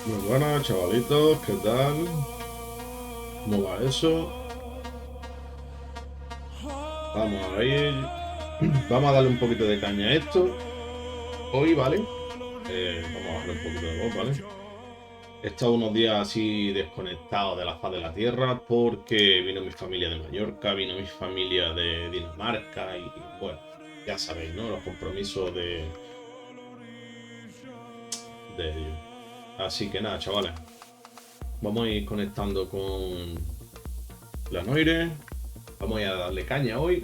Muy buenas, chavalitos, ¿qué tal? ¿Cómo va eso? Vamos a ir. Vamos a darle un poquito de caña a esto. Hoy, ¿vale? Vamos a darle un poquito de voz, ¿vale? He estado unos días así desconectado de la faz de la tierra porque vino mi familia de Mallorca, vino mi familia de Dinamarca y bueno, ya sabéis, ¿no? Los compromisos de ellos. Así que nada, chavales. Vamos a ir conectando con la Noire. Vamos a darle caña hoy.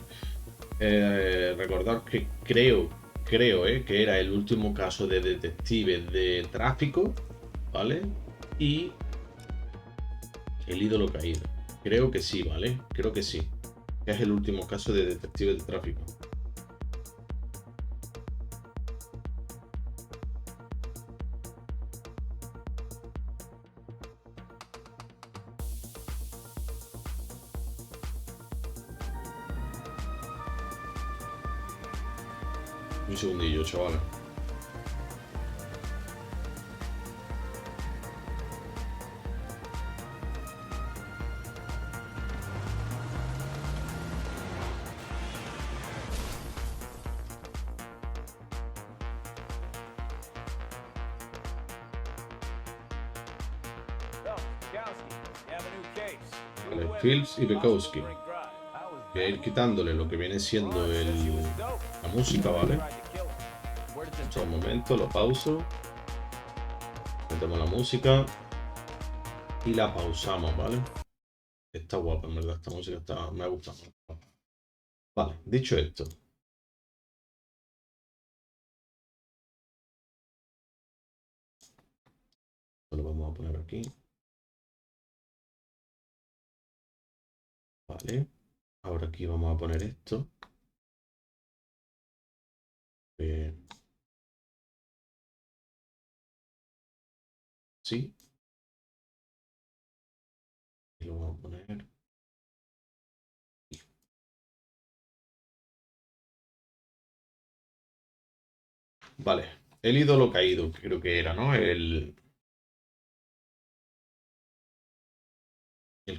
Recordad que creo que era el último caso de detectives de tráfico, ¿vale? Y el ídolo caído. Creo que sí, ¿vale? Creo que sí. Que es el último caso de detectives de tráfico. Un segundillo, chavales. Vale, Fields y Bukowski. Voy a ir quitándole lo que viene siendo la música, ¿vale? Un momento, lo pauso. Metemos la música y la pausamos, ¿vale? Está guapa, en verdad, esta música me ha gustado. Vale, dicho esto. Lo vamos a poner aquí. Vale. Ahora aquí vamos a poner esto. Sí. Y lo vamos a poner aquí. Vale. El ídolo caído, creo que era, ¿no? El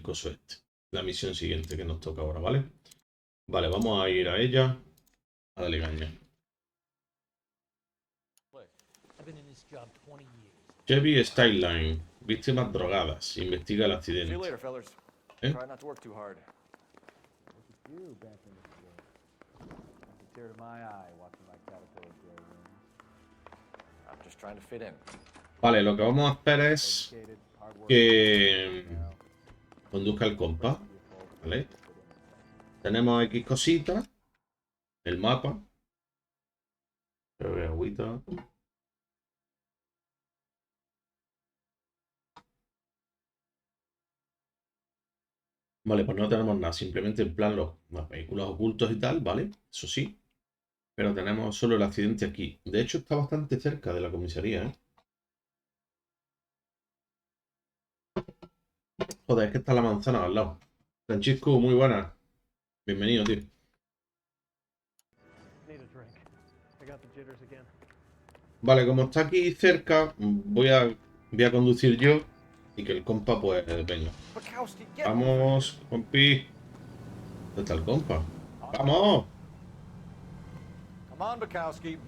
coso este. La misión siguiente que nos toca ahora, ¿vale? Vale, vamos a ir a ella. A darle caña. Chevy Skyline. Víctimas drogadas. Investiga el accidente. ¿Eh? Vale, lo que vamos a hacer es que conduzca el compa, ¿vale? Tenemos X cositas, el mapa, agüita. Vale, pues no tenemos nada, simplemente en plan los vehículos ocultos y tal, ¿vale? Eso sí, pero tenemos solo el accidente aquí. De hecho, está bastante cerca de la comisaría, ¿eh? Joder, es que está la manzana al lado. Francisco, muy buena. Bienvenido, tío. Vale, como está aquí cerca, voy a conducir yo y que el compa, pues, venga. Vamos, compi. ¿Dónde está el compa? ¡Vamos! Bukowski,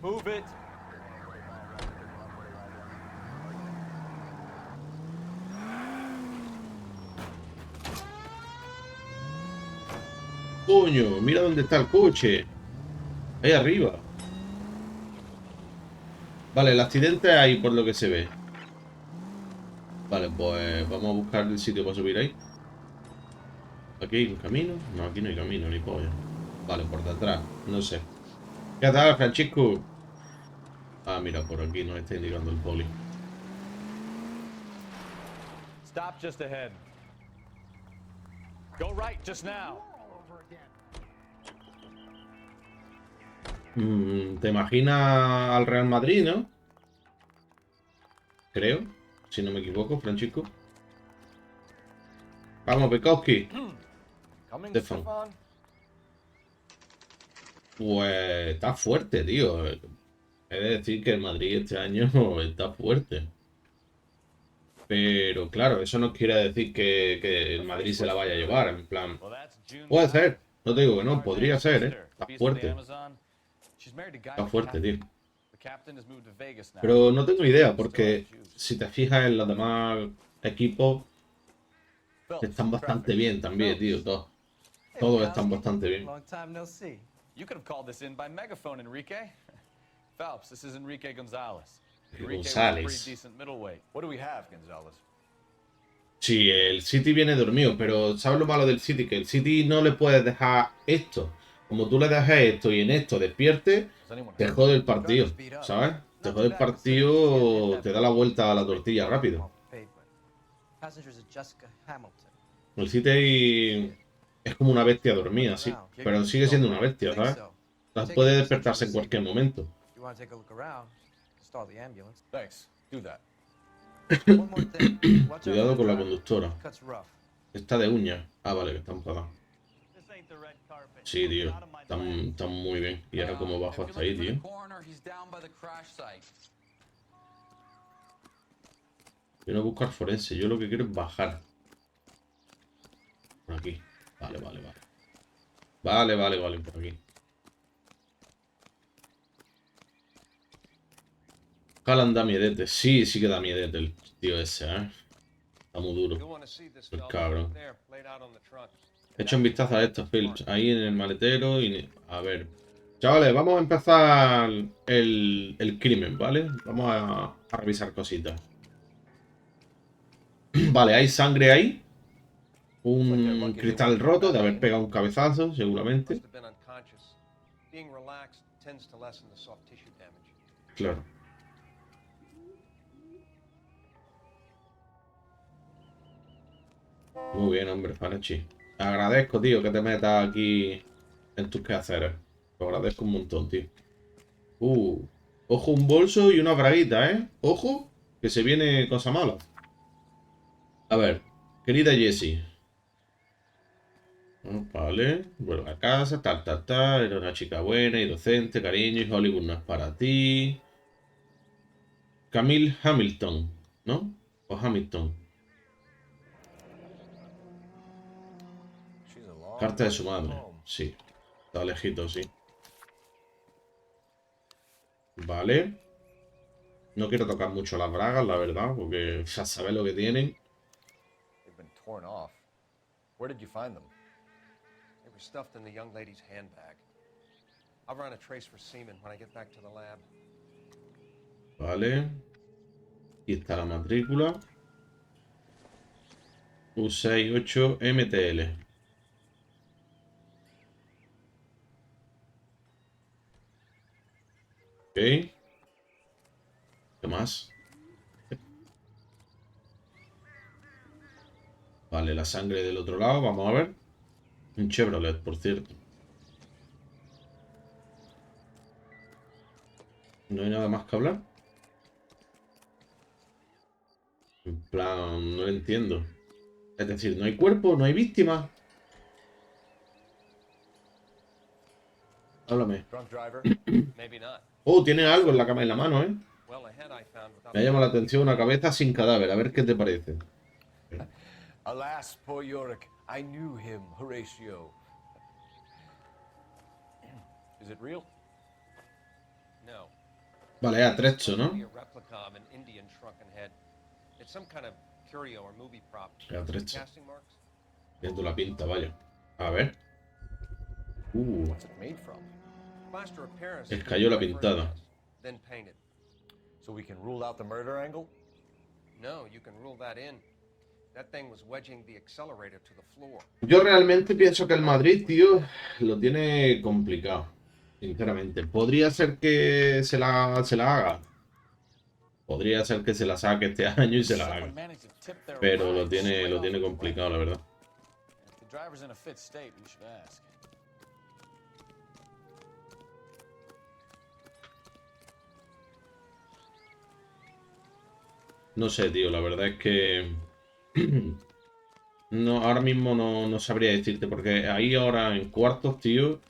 Coño, mira dónde está el coche. Ahí arriba. Vale, el accidente ahí por lo que se ve. Vale, pues vamos a buscar el sitio para subir ahí. ¿Aquí hay un camino? No, aquí no hay camino, ni polla. Vale, por detrás, no sé. ¿Qué tal, Francisco? Ah, mira, por aquí nos está indicando el poli. Stop just ahead. Go right just now. ¿Te imaginas al Real Madrid, no? Creo, si no me equivoco, Francisco. Vamos, Bekowski. Coming, Stefan. Stefan? Pues está fuerte, tío. He de decir que el Madrid este año está fuerte. Pero claro, eso no quiere decir que el Madrid se la vaya a llevar. En plan, Well, that's June puede Black. ser. No te digo que no, podría Tarzan's ser, ¿eh? sister, Está beast of the fuerte. Amazon. She's married to Guy Está the fuerte, tío. captain. The captain has moved to Vegas now. Pero no tengo idea, Still porque has juice. si te fijas en los demás equipos, Phelps, están bastante traffic. bien también, tío. Todos, Hey, todos están Bukowski. bastante bien. Long time no see. You could have called this in by megaphone, Enrique. Phelps, this is Enrique Gonzalez. Enrique was a González. pretty decent middleweight. What do we have, Gonzalez? Sí, el City viene dormido, pero ¿sabes lo malo del City? Que el City no le puedes dejar esto. Como tú le dejas esto y en esto despierte, Does anyone te hurt? jode el partido, ¿sabes? Te jode el partido, te da la vuelta a la tortilla rápido. Passengers of Jessica Hamilton. El City es como una bestia dormida, sí, pero sigue siendo una bestia, Think ¿sabes? so. Puede despertarse en cualquier momento. If you want to take a look around, stall the ambulance. Thanks. Do that. One more thing. Watch out Cuidado for con the la driver. conductora. Cuts rough. Está de uña. Ah, vale, que está enfadada. This ain't the red carpet. Sí, tío. Out of my Están, land. están muy bien. Y ahora como bajo hasta ahí, tío. Yo no buscar forense. Yo lo que quiero es bajar. Por aquí. Vale, vale, vale. Vale, vale, vale, por aquí. Calan da miedete. Sí, sí que da miedete el tío ese, ¿eh? Está muy duro. El cabrón. Echa un vistazo a estos Phillips. Ahí en el maletero y... A ver. Chavales, vamos a empezar el crimen, ¿vale? Vamos a revisar cositas. Vale, hay sangre ahí. Un cristal roto de haber pegado un cabezazo, seguramente. Claro. Muy bien, hombre, Farachi. Agradezco, tío, que te metas aquí en tus quehaceres. Lo agradezco un montón, tío. Ojo, un bolso y una braguita, ¿eh? Ojo, que se viene cosa mala. A ver, querida Jessie. Vale, vuelve a casa, tal. Era una chica buena y docente, cariño, y Hollywood no es para ti. Camille Hamilton, ¿no? O Hamilton. Carta de su madre. Sí. Está lejito, sí. Vale. No quiero tocar mucho las bragas, la verdad, porque ya sabes lo que tienen. They've been torn off. Where did you find them? They were stuffed in the young lady's handbag. I'll run a trace for semen when I get back to the lab. Vale. Aquí está la matrícula. U68 MTL. Ok. ¿Qué más? Vale, la sangre del otro lado, vamos a ver. Un Chevrolet, por cierto. No hay nada más que hablar. En plan, no lo entiendo. Es decir, no hay cuerpo, no hay víctima. Háblame. Drunk driver? Maybe not. Oh, tiene algo en la cama en la mano, ¿eh? Well, the head I found without Me ha llamado la atención una cabeza sin cadáver. A ver qué te parece. Alas, poor Yorick. I knew him, Horatio. Is it real? No. Vale, atrecho, ¿no? Only a replica of an Indian shrunken head. It's some kind of curio or movie prop. Atrecho. Casting marks? Viendo la pinta, vaya. A ver. What's it made from? Plaster of Paris. Escayola pintada. Then painted. So we can rule out the murder angle? No, you can rule that in. That thing was wedging the accelerator to the floor. Yo realmente pienso que el Madrid, tío, lo tiene complicado. Sinceramente. Podría ser que se la haga. Podría ser que se la saque este año y se la haga. Pero lo tiene complicado, la verdad. If the driver's in a fit state, we should ask. No sé, tío, la verdad es que... No, ahora mismo no sabría decirte, porque ahí ahora en cuartos, tío,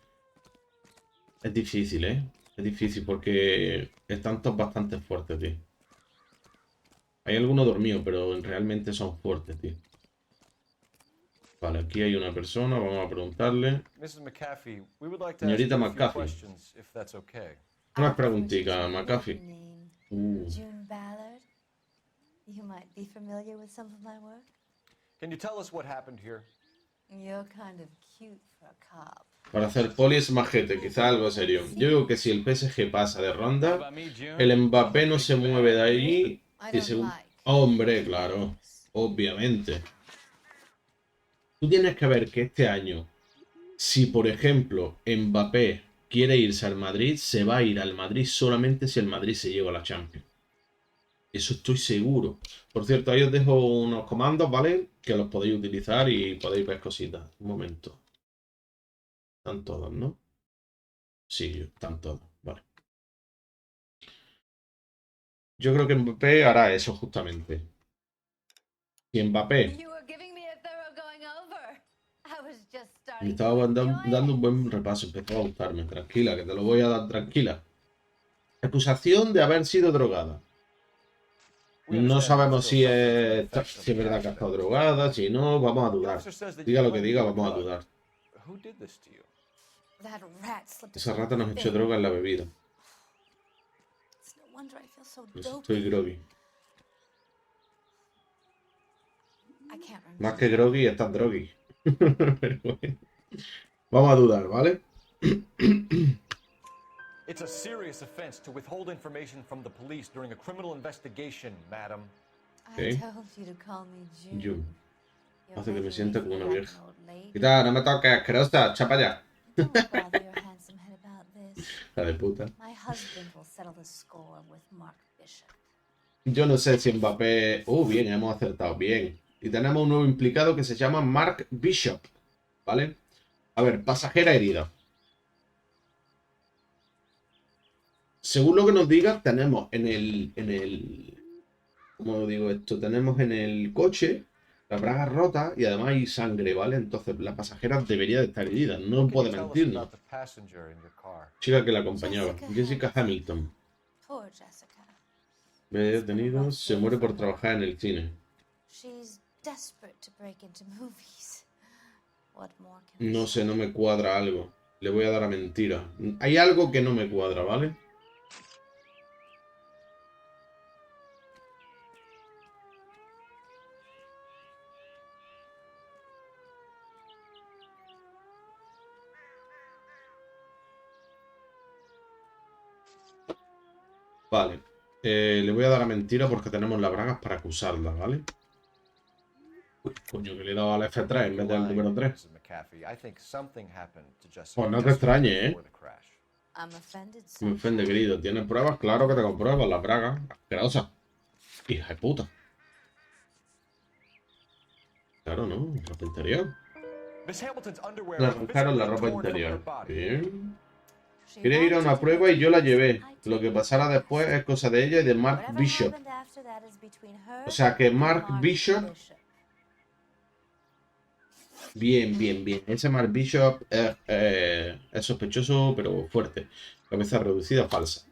es difícil, ¿eh? Es difícil porque están todos bastante fuertes, tío. Hay algunos dormidos, pero realmente son fuertes, tío. Vale, aquí hay una persona, vamos a preguntarle. Mrs. McAfee, we would like to Señorita ask you a few McAfee. questions, if that's okay. Una preguntita, McAfee. June Ballard. You might be familiar with some of my work. Can you tell us what happened here? You're kind of cute for a cop. Para hacer poli es majete, quizá algo serio. Yo digo que si el PSG pasa de What ronda, about me, June? el Mbappé no se mueve de ahí. I Y don't según... like. Hombre, claro. Obviamente. Tú tienes que ver que este año, si por ejemplo Mbappé quiere irse al Madrid, se va a ir al Madrid solamente si el Madrid se lleva a la Champions. Eso estoy seguro. Por cierto, ahí os dejo unos comandos, ¿vale? Que los podéis utilizar y podéis ver cositas. Un momento. Están todos, ¿no? Sí, están todos. Vale. Yo creo que Mbappé hará eso justamente. Si Mbappé... You were giving me a thorough going over. I was just Me starting estaba to enjoy dando it. un buen repaso. Empezó a gustarme. Tranquila, que te lo voy a dar tranquila. Acusación de haber sido drogada. No sabemos si es verdad que ha estado drogada, si no, vamos a dudar. Diga lo que diga, vamos a dudar. Who did this to you? That rat slipped Esa into rata my nos echó vein. droga en la bebida. It's no wonder I feel so Pues dopey. estoy groggy. I can't remember. Más que groggy, estás droggy. Pero bueno. Vamos a dudar, ¿vale? It's a serious offense to withhold information from the police during a criminal investigation, madam. I Okay. told you to call me June. June. You're Hace que me making sienta me como una feel like vieja. an old lady. Quita, no me toques, asquerosa, chapa ya. Don't bother your handsome head about this. La de puta. My husband will settle the score with Mark Bishop. Yo no sé si Mbappé... bien, hemos acertado, bien. Y tenemos un nuevo implicado que se llama Mark Bishop, ¿vale? A ver, pasajera herida. Según lo que nos diga, tenemos en el... ¿Cómo digo esto? Tenemos en el coche la braga rota y además hay sangre, ¿vale? Entonces la pasajera debería de estar herida, no What can puede you tell us mentirnos. about the passenger in your car? Chica que la acompañaba, Jessica Jessica Hamilton. Poor Jessica. Ve detenido, se muere por trabajar en el cine. She's desperate to break into movies. What more can I No say? sé, no me cuadra algo. Le voy a dar a mentira. Hay algo que no me cuadra, ¿vale? Vale. Le voy a dar a mentira porque tenemos las bragas para acusarla, ¿vale? Uy, coño, que le he dado al F3 en vez del número 3. Mrs. McAfee, I think something happened to Jessica Pues no te just extrañe, ¿eh? before the crash. I'm offended, Me son. ofende, querido. ¿Tienes pruebas? Claro que te compruebas las bragas. Asquerosa. Hija de puta. Claro, ¿no? Ropa interior. Miss Hamilton's underwear Le was arrancaron la visibly ropa torn from her interior. body. Bien. She Quería ir a una wanted to prueba y yo la do this. llevé. I Lo que took pasara it. después es cosa de ella y de Mark Whatever Bishop. happened after that is between her O sea que and Mark Mark Bishop... Bien, bien, bien. Ese Mark Bishop es sospechoso, pero fuerte. Cabeza reducida, falsa.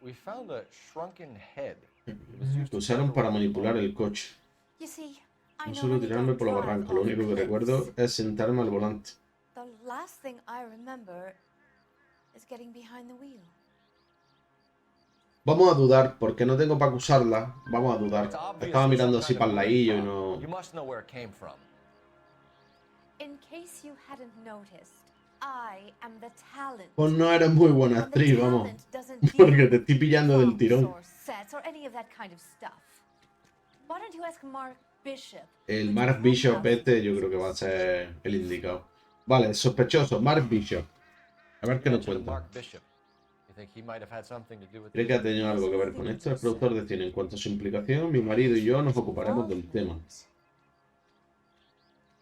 We found a shrunken head. It was used to Lo usaron para separate manipular the el coche. You see, I No know suelo when you tirarme don't por los drive barrancos. Lo off único que cliffs. recuerdo es sentarme al volante. The last thing I remember is getting behind the wheel. Vamos a dudar, porque no tengo para acusarla. Vamos a dudar. It's obviously Estaba mirando some así kind para el of ladillo y weird no... problem. You must know where it came from. In case you hadn't noticed, I am the talent. Pues no eres muy buena And the actriz, vamos. talent doesn't deal Porque te estoy with pillando del props tirón. or sets or any of that kind of stuff. Why don't you ask Mark Bishop? El who Mark did Bishop House este yo creo que va a ser el indicado. Vale, sospechoso, Mark Bishop. A ver qué nos Mention of cuenta. Mark Bishop. You think he might have had something to do with ¿Cree que ha tenido algo que ver con esto? El productor de cine. En cuanto a su implicación, mi marido y yo nos ocuparemos del tema.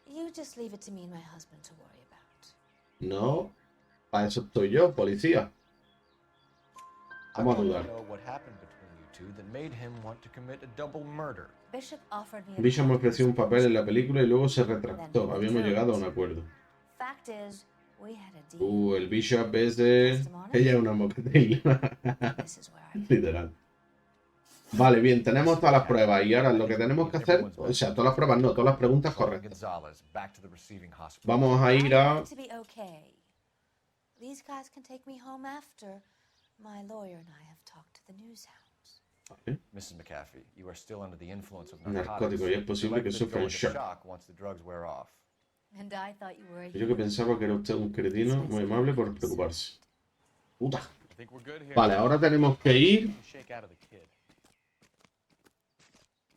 You just leave it to me and my husband to worry about. No, para eso estoy yo, policía. Vamos a dudar. Bishop offered me a Bishop me part in ofreció un this papel en la movie. película y luego se retractó. Habíamos llegado a un acuerdo. Fact is, we had a deal. El Bishop es de... Ella es una moquetilla. This is where I Literal. Vale, bien, tenemos todas las pruebas y ahora lo que tenemos que hacer, o sea, todas las pruebas no, todas las preguntas correctas. Vamos a ir a... to be okay. These guys can take me home after. My lawyer and I have talked to the news hounds. Mrs. McAfee, you are still under the influence of Narcótico y es posible que sufra un shock. once the drugs wear off. And I thought you were a Yo que pensaba que era usted un cretino muy amable por preocuparse. Puta. I think we're good here. Vale, ahora tenemos que ir... Shake out of the kid.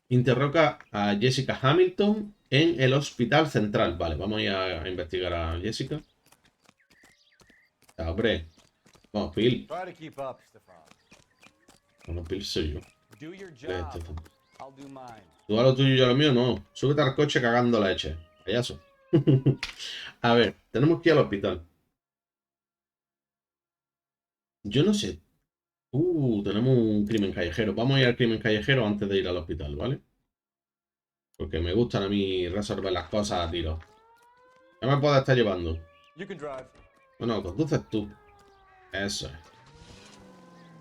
Interroga a Jessica Hamilton en el hospital central. Vale, vamos a ir a investigar a Jessica. Ya, hombre. Vamos, Phil. Try to keep up, Stefan. Bueno, Phil soy yo. Do your Este, job. este. I'll do mine. Tú a lo tuyo y yo a lo mío, no. Súbete al coche cagando leche. Payaso. A ver, tenemos que ir al hospital. Yo no sé. Tenemos un crimen callejero. Vamos a ir al crimen callejero antes de ir al hospital, ¿vale? Porque me gustan a mí resolver las cosas a tiro. ¿Qué me puedes estar llevando? You can drive. Bueno, conduces tú. Eso es.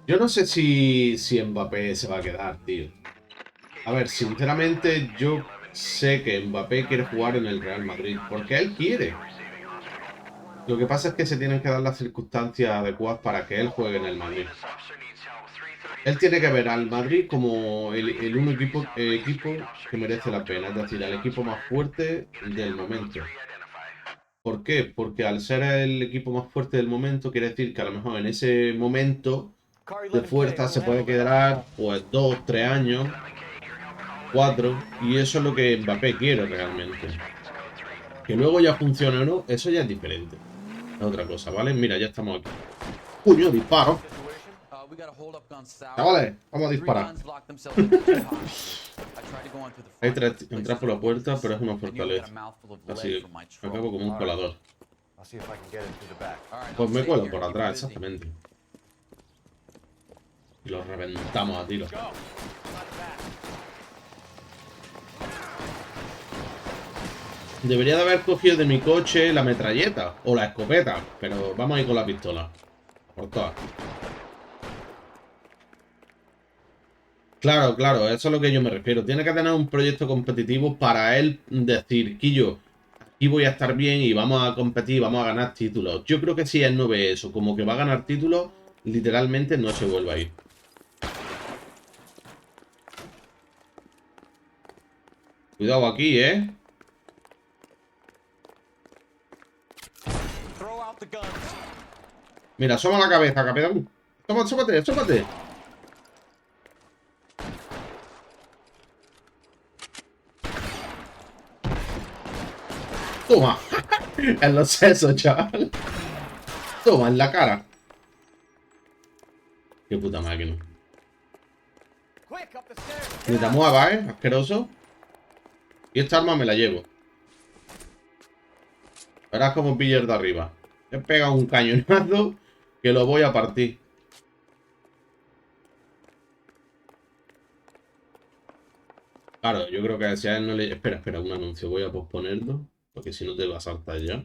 Yo no sé si Mbappé se va a quedar, tío. A ver, sinceramente, yo sé que Mbappé quiere jugar en el Real Madrid. Porque él quiere. Lo que pasa es que se tienen que dar las circunstancias adecuadas para que él juegue en el Madrid. Él tiene que ver al Madrid como el único equipo que merece la pena. Es decir, el equipo más fuerte del momento. ¿Por qué? Porque al ser el equipo más fuerte del momento, quiere decir que a lo mejor en ese momento de fuerza se puede quedar pues 2, 3 años, 4, y eso es lo que Mbappé quiere realmente. Que luego ya funcione o no, eso ya es diferente. Es otra cosa, ¿vale? Mira, ya estamos aquí. ¡Puño, disparo! Chavales, vamos a disparar. Hay 3 entrar por la puerta, pero es una fortaleza. Así que acabo como un colador. Pues me cuelo por atrás, exactamente. Y los reventamos a tiro. Debería de haber cogido de mi coche la metralleta o la escopeta, pero vamos a ir con la pistola. Por todas. Claro, claro, eso es a lo que yo me refiero. Tiene que tener un proyecto competitivo para él decir, Quillo, aquí voy a estar bien y vamos a competir, vamos a ganar títulos. Yo creo que si él no ve eso, como que va a ganar títulos, literalmente no se vuelve a ir. Cuidado aquí, ¿eh? Mira, asoma la cabeza, capitán. Asómate, asómate. Toma. En los sesos, chaval. Toma, en la cara. Qué puta máquina. Ni te muevas, asqueroso. Y esta arma me la llevo. Verás como pillar de arriba. He pegado un cañonazo que lo voy a partir. Claro, yo creo que si a él no le... Espera, un anuncio. Voy a posponerlo. Porque si no te va a saltar ya.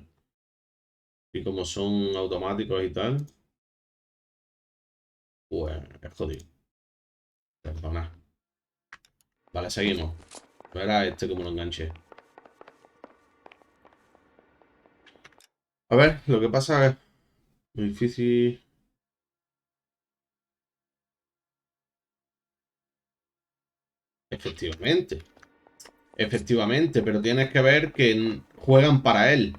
Y como son automáticos y tal. Pues es jodido. Perdona. Vale, seguimos. Verá este como lo enganché. A ver, lo que pasa es muy difícil. Efectivamente. Efectivamente, pero tienes que ver que juegan para él.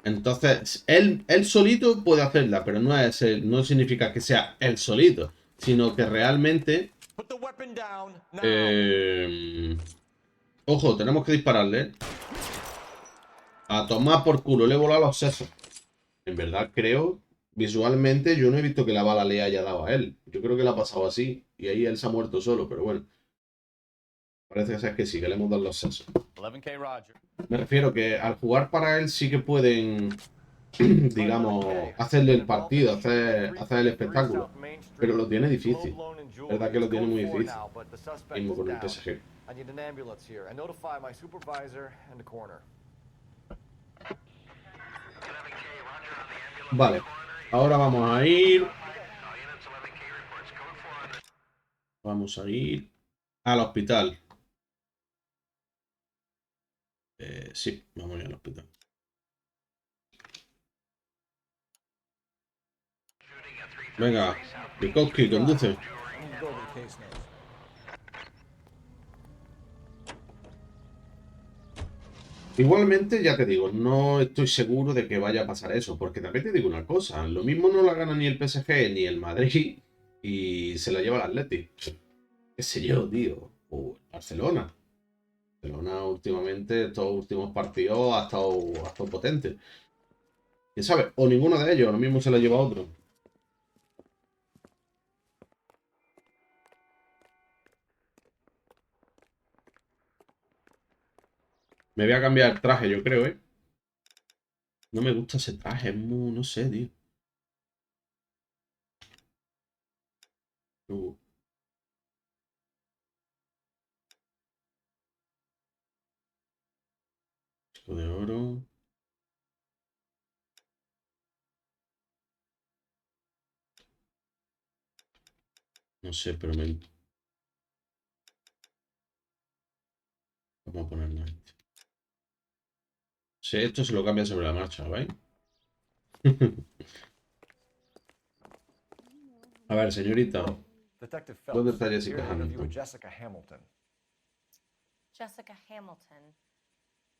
Entonces, él solito puede hacerla, pero no significa que sea él solito, sino que realmente... Put the weapon down now. Ojo, tenemos que dispararle, ¿eh? A tomar por culo, le he volado los sesos. En verdad creo, visualmente, yo no he visto que la bala le haya dado a él. Yo creo que le ha pasado así, y ahí él se ha muerto solo, pero bueno. Parece que sí, que le hemos dado los sesos. 11K Roger. Me refiero que al jugar para él sí que pueden, digamos, hacerle el partido, hacer el espectáculo. Pero lo tiene difícil. ¿Verdad que lo tiene muy difícil? Mismo con el PSG. I need an ambulance here. I notify my supervisor and the coroner. Vale, ahora vamos a ir... Vamos a ir al hospital. Sí, vamos a ir al hospital. Venga, Bukowski, conduce. Igualmente, ya te digo, no estoy seguro de que vaya a pasar eso, porque también te digo una cosa, lo mismo no la gana ni el PSG ni el Madrid y se la lleva el Atleti. Qué sé yo, tío. O el Barcelona. Barcelona últimamente, estos últimos partidos ha estado potente. ¿Quién sabe? O ninguno de ellos, lo mismo se la lleva otro. Me voy a cambiar el traje, yo creo, ¿eh? No me gusta ese traje, es muy... no sé, tío. Uh, Chico de oro. No sé, pero me... Vamos a ponerlo ahí. Sí, esto se lo cambia sobre la marcha, ¿veis? A ver, señorita. Detective ¿Dónde Phelps, está Jessica here to interview with Hamilton? Jessica Hamilton. Jessica Hamilton.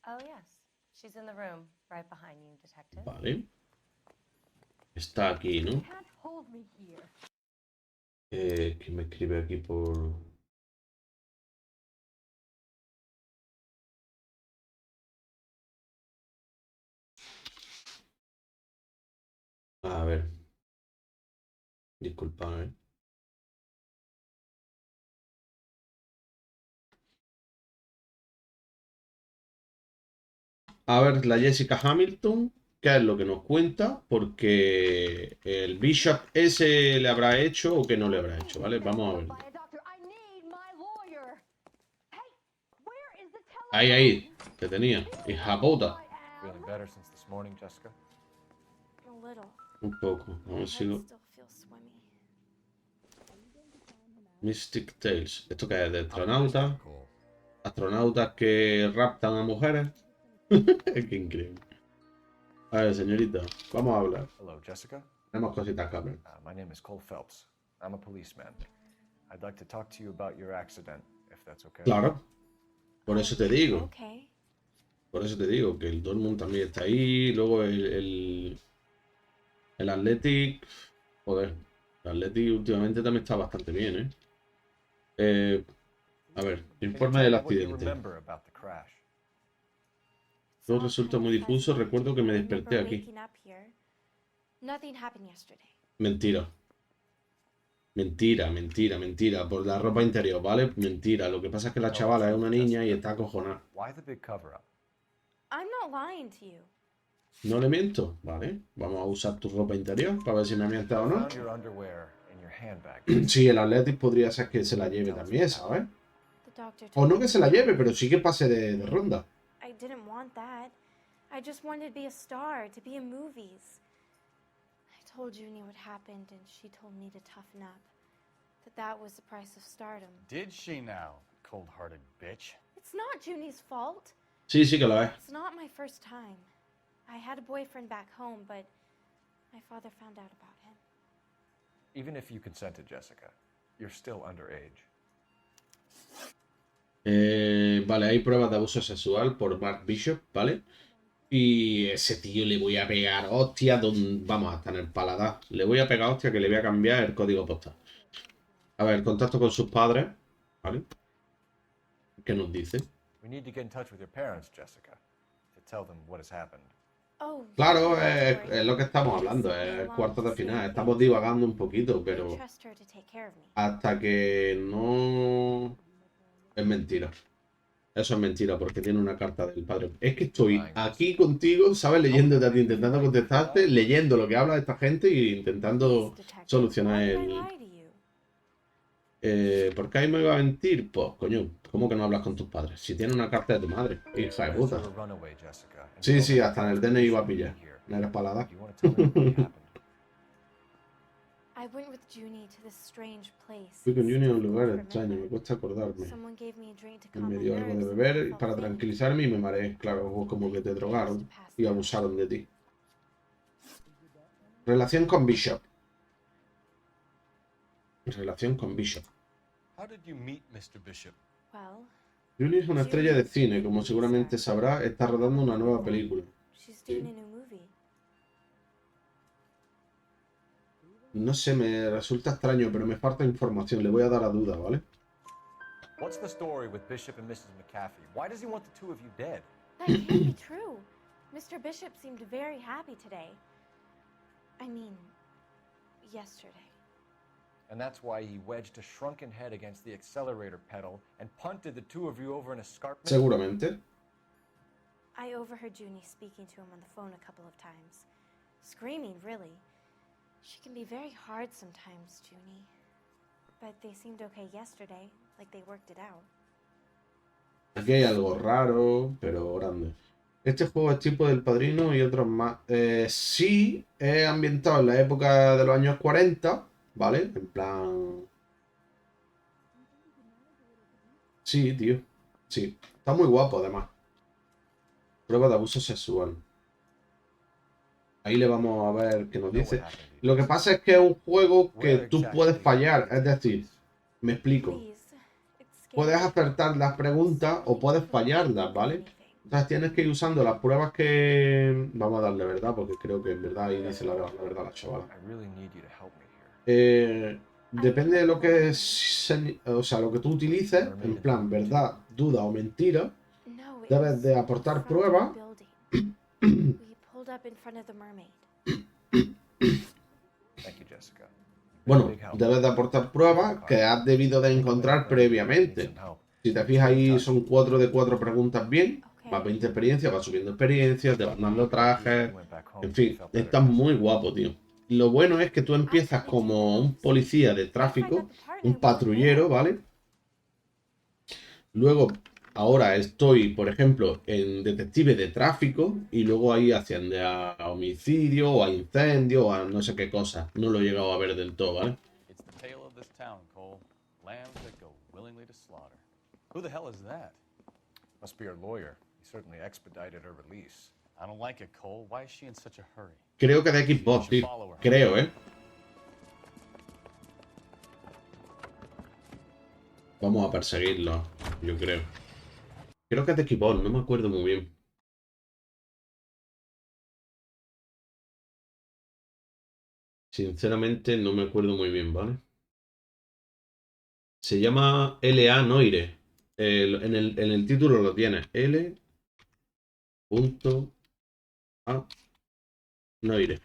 Oh, yes. She's in the room, right behind you, detective. Vale. Está aquí, ¿no? Can't hold me here. ¿Quién me escribe aquí por...? A ver. Disculpad, ¿eh? A ver, la Jessica Hamilton, ¿qué es lo que nos cuenta? Porque el Bishop ese le habrá hecho o que no le habrá hecho, ¿vale? Vamos a ver. Ahí, te tenía. Hija puta. Feeling better since this morning, Jessica? A little. Un poco. Vamos a ver si I lo... still feel swimmy. Mystic Tales. ¿Esto qué es? ¿De astronautas? ¿Astronautas que raptan a mujeres? Qué increíble. A ver, señorita, vamos a hablar. Hello, Jessica. Tenemos cositas que hablar. My name is Cole Phelps. I'm a policeman. I'd like to talk to you about your accident, if that's okay. Claro. Por eso te digo. Okay. Por eso te digo que el Dortmund también está ahí. Luego el Athletic. Joder. El Athletic últimamente también está bastante bien, ¿eh? A ver, informe del accidente. Todo resulta muy difuso. Recuerdo que me desperté aquí. Mentira. Mentira, mentira, mentira. Por la ropa interior, ¿vale? Mentira. Lo que pasa es que la chavala es una niña y está acojonada. No le miento, ¿vale? Vamos a usar tu ropa interior para ver si me miente o no. Sí, el Athletic podría ser que se la lleve también, ¿sabes? O no que se la lleve, pero sí que pase de ronda. I didn't want that. I just wanted to be a star, to be in movies. I told Junie what happened, and she told me to toughen up. That was the price of stardom. Did she now, cold-hearted bitch? It's not Junie's fault. Sí, sí que lo es. It's not my first time. I had a boyfriend back home, but my father found out about him. Even if you consented, Jessica, you're still underage. Vale, hay pruebas de abuso sexual por Mark Bishop, ¿vale? Y ese tío le voy a pegar hostia, vamos, hasta en el paladar. Le voy a pegar hostia que le voy a cambiar el código postal. A ver, contacto con sus padres, ¿vale? ¿Qué nos dice? We need to get in touch with your parents, Jessica, to tell them what has happened. Oh, Claro, yeah, don't worry. es lo que estamos Just hablando, they es want cuarto to de see final. me Estamos again. divagando un poquito, They pero trust her to take care of me. hasta que no... Es mentira. Eso es mentira, porque tiene una carta del padre. Es que estoy aquí contigo, ¿sabes? Leyéndote a ti, intentando contestarte, leyendo lo que habla esta gente e intentando Please, detective, solucionar why would I el... lie to you? ¿Por qué ahí me iba a mentir? Pues, coño, ¿cómo que no hablas con tus padres? Si tiene una carta de tu madre, hija de puta. Sí, sí, hasta en el DNI iba a pillar. No eres palada. I went with Junie to this strange place. Fui con It's Juni a un difficult lugar to extraño, me remember. cuesta acordarme. Someone gave me a drink to Y calm me my dio algo de nerves and beber I felt para faint. tranquilizarme y me mareé. Claro, o como que te drogaron y abusaron de ti. Relación con Bishop. Relación con Bishop. How did you meet Mr. Bishop? Well, Juni es una estrella de cine, como seguramente sabrá, está rodando una nueva película. she's doing a new movie. No sé, me resulta extraño, pero me falta información. Le voy a dar a duda, ¿vale? What's the story with Bishop and Mrs. McAfee? Why does he want the two of you dead? That can't be true. Mr. Bishop seemed very happy today. I mean, yesterday. And that's why he wedged a shrunken head against the accelerator pedal and punted the two of you over an escarpment? Seguramente. I overheard Junie speaking to him on the phone a couple of times. Screaming, really. She can be very hard sometimes, Junie. But they seemed okay yesterday, like they worked it out. Aquí hay algo raro, pero grande. Este juego es tipo del Padrino y otros más. Sí, es ambientado en la época de los años 40, ¿vale? En plan... Sí, tío. Sí. Está muy guapo, además. Prueba de abuso sexual. Ahí le vamos a ver qué nos dice. Lo que pasa es que es un juego que tú puedes fallar. Es decir, me explico. Please, it's scary. Puedes acertar las preguntas o puedes fallarlas, ¿vale? Entonces tienes que ir usando las pruebas que... Vamos a darle verdad, porque creo que en verdad ahí dice la verdad la chavala. I really need you to help me here. Depende de lo que o sea, lo que tú utilices, en plan verdad, duda o mentira, No, it debes was de in aportar front of the pruebas. building. We pulled up in front of the mermaid. Thank you, Jessica. Bueno, Big help. debes de aportar pruebas que has debido de encontrar previamente. Si te fijas ahí son 4 de 4 preguntas bien, más 20 experiencias, vas subiendo experiencias, te van dando trajes, en fin, está muy guapo, tío. Lo bueno es que tú empiezas como un policía de tráfico, un patrullero, ¿vale? Luego, ahora estoy, por ejemplo, en detective de tráfico y luego ahí asciende a homicidio o a incendio o a no sé qué cosa. No lo he llegado a ver del todo, ¿vale? It's the tale of this town, Cole. Lambs that go willingly to slaughter. Who the hell is that? Must be her lawyer. He certainly expedited her release. I don't like it, Cole. Why is she in such a hurry? Creo que de Xbox, tío. Creo, ¿eh? Vamos a perseguirlo, yo creo. Creo que es de Xbox, no me acuerdo muy bien. Sinceramente no me acuerdo muy bien, ¿vale? Se llama LA Noire. En el título lo tiene. L. A. Noire.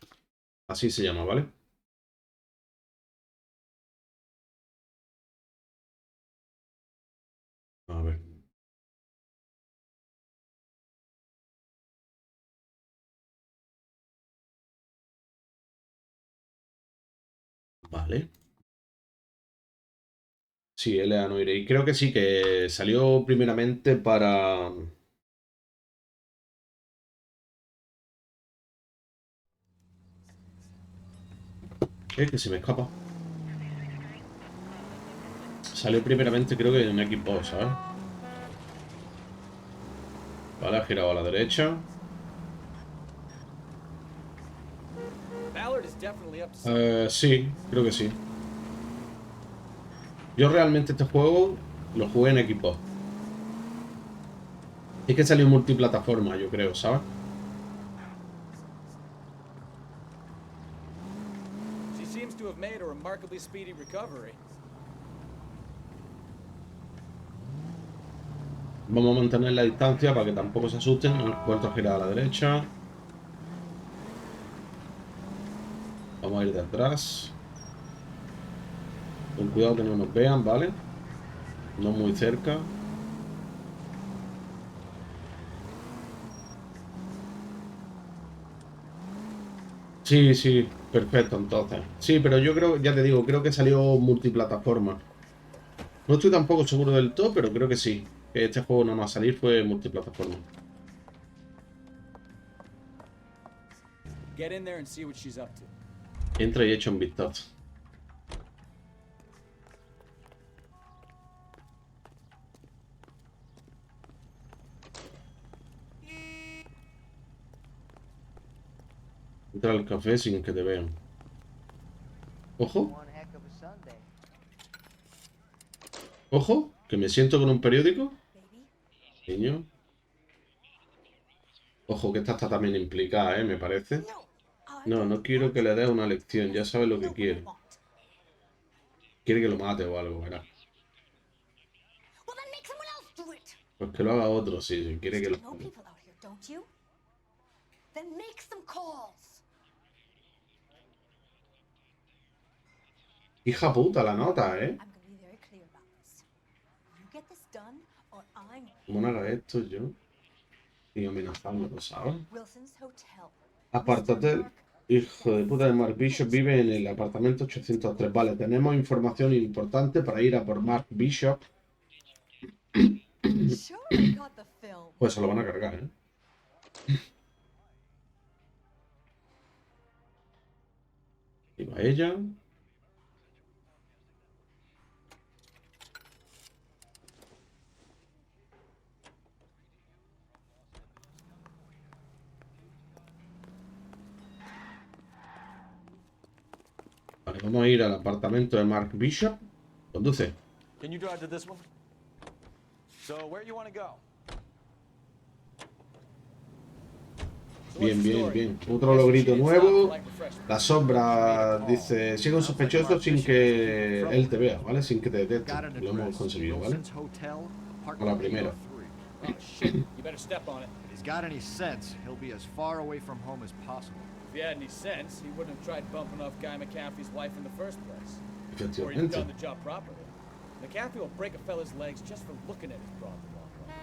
Así se llama, ¿vale? A ver. Vale. Sí, LA Noire. Y creo que sí, que salió primeramente para... que se me escapa. Salió primeramente creo que en Xbox, ¿sabes? Vale, ha girado a la derecha. Sí, creo que sí. Yo realmente este juego lo jugué en Xbox. Es que salió en multiplataforma, yo creo, ¿sabes? seems to have made a remarkably speedy recovery. Vamos a mantener la distancia para que tampoco se asusten. Hemos vuelto a girar a la derecha. Vamos a ir de atrás. Con cuidado que no nos vean, ¿vale? No muy cerca. Sí, sí, perfecto, entonces. Sí, pero yo creo, ya te digo, creo que salió multiplataforma. No estoy tampoco seguro del todo, pero creo que sí. Que este juego nada más salir fue multiplataforma. Get in there and see what she's up to. Entra y echa un vistazo. Entra al café sin que te vean. Ojo. One heck of a Sunday. Ojo, que me siento con un periódico. Niño. Ojo, que esta está también implicada, me parece. No, no quiero que le dé una lección. Ya sabe lo que quiere. Quiere que lo mate o algo, ¿verdad? Pues que lo haga otro, sí, si quiere que lo... Hija puta la nota, ¿Cómo no haga esto yo? Y amenazándolo, ¿sabes? Apártate. Hijo de puta de Mark Bishop vive en el apartamento 803. Vale, tenemos información importante para ir a por Mark Bishop. Pues se lo van a cargar, Y va ella. Vale, vamos a ir al apartamento de Mark Bishop. Conduce. Can you drive to this one? So, where you want to go? Bien, bien, bien. Otro logrito nuevo. La sombra dice: sigue un sospechoso sin que él te vea, ¿vale? Sin que te detecte. Lo hemos conseguido, ¿vale? A la primera. Oh, shit. You better step on it. If he's got any sense, he'll be as far away from home as possible. If he had any sense, he wouldn't have tried bumping off Guy McCaffrey's wife in the first place. Or he'd done the job properly. McCaffrey will break a fella's legs just for looking at his broad the wrong way.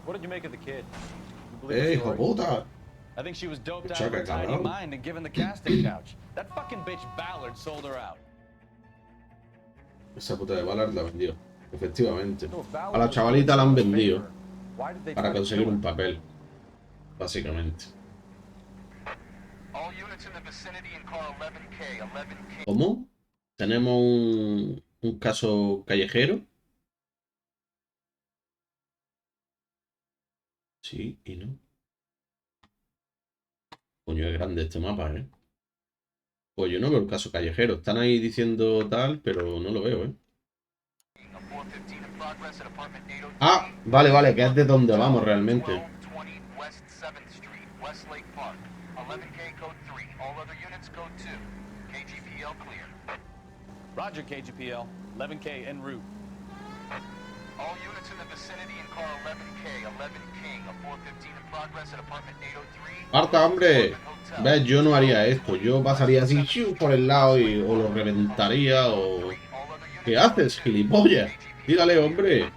What did you make of the kid? You believe the hijo story? puta! I think she was doped out Chaca, of her tiny cabrón. mind and given the casting couch. That fucking bitch Ballard sold her out. Esa puta de Ballard la vendió. Efectivamente. A la chavalita la han vendido para conseguir un papel. Básicamente. ¿Cómo? Tenemos un caso callejero. Sí y no. Coño, es grande este mapa, Pues yo no veo el caso callejero. Están ahí diciendo tal, pero no lo veo, Ah, vale, vale, que es de donde vamos realmente. Roger, KGPL. 11K en route. All units in the vicinity in car 11K, 11 King, a 415 in progress at apartment 803. ¡Harta, hombre! ¿Ves? Yo no haría esto. Yo pasaría así ¡chiu! Por el lado y o lo reventaría o... ¿Qué haces, gilipollas? Dígale, hombre.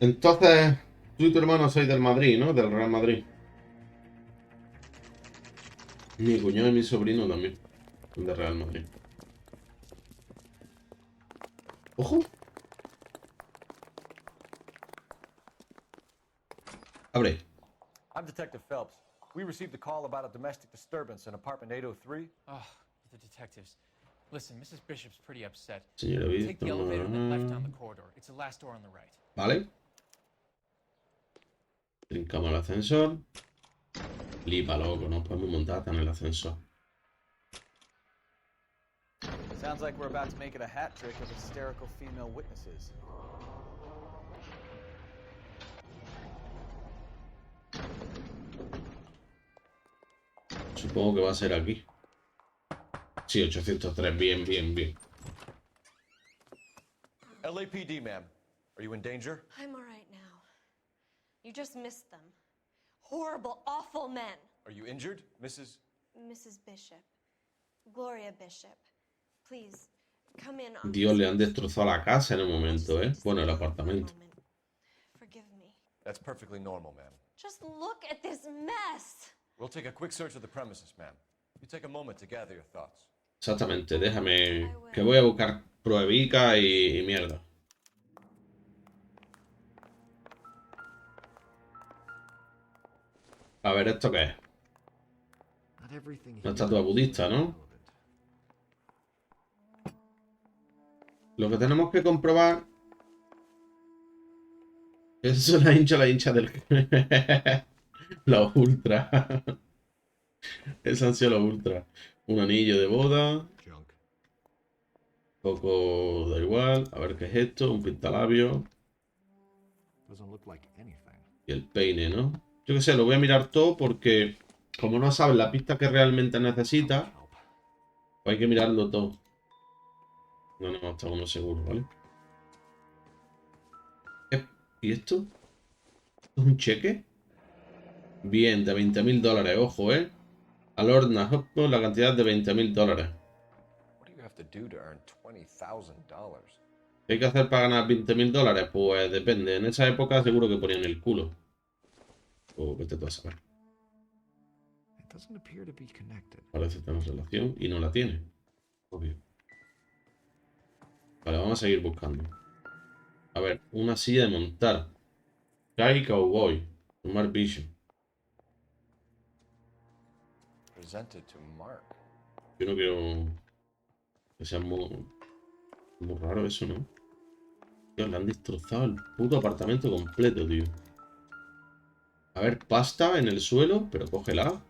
Entonces, tú y tu hermano sois del Madrid, ¿no? Del Real Madrid. Mi cuñado y mi sobrino también. Son del Real Madrid. ¡Ojo! Abre. I'm Detective Phelps. We received a call about a domestic disturbance in apartment 803. Oh, the detectives. Listen, Mrs. Bishop's pretty upset. Señora Take the elevator and then left down the corridor. It's the last door on the right. Vale. Trincamos el ascensor. Flipa, loco, no podemos montar hasta en el ascensor. Sounds like we're about to make it a hat trick of hysterical female witnesses. Supongo que va a ser aquí. Sí, 803. Bien, bien, bien. LAPD, ma'am. Are you in danger? I'm all right now. You just missed them. Horrible, awful men. Are you injured, Mrs. Mrs. Bishop. Gloria Bishop. Please, come in. Dios, le han destrozado la casa en un momento, ¿eh? Bueno, el apartamento. Forgive me. That's perfectly normal, ma'am. Just look at this mess. We'll take a quick search of the premises, ma'am. You take a moment to gather your thoughts. Exactamente, déjame... Que voy a buscar pruebicas y mierda. A ver, ¿esto qué es? Una estatua budista, ¿no? Lo que tenemos que comprobar... Eso es la hincha del... Los ultras. Esos han sido los ultras. Un anillo de boda. Poco da igual. A ver qué es esto. Un pintalabio. Y el peine, ¿no? Yo qué sé, lo voy a mirar todo porque... Como no sabes la pista que realmente necesita, pues hay que mirarlo todo. No, hasta uno seguro, ¿vale? ¿Y esto? ¿Esto es un cheque? Bien, de 20.000 dólares, ojo, ¿eh? Al Lorna Hopkins la cantidad de 20.000 dólares. ¿Qué hay que hacer para ganar 20.000 dólares? Pues depende. En esa época seguro que ponían el culo. O vete tú a saber. Parece tener relación y no la tiene. Obvio. Vale, vamos a seguir buscando. A ver, una silla de montar. Guy Cowboy. Omar Bishop. Yo no quiero que sea muy raro eso, ¿no? Tío, le han destrozado el puto apartamento completo, tío. A ver, pasta en el suelo, pero cógela.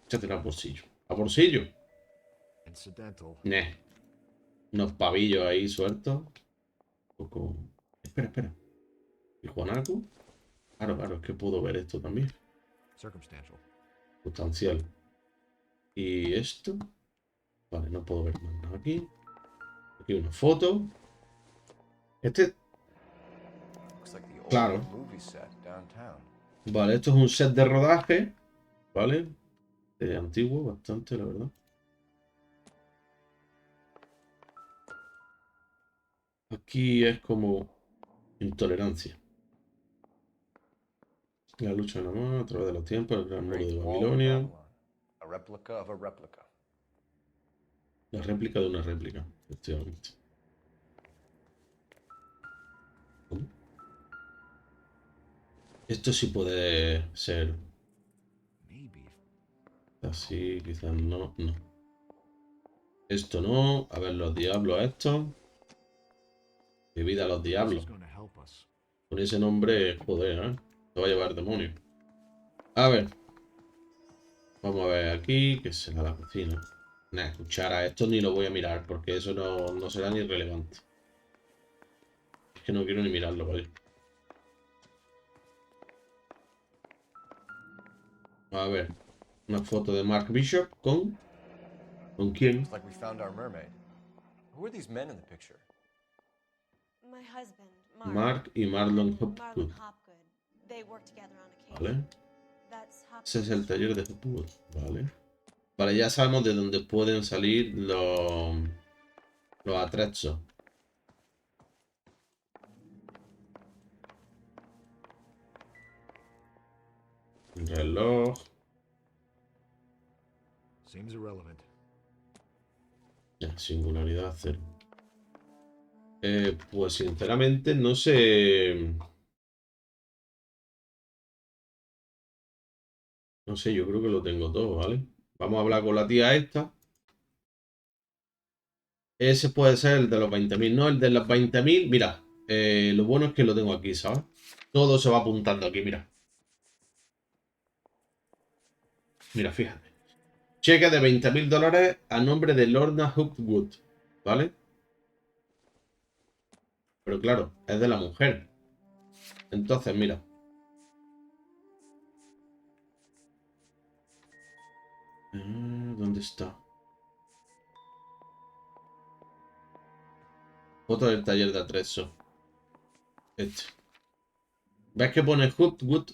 Échatela a bolsillo. ¿A bolsillo? Neh. Unos pavillos ahí sueltos. Un poco... Espera. ¿Y Juanaco? Claro, es que puedo ver esto también. Sustancial. ¿Y esto? Vale, no puedo ver más nada aquí. Aquí una foto. Este... Claro. Vale, esto es un set de rodaje. ¿Vale? Antiguo, bastante, la verdad. Aquí es como intolerancia. La lucha de la mano a través de los tiempos, el gran muro de Babilonia. La réplica de una réplica, efectivamente. ¿Cómo? Esto sí puede ser. Así, quizás no. Esto no. A ver, los diablos estos. Mi vida a los diablos. Con ese nombre, joder, ¿eh? Te va a llevar demonio. A ver. Vamos a ver aquí. ¿Qué será la cocina? Nah, cuchara. Esto ni lo voy a mirar porque eso no será ni relevante. Es que no quiero ni mirarlo, ¿vale? A ver. Una foto de Mark Bishop con... ¿Con quién? Mark y Marlon Hopgood. Vale. Ese es el taller de Hopgood. Vale. Vale, ya sabemos de dónde pueden salir los atrezos. Un reloj. Ya, singularidad cero. Pues sinceramente no sé. No sé, yo creo que lo tengo todo, ¿vale? Vamos a hablar con la tía esta. Ese puede ser el de los 20.000, no el de los 20.000. Mira, lo bueno es que lo tengo aquí, ¿sabes? Todo se va apuntando aquí, mira. Mira, fíjate. Cheque de 20.000 dólares a nombre de Lorna Hopgood, ¿vale? Pero claro, es de la mujer. Entonces, mira. ¿Dónde está? Foto del taller de atrezo. Este. ¿Ves que pone Hoodwood?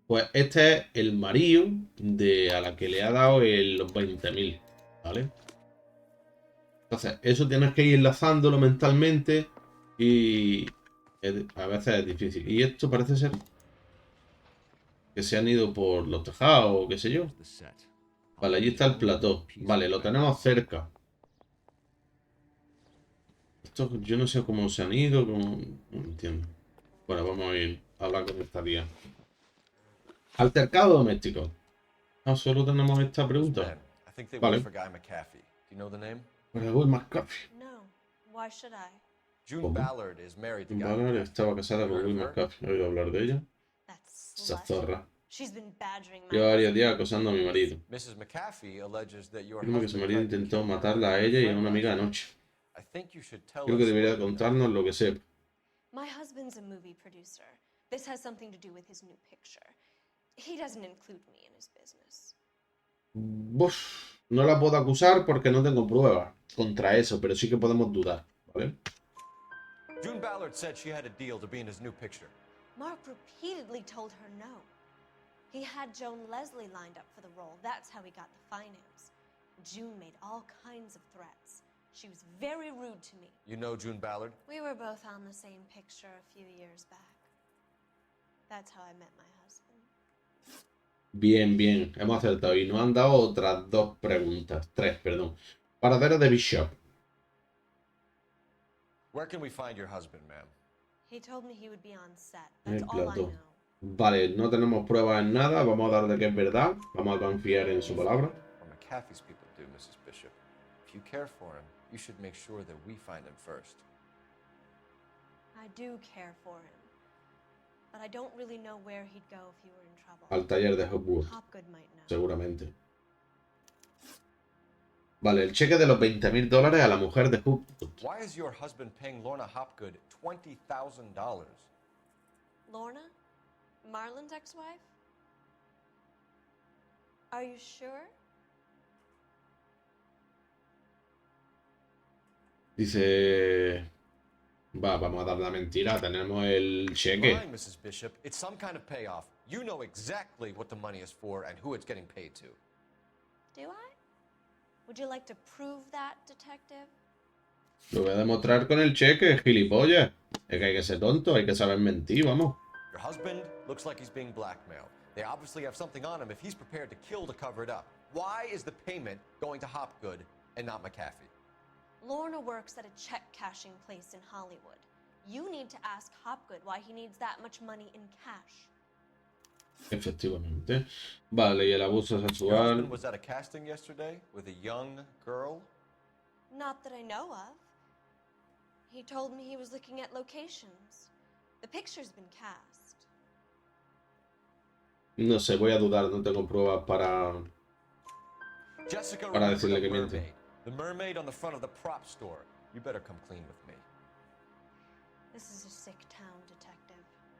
Pues este es el marido a la que le ha dado los 20.000, ¿vale? Entonces, eso tienes que ir enlazándolo mentalmente y a veces es difícil. Y esto parece ser que se han ido por los tejados o qué sé yo. Vale, allí está el plató. Vale, lo tenemos cerca. Esto, yo no sé cómo se han ido, cómo... No entiendo. Bueno, vamos a ir a hablar con esta tía. Altercado doméstico. Ah, solo tenemos esta pregunta. Vale. Para Guy McCaffrey. No. Why should I? June Ballard is married to Guy Ballard McCaffrey. estaba casada con Guy McCaffrey. ¿He oído hablar de ella? That's Esa slut. zorra. She's been badgering my Lleva varios husband. días acosando a mi marido. Mrs. McAfee alleges that your Afirma que su husband marido tried to intentó kill her matarla a and ella y a friend una amiga last night. anoche. I think you should tell Creo que us debería what you know. contarnos lo que sepa. My husband's a movie producer. This has something to do with his new picture. He doesn't include me in his business. Uf, no la puedo acusar porque no tengo pruebas contra eso, pero sí que podemos dudar, ¿vale? June Ballard said she had a deal to be in his new picture. Mark repeatedly told her no. He had Joan Leslie lined up for the role. That's how he got the finance. June made all kinds of threats. She was very rude to me. You know June Ballard? We were both on the same picture a few years back. That's how I met my husband. Bien, bien, hemos acertado. Y nos han dado otras tres, perdón. Paradero de Bishop. Where can we find your husband, ma'am? He told me he would be on set. En That's el all I plató. know. Vale, no tenemos pruebas en nada. Vamos a darle que es verdad. Vamos a confiar en su palabra. Or McAfee's people do, Mrs. Bishop. If you care for him, you should make sure that we find him first. I do care for him. But I don't really know where he'd go if he were in trouble. Al taller de Hopwood, Hopgood might know. seguramente. Vale, el cheque de los $20.000 a la mujer de Hopwood. Why is your husband paying Lorna Hopgood $20,000? Lorna? Marlon's ex-wife? Are you sure? Dice... vamos a dar la mentira. Tenemos el cheque. Fine, Mrs. Bishop. It's some kind of payoff. You know exactly what the money is for and who it's getting paid to. Do I? Would you like to prove that, detective? Lo voy a demostrar con el cheque, gilipollas. Es que hay que ser tonto, hay que saber mentir, vamos. Your husband looks like he's being blackmailed. They obviously have something on him if he's prepared to kill to cover it up. Why is the payment going to Hopgood and not McAfee? Lorna works at a check-cashing place in Hollywood. You need to ask Hopgood why he needs that much money in cash. Efectivamente. Vale, y el abuso Your sexual. husband was at a casting yesterday with a young girl? Not that I know of. He told me he was looking at locations. The picture's been cast. No sé, voy a dudar, no tengo pruebas para Jessica, Para remember decirle the que miente. mermaid. The mermaid on the front of the prop store. You better come clean with me. This is a sick town, detective.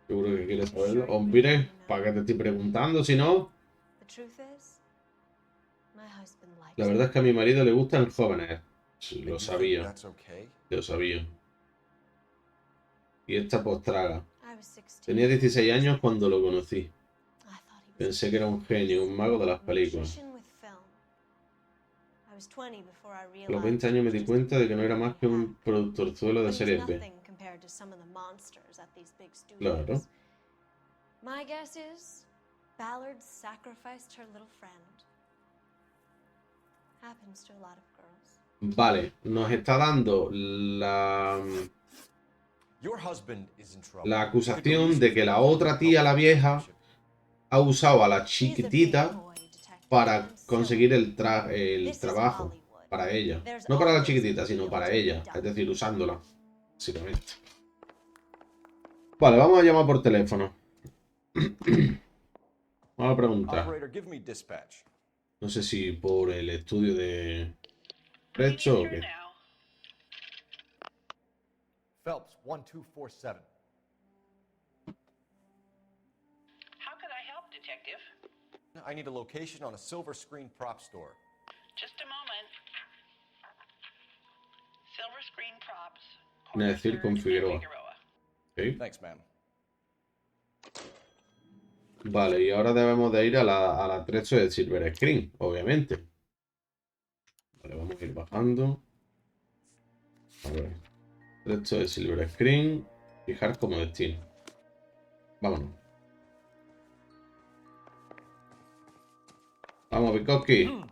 Seguro que quieres saberlo. Hombre, ¿para qué te estoy preguntando si no? The truth is, my husband likes La verdad es que a mi marido le gustan jóvenes. Sí, And lo you think sabía, that's okay? lo sabía. Y esta postraga. I was 16. Tenía 16 años cuando lo conocí. I thought he was Pensé que era un genio, un mago de las películas. magician with film. I was 20 before I A realized los 20 años me di cuenta de que no era más que un productorzuelo de But he was series B. nothing compared to some of the monsters at these big studios. Claro. My guess is Ballard sacrificed her little friend. Happens to a lot of girls. Vale, nos está dando Your husband is in trouble. la acusación de que la otra tía, la vieja, ha usado a la He's a big chiquitita boy, detective. para I'm conseguir silly. el This is trabajo Hollywood. para ella. There's No para la always chiquitita, a sino deal para to be ella. done. Es decir, usándola, básicamente. Vale, vamos a llamar por teléfono. Vamos a preguntar. Operator, give me dispatch. No sé si por el estudio de Recho o qué. Phelps, 1247. How can I help, Detective? I need a location on a silver screen prop store. Just a moment. Silver screen props. Es decir, con Figueroa. Okay. Thanks, ma'am. Vale, y ahora debemos de ir a la atrecho de Silver Screen, obviamente. Vale, vamos a ir bajando. A ver. Atrecho de Silver Screen. Fijar como destino. Vámonos. Vamos, Bukowski. You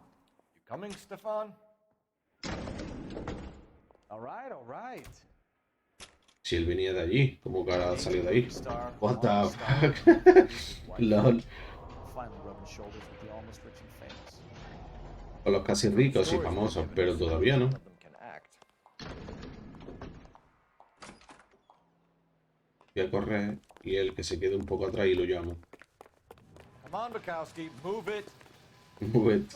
coming, Stefan? All right. Si él venía de allí, ¿cómo que ahora ha salido de ahí? What the All-star, fuck? LOL. Finally rubbing shoulders with the almost rich and famous. Con los casi ricos y famosos, pero todavía no. Voy a correr y él que se quede un poco atrás y lo llamo. Come on, Bukowski, move it. Move it.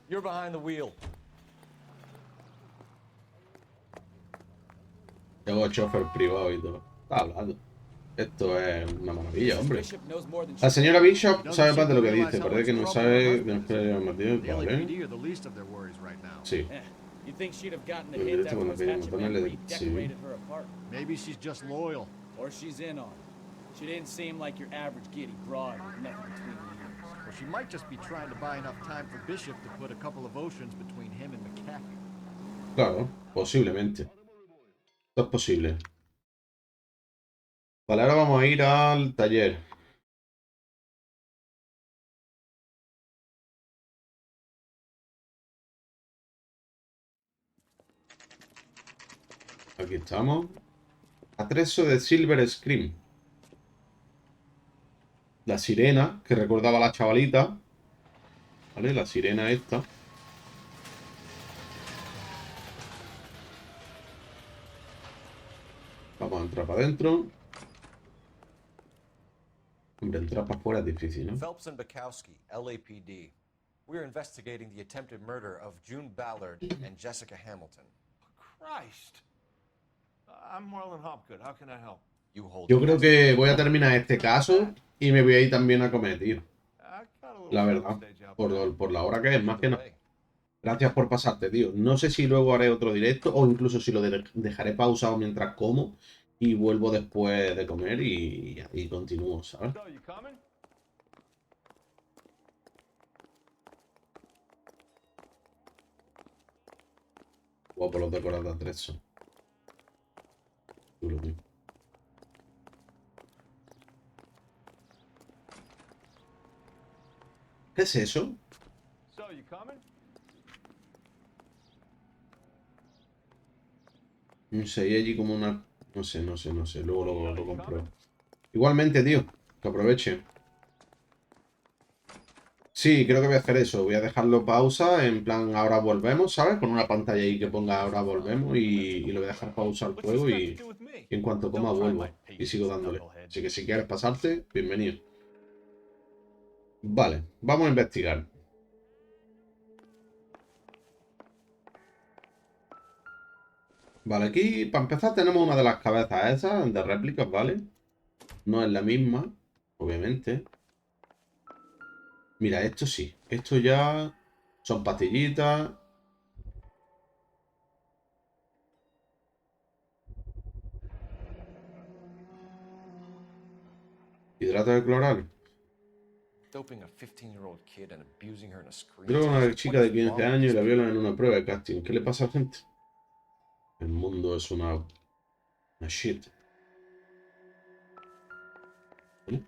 You're behind the wheel. Tengo chofer privado y todo. Está hablando. Esto es una maravilla, hombre. La señora Bishop sabe más de lo que dice. Parece que no sabe que nos puede llamar Dios. ¿Vale? Sí. El derecho cuando pedimos ponerle... Sí. Maybe she's just loyal. Or she's in on it. She didn't seem like your average giddy broad with nothing between the ears. Or she might just be trying to buy enough time for Bishop to put a couple of oceans between him and McCaffrey. Claro, posiblemente. Esto es posible. Vale, ahora vamos a ir al taller. Aquí estamos. Atrezo de Silver Scream. La sirena, que recordaba a la chavalita. ¿Vale? La sirena esta. Vamos a entrar para adentro. Hombre, entrar para afuera es difícil, ¿no? Phelps and Bukowski, LAPD. We're investigating the attempted murder of June Ballard and Jessica Hamilton. Christ. I'm Marlon Hopgood. How can I help? You hold Yo creo que voy a terminar este caso y me voy a ir también a comer, tío. La verdad, por la hora que es, más que nada. Gracias por pasarte, tío. No sé si luego haré otro directo o incluso si lo dejaré pausado mientras como y vuelvo después de comer y continúo, ¿sabes? Guapo los decorados de atrezo. Chulo, tío. ¿Qué es eso? No sé, hay allí como una... No sé. Luego lo compro. Igualmente, tío. Que aproveche. Sí, creo que voy a hacer eso. Voy a dejarlo pausa. En plan, ahora volvemos, ¿sabes? Con una pantalla ahí que ponga ahora volvemos. Y lo voy a dejar pausa el juego. Y en cuanto coma, vuelvo. Y sigo dándole. Así que si quieres pasarte, bienvenido. Vale, vamos a investigar. Vale, aquí para empezar tenemos una de las cabezas esas de réplicas, ¿vale? No es la misma, obviamente. Mira, esto sí. Esto ya son pastillitas. Hidrato de cloral. Creo que una chica de 15 años y la violan en una prueba de casting. ¿Qué le pasa a la gente? El mundo es una shit. ¿Vale?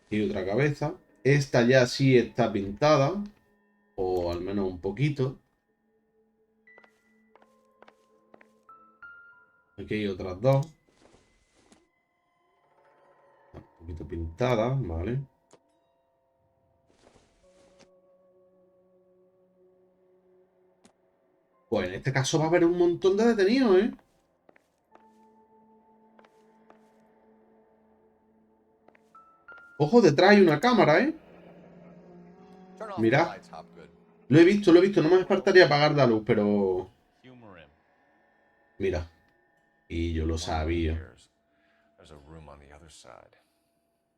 Y otra cabeza. Esta ya sí está pintada. O al menos un poquito. Aquí hay otras dos. Un poquito pintada, ¿vale? Pues en este caso va a haber un montón de detenidos, ¿eh? Ojo, detrás hay una cámara, ¿eh? Mirad. Lo he visto. No me faltaría apagar la luz, pero... Mira. Y yo lo sabía.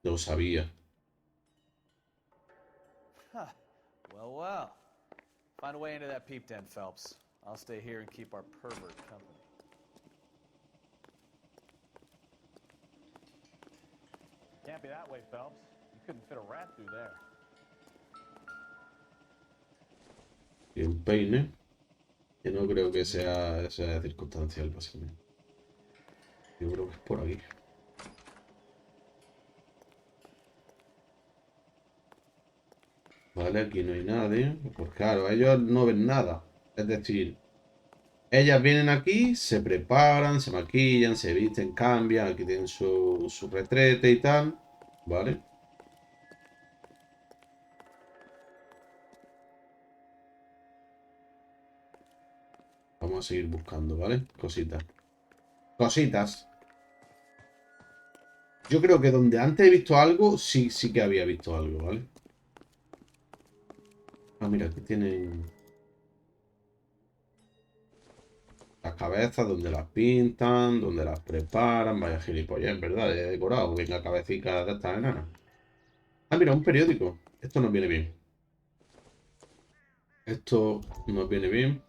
Lo sabía. Huh. Well, well. Find a way into that peep den, Phelps. I'll stay here and keep our pervert company. Can't be that way, Phelps. You couldn't fit a rat through there. Y un peine. Que no creo que sea circunstancial, básicamente. Yo creo que es por aquí. Vale, aquí no hay nadie. Pues claro, ellos no ven nada. Es decir, ellas vienen aquí, se preparan, se maquillan, se visten, cambian. Aquí tienen su retrete y tal. Vale. Vamos a seguir buscando, ¿vale? Cositas. Cositas. Yo creo que donde antes he visto algo, sí que había visto algo, ¿vale? Ah, mira, aquí tienen las cabezas, donde las pintan, donde las preparan. Vaya gilipollas, en verdad, he decorado. Venga, cabecitas de estas enanas. Ah, mira, un periódico. Esto nos viene bien. Esto nos viene bien.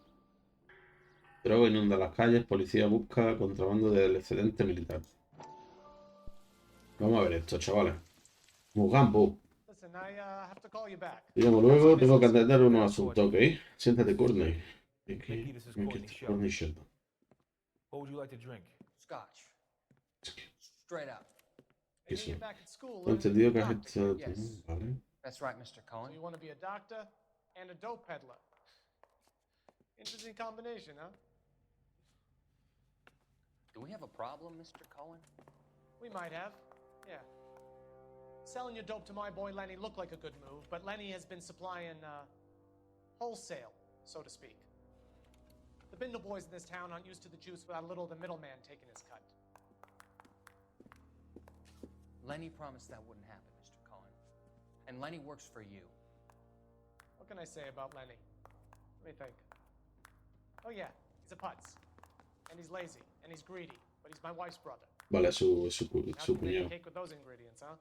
Droga inunda las calles. Policía busca contrabando del excedente militar. Vamos a ver esto, chavales. Mugambo. Digamos luego, tengo que atender unos asuntos, ¿ok? Siéntate, Courtney. Mickey, this is Courtney Sheldon. What would you like to drink? Scotch. Straight up. Eso. ¿He entendido que has hecho? Vale. That's right, Mr. Cohen. So you want to be a doctor and a dope peddler. Interesting combination, huh? Do we have a problem, Mr. Cohen? We might have, yeah. Selling your dope to my boy Lenny looked like a good move, but Lenny has been supplying, wholesale, so to speak. The Bindle boys in this town aren't used to the juice without a little of the middleman taking his cut. Lenny promised that wouldn't happen, Mr. Cohen. And Lenny works for you. What can I say about Lenny? Let me think. Oh yeah, he's a putz. And he's lazy, and he's greedy, but he's my wife's brother. Vale, su How can they cuñado. cake with those ingredients, huh?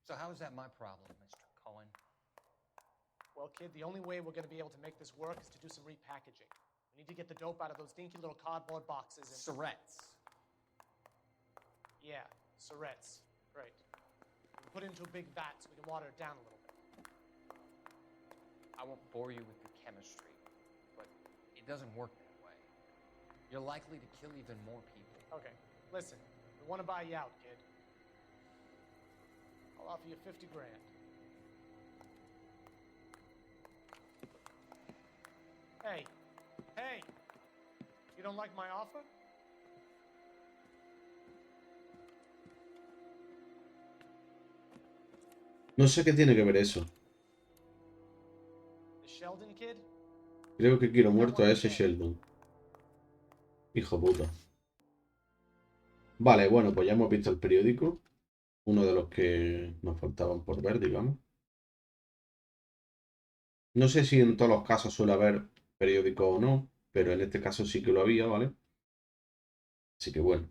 So how is that my problem, Mr. Cohen? Well, kid, the only way we're going to be able to make this work is to do some repackaging. We need to get the dope out of those dinky little cardboard boxes and... Surrettes. Yeah, surrettes. Great. We can put it into a big vat so we can water it down a little bit. I won't bore you with the chemistry, but it doesn't work that way. You're likely to kill even more people. Okay, listen. We want to buy you out, kid. I'll offer you 50 grand. Hey, hey! You don't like my offer? No sé qué tiene que ver eso. The Sheldon kid? Creo que quiero muerto a ese Sheldon. Hijo puta. Vale, bueno, pues ya hemos visto el periódico. Uno de los que nos faltaban por ver, digamos. No sé si en todos los casos suele haber periódico o no, pero en este caso sí que lo había, ¿vale? Así que bueno,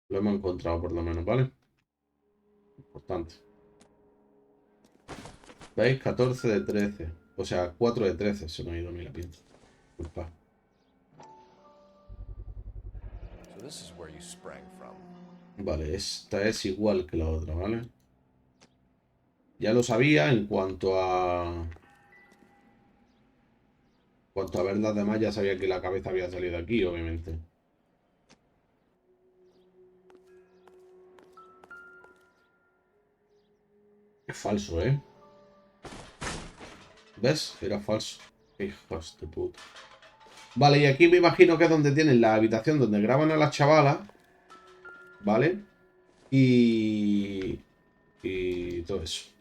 lo hemos encontrado por lo menos, ¿vale? Importante. ¿Veis? 14 de 13. O sea, 4 de 13. Se me ha ido a mí la pinta. Disculpa. So this is where you sprang from. Vale, esta es igual que la otra, ¿vale? Ya lo sabía en cuanto a... ver las demás, ya sabía que la cabeza había salido aquí, obviamente. Es falso, ¿eh? ¿Ves? Era falso. Hijos de puta. Vale, y aquí me imagino que es donde tienen la habitación donde graban a las chavalas. ¿Vale? Y todo eso.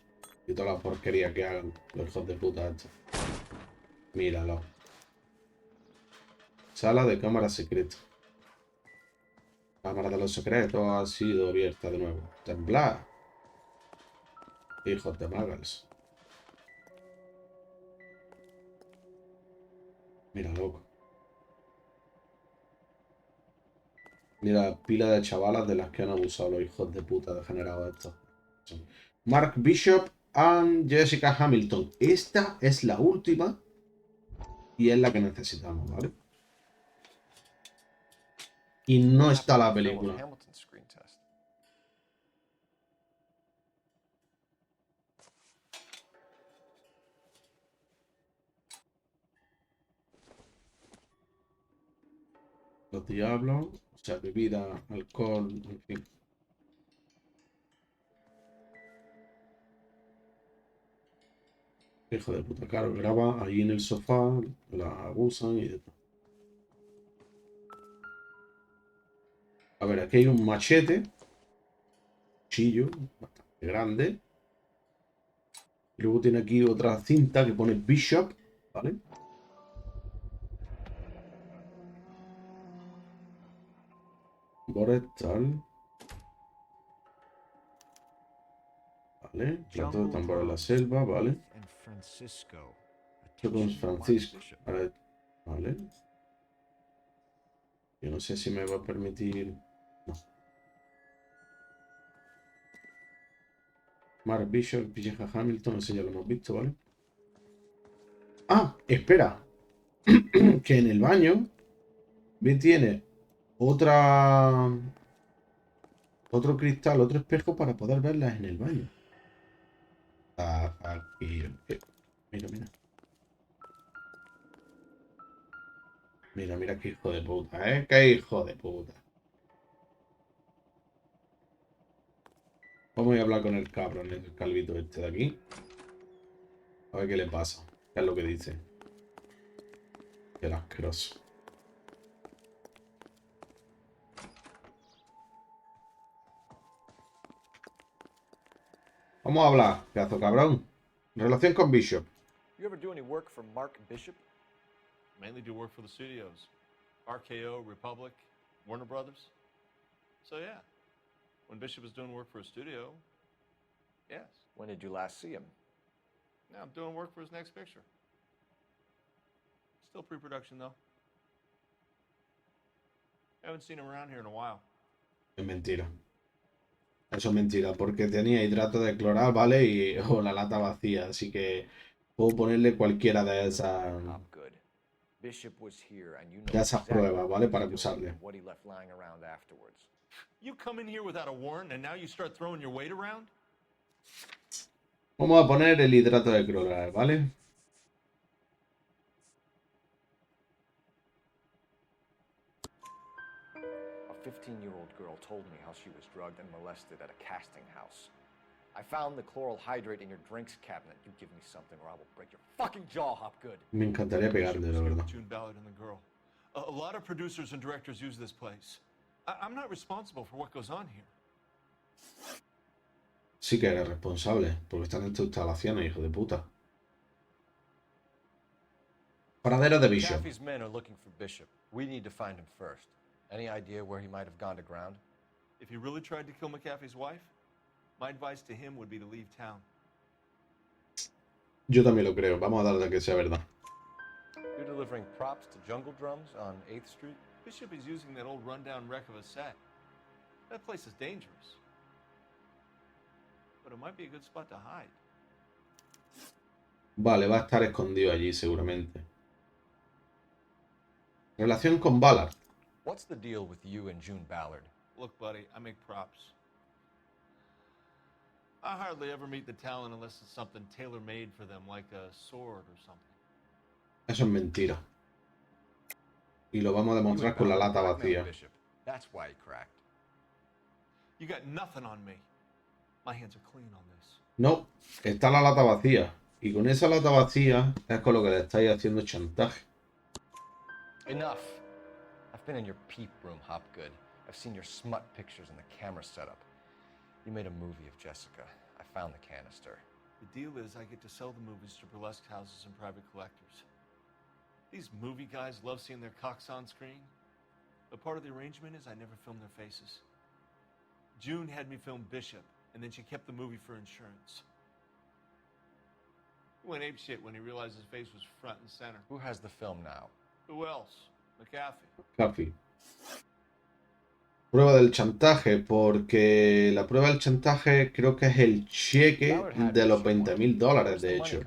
Y toda la porquería que hagan los hijos de puta estos. Míralo. Sala de cámara secreta. Cámara de los secretos ha sido abierta de nuevo. Temblar. Hijos de magals. Mira, loco. Mira, pila de chavalas de las que han abusado los hijos de puta degenerados estos. Mark Bishop and Jessica Hamilton. Esta es la última y es la que necesitamos, ¿vale? Y no está la película. Los diablos, o sea, bebida, alcohol, en fin. Hijo de puta, claro, graba ahí en el sofá, la abusan y de todo. A ver, aquí hay un machete, cuchillo, bastante grande. Y luego tiene aquí otra cinta que pone Bishop, ¿vale? Tal. Vale, plato de tambor de la selva, vale. Esto con Francisco. Vale. Vale. Yo no sé si me va a permitir. No. Mark Bishop, Jessica Hamilton, ese ya lo hemos visto, ¿vale? Ah, espera. Que en el baño tiene otra. Otro cristal, otro espejo para poder verlas en el baño. Aquí. Mira, mira. Mira, mira qué hijo de puta, ¿eh? Qué hijo de puta. Vamos a hablar con el cabrón, el calvito este de aquí. A ver qué le pasa. ¿Qué es lo que dice? Qué asqueroso. Vamos a hablar, pedazo cabrón. Relación con Bishop. You ever do any work for Mark Bishop? Mainly do work for the studios. RKO, Republic, Warner Brothers. So yeah, when Bishop was doing work for a studio, yes. When did you last see him? Now I'm doing work for his next picture. Still pre-production though. Haven't seen him around here in a while. Es mentira. Eso es mentira, porque tenía hidrato de cloral, ¿vale? Y o la lata vacía, así que puedo ponerle cualquiera de esas pruebas, ¿vale? Para acusarle. Vamos a poner el hidrato de cloral, ¿vale? A 15-year-old girl told me how she was drugged and molested at a casting house. I found the chloral hydrate in your drinks cabinet. You give me something or I will break your fucking jaw, Hopgood. Me encantaría pegarle, la verdad. June Ballard and the girl. A lot of producers and directors use this place. I'm not responsible for what goes on here. Sí que eres responsable, porque están en tu instalación, hijo de puta. Paradero de Bishop. McAfee's men are looking for Bishop. We need to find him first. Any idea where he might have gone to ground? If he really tried to kill McAfee's wife, my advice to him would be to leave town. Yo también lo creo. Vamos a darle que sea verdad. You're delivering props to Jungle Drums on 8th Street? Bishop is using that old rundown wreck of a set. That place is dangerous. But it might be a good spot to hide. Vale, va a estar escondido allí seguramente. Relación con Ballard. What's the deal with you and June Ballard? Look, buddy, I make props. I hardly ever meet the talent unless it's something tailor-made for them, like a sword or something. Eso es mentira. Y lo vamos a demostrar con la lata vacía. That's why he cracked. You got nothing on me. My hands are clean on this. No, está la lata vacía. Y con esa lata vacía es con lo que le estáis haciendo chantaje. Enough. I've been in your peep room, Hopgood. I've seen your smut pictures and the camera setup. You made a movie of Jessica. I found the canister. The deal is I get to sell the movies to burlesque houses and private collectors. These movie guys love seeing their cocks on screen. But part of the arrangement is I never film their faces. June had me film Bishop, and then she kept the movie for insurance. He went apeshit when he realized his face was front and center. Who has the film now? Who else? McAfee. McAfee. Prueba del chantaje, porque la prueba del chantaje creo que es el cheque de los $20.000, de hecho.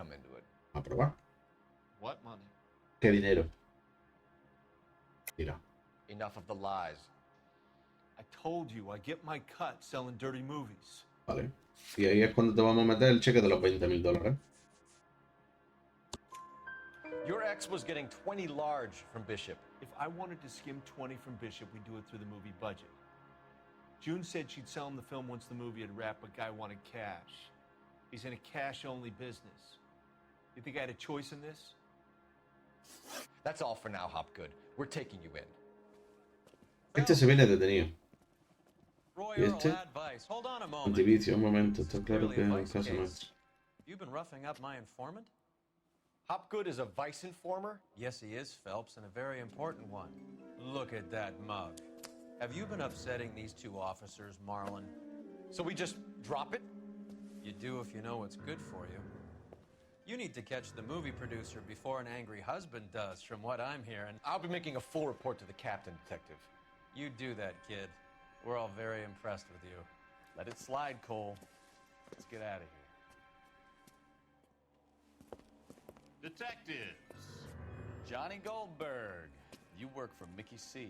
A probar. ¿Qué dinero? Mira. Enough of the lies. I told you I get my cut selling dirty movies. Vale. Y ahí es cuando te vamos a meter el cheque de los $20.000. Your ex was getting 20 large from Bishop. If I wanted to skim 20 from Bishop, we'd do it through the movie budget. June said she'd sell him the film once the movie had wrapped, but Guy wanted cash. He's in a cash-only business. You think I had a choice in this? That's all for now, Hopgood. We're taking you in. Este se viene detenido. Roy ¿Y este? Earl advice. Hold on a moment. Antivicio, un momento. Está claro que es un caso más. You've been roughing up my informant? Hopgood is a vice informer? Yes, he is, Phelps, and a very important one. Look at that mug. Have you been upsetting these two officers, Marlon? So we just drop it? You do if you know what's good for you. You need to catch the movie producer before an angry husband does, from what I'm hearing. I'll be making a full report to the captain, Detective. You do that, kid. We're all very impressed with you. Let it slide, Cole. Let's get out of here. Detectives. Johnny Goldberg. You work for Mickey C.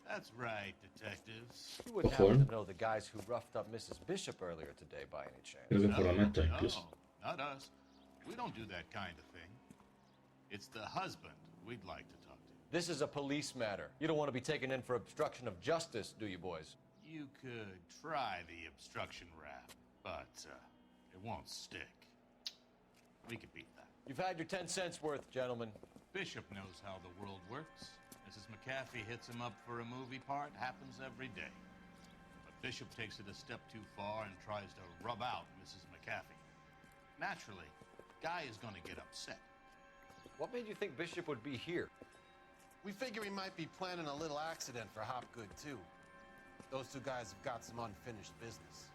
That's right, detectives. You wouldn't happen to know the guys who roughed up Mrs. Bishop earlier today by any chance? Creo que fue la neta, No, incluso. not us. We don't do that kind of thing. It's the husband we'd like to talk to. This is a police matter. You don't want to be taken in for obstruction of justice, do you, boys? You could try the obstruction rap, but it won't stick. We could beat that. You've had your 10 cents worth, gentlemen. Bishop knows how the world works. Mrs. McAfee hits him up for a movie part, happens every day. But Bishop takes it a step too far and tries to rub out Mrs. McAfee. Naturally, Guy is going to get upset. What made you think Bishop would be here? We figure he might be planning a little accident for Hopgood, too. Those two guys have got some unfinished business.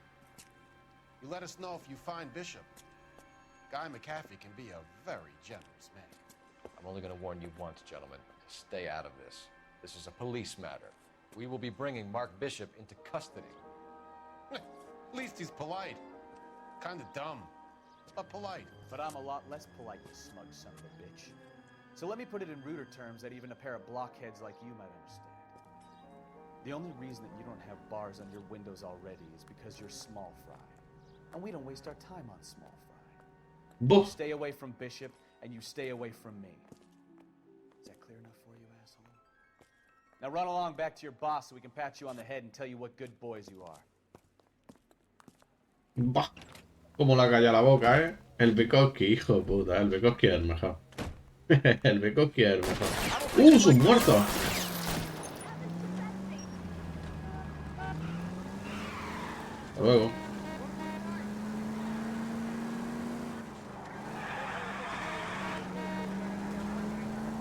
You let us know if you find Bishop. Guy McAfee can be a very generous man. I'm only going to warn you once, gentlemen. Stay out of this. This is a police matter. We will be bringing Mark Bishop into custody. At least he's polite. Kind of dumb, but polite. But I'm a lot less polite, you smug son of a bitch. So let me put it in ruder terms that even a pair of blockheads like you might understand. The only reason that you don't have bars on your windows already is because you're small fry. And we don't waste our time on small fry. You stay away from Bishop, and you stay away from me. Is that clear enough for you, asshole? Now run along back to your boss so we can pat you on the head and tell you what good boys you are. Bah, como la calla la boca, ¿eh? El Bukowski, hijo de puta, el Bukowski es el mejor. El Bukowski es el mejor. ¡Son muertos! Hasta luego.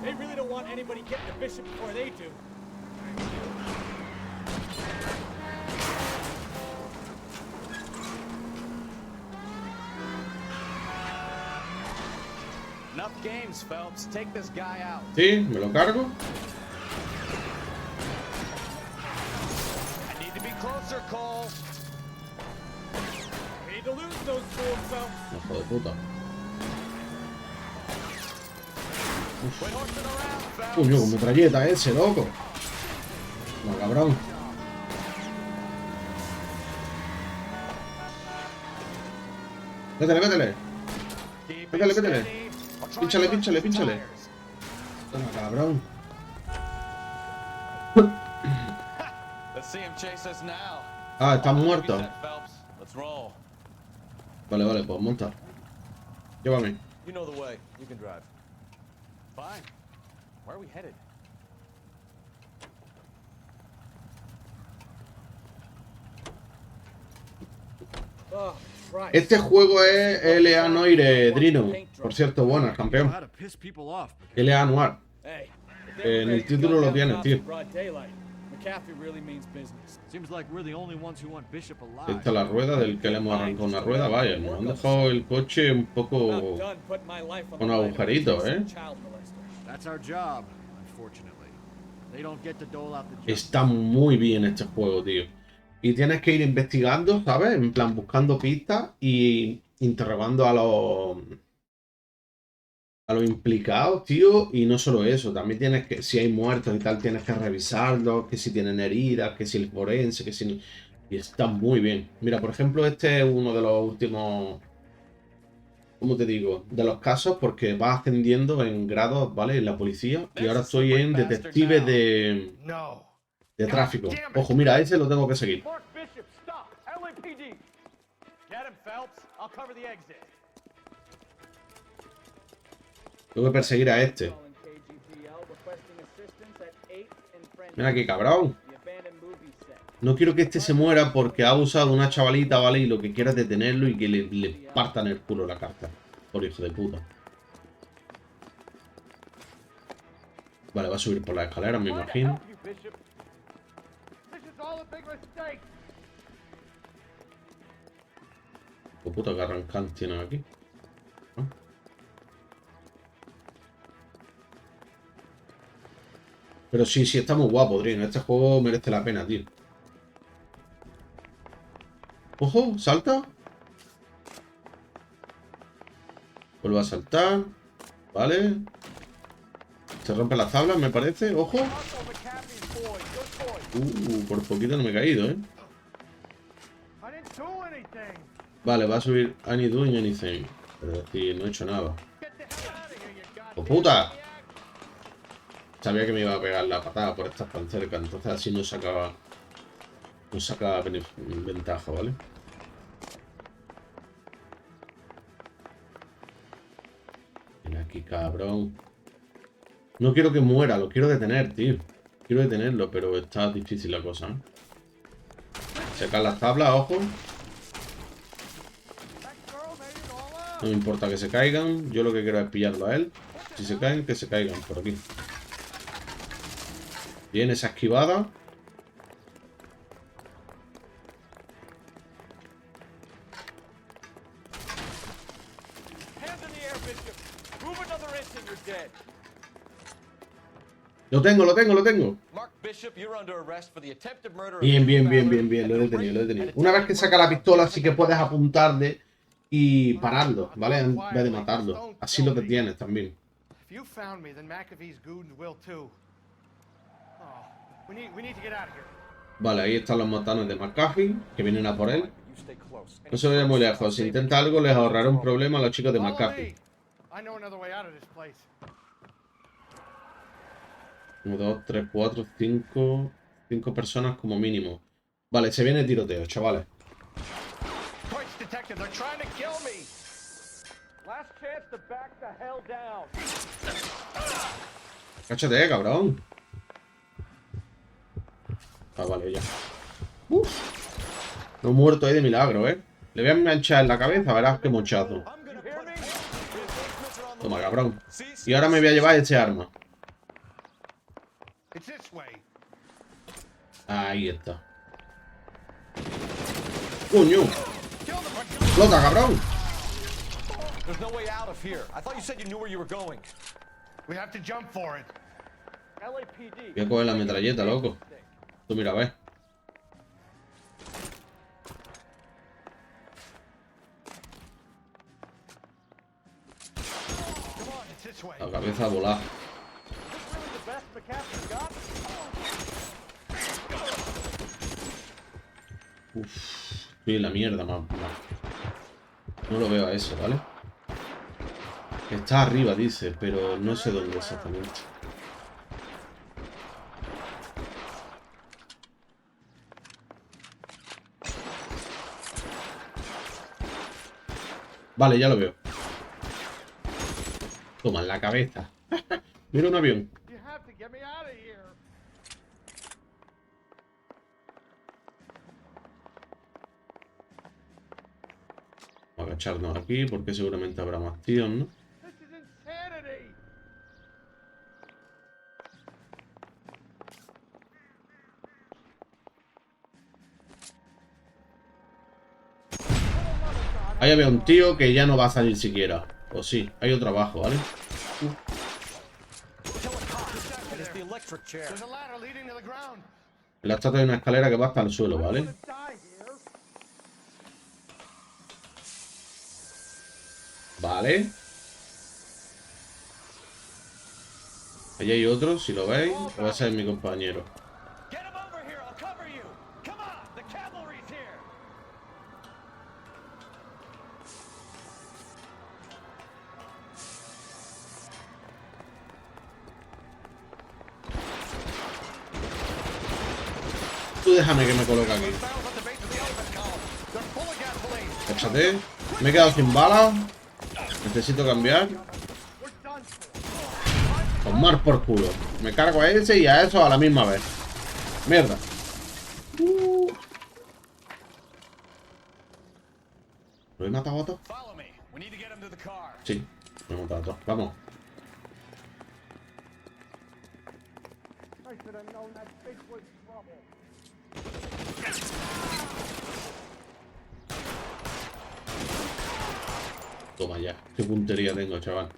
They really don't want anybody getting to Bishop before they do. Enough games, Phelps. Take this guy out. Sí, me lo cargo. I need to be closer, Cole. We need to lose those fools, Phelps. Hijo de puta. Coño, con metralleta ese, loco. No, cabrón. Métele, métele. Métele, métele. Pínchale, pínchale, pínchale. Toma, cabrón. Ah, están muertos. Vale, vale, pues monta. Llévame. You know the way. You can drive. Fine. Where are we headed? Oh, Christ. Este juego es LA Noire Drino. Por cierto, bueno, el campeón. LA Noir. En el título lo tiene, tío. Esta es la rueda del que le hemos arrancado una rueda. Vaya, nos han dejado el coche un poco con agujeritos, ¿eh? That's our job, unfortunately. Está muy bien este juego, tío. Y tienes que ir investigando, ¿sabes? En plan, buscando pistas y interrogando a los implicados, tío. Y no solo eso, también tienes que, si hay muertos y tal, tienes que revisarlos, que si tienen heridas, que si el forense, que si... Y está muy bien. Mira, por ejemplo, este es uno de los últimos... ¿Cómo te digo? De los casos, porque va ascendiendo en grados, ¿vale? En la policía. Y ahora estoy en detective de tráfico. Ojo, mira, a ese lo tengo que seguir. Tengo que perseguir a este. Mira aquí, cabrón. No quiero que este se muera porque ha usado una chavalita, ¿vale? Y lo que quiera es detenerlo y que le partan el culo la carta. Por hijo de puta. Vale, va a subir por las escaleras, me imagino. Oh, puta, que arrancan tienen aquí. ¿No? Pero sí, sí, está muy guapo, Drino. Este juego merece la pena, tío. Ojo, salta. Vuelve a saltar. Vale. Se rompen las tablas, me parece. Ojo. Por poquito no me he caído, ¿eh? Vale, va a subir any doing anything. Es decir, no he hecho nada. ¡Oh, puta! Sabía que me iba a pegar la patada por estar tan cerca. Entonces así no sacaba... No sacaba ventaja, ¿vale? Mira aquí, cabrón. No quiero que muera, lo quiero detener, tío. Quiero detenerlo, pero está difícil la cosa, ¿eh? Sacar las tablas, ojo. No me importa que se caigan. Yo lo que quiero es pillarlo a él. Si se caen, que se caigan por aquí. Bien, esa esquivada. Lo tengo. Bien, lo he detenido. Una vez que saca la pistola, sí que puedes apuntarle y pararlo, ¿vale? En vez de matarlo. Así lo detienes también. Vale, ahí están los matanes de McAfee, que vienen a por él. No se vaya muy lejos. Si intenta algo, les ahorrará un problema a los chicos de McAfee. 1, 2, 3, 4, 5. 5 personas como mínimo. Vale, se viene tiroteo, chavales. Cáchate, cabrón. Ah, vale, ya. No he muerto ahí de milagro, ¿eh? Le voy a enganchar en la cabeza, verás qué mochazo. Toma, cabrón. Y ahora me voy a llevar ese arma. Ahí está. ¡Coño! ¡Flota, cabrón! Voy a coger la metralleta, loco. Tú mira, ves. La cabeza a volar. Uff, estoy en la mierda, man. No lo veo a eso, ¿vale? Está arriba, dice, pero no sé dónde exactamente. Vale, ya lo veo. Toma, en la cabeza. Mira un avión. Vamos a agacharnos aquí porque seguramente habrá más tíos, ¿no? Ahí había un tío que ya no va a salir siquiera. O sí, hay otro abajo, ¿vale? electric chair. There's a ladder leading to the ground. En la estatua hay una escalera que va hasta el suelo, ¿vale? Vale. Allí hay otro, si lo veis. Va a ser mi compañero. Tú déjame que me coloque aquí. Échate. Me he quedado sin balas. Necesito cambiar. Tomar por culo. Me cargo a ese y a eso a la misma vez. Mierda. ¿Lo he matado a todos? Sí, lo he matado a todos. Vamos. Toma ya. Qué puntería tengo, chaval.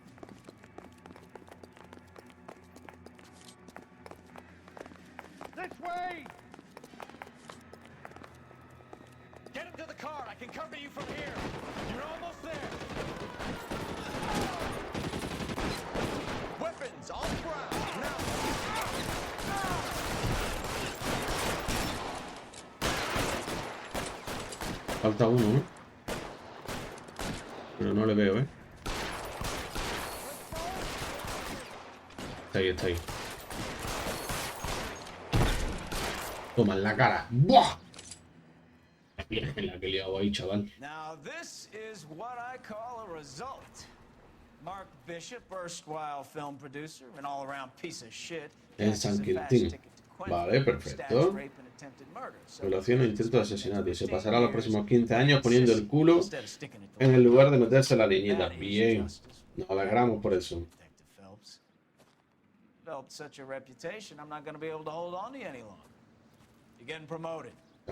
Falta uno, ¿no? Pero no le veo, ¿eh? Está ahí, está ahí. Toma en la cara. ¡Buah! Mira la que he liado ahí, chaval. Now this is what I call a result. Mark Bishop, erstwhile film producer, an all-around piece of shit. En San Quintín. Vale, perfecto. Violación e intento de asesinato. Y se pasará los próximos 15 años poniendo el culo en el lugar de meterse la niñita. Bien. Nos alegramos por eso. Ha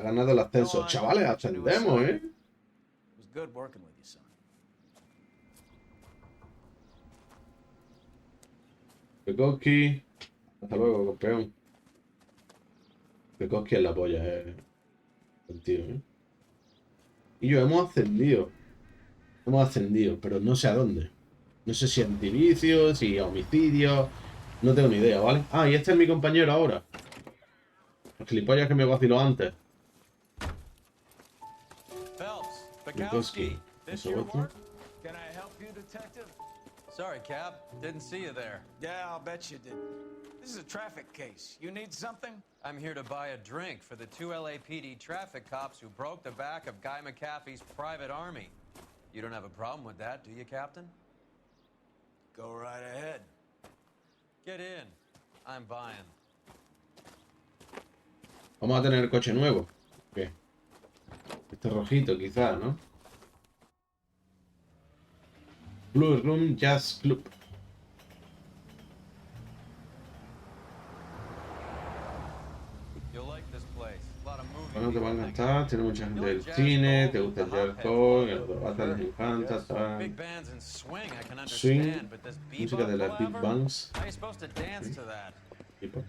ganado el ascenso. Chavales, ascendemos, ¿eh? Pekoski. Hasta luego, campeón. Pekoski es la polla, el tío, ¿eh? Y yo hemos ascendido. Hemos ascendido, pero no sé a dónde. No sé si a antivicios, si a homicidios. No tengo ni idea, ¿vale? Ah, y este es mi compañero ahora. El gilipollas que me vaciló antes. Pekoski. Eso otro. Sorry, Cap. Didn't see you there. Yeah, I'll bet you did. This is a traffic case. You need something? I'm here to buy a drink for the 2 LAPD traffic cops who broke the back of Guy McAfee's private army. You don't have a problem with that, do you, Captain? Go right ahead. Get in. I'm buying. Vamos a tener coche nuevo. ¿Qué? Este rojito, quizás, ¿no? Blue Room Jazz Club. Bueno, te van a encantar, tiene mucha gente del cine, te gusta el hardcore, el autobata les encanta, tal. Swing, música de las big bands. Hip-hop.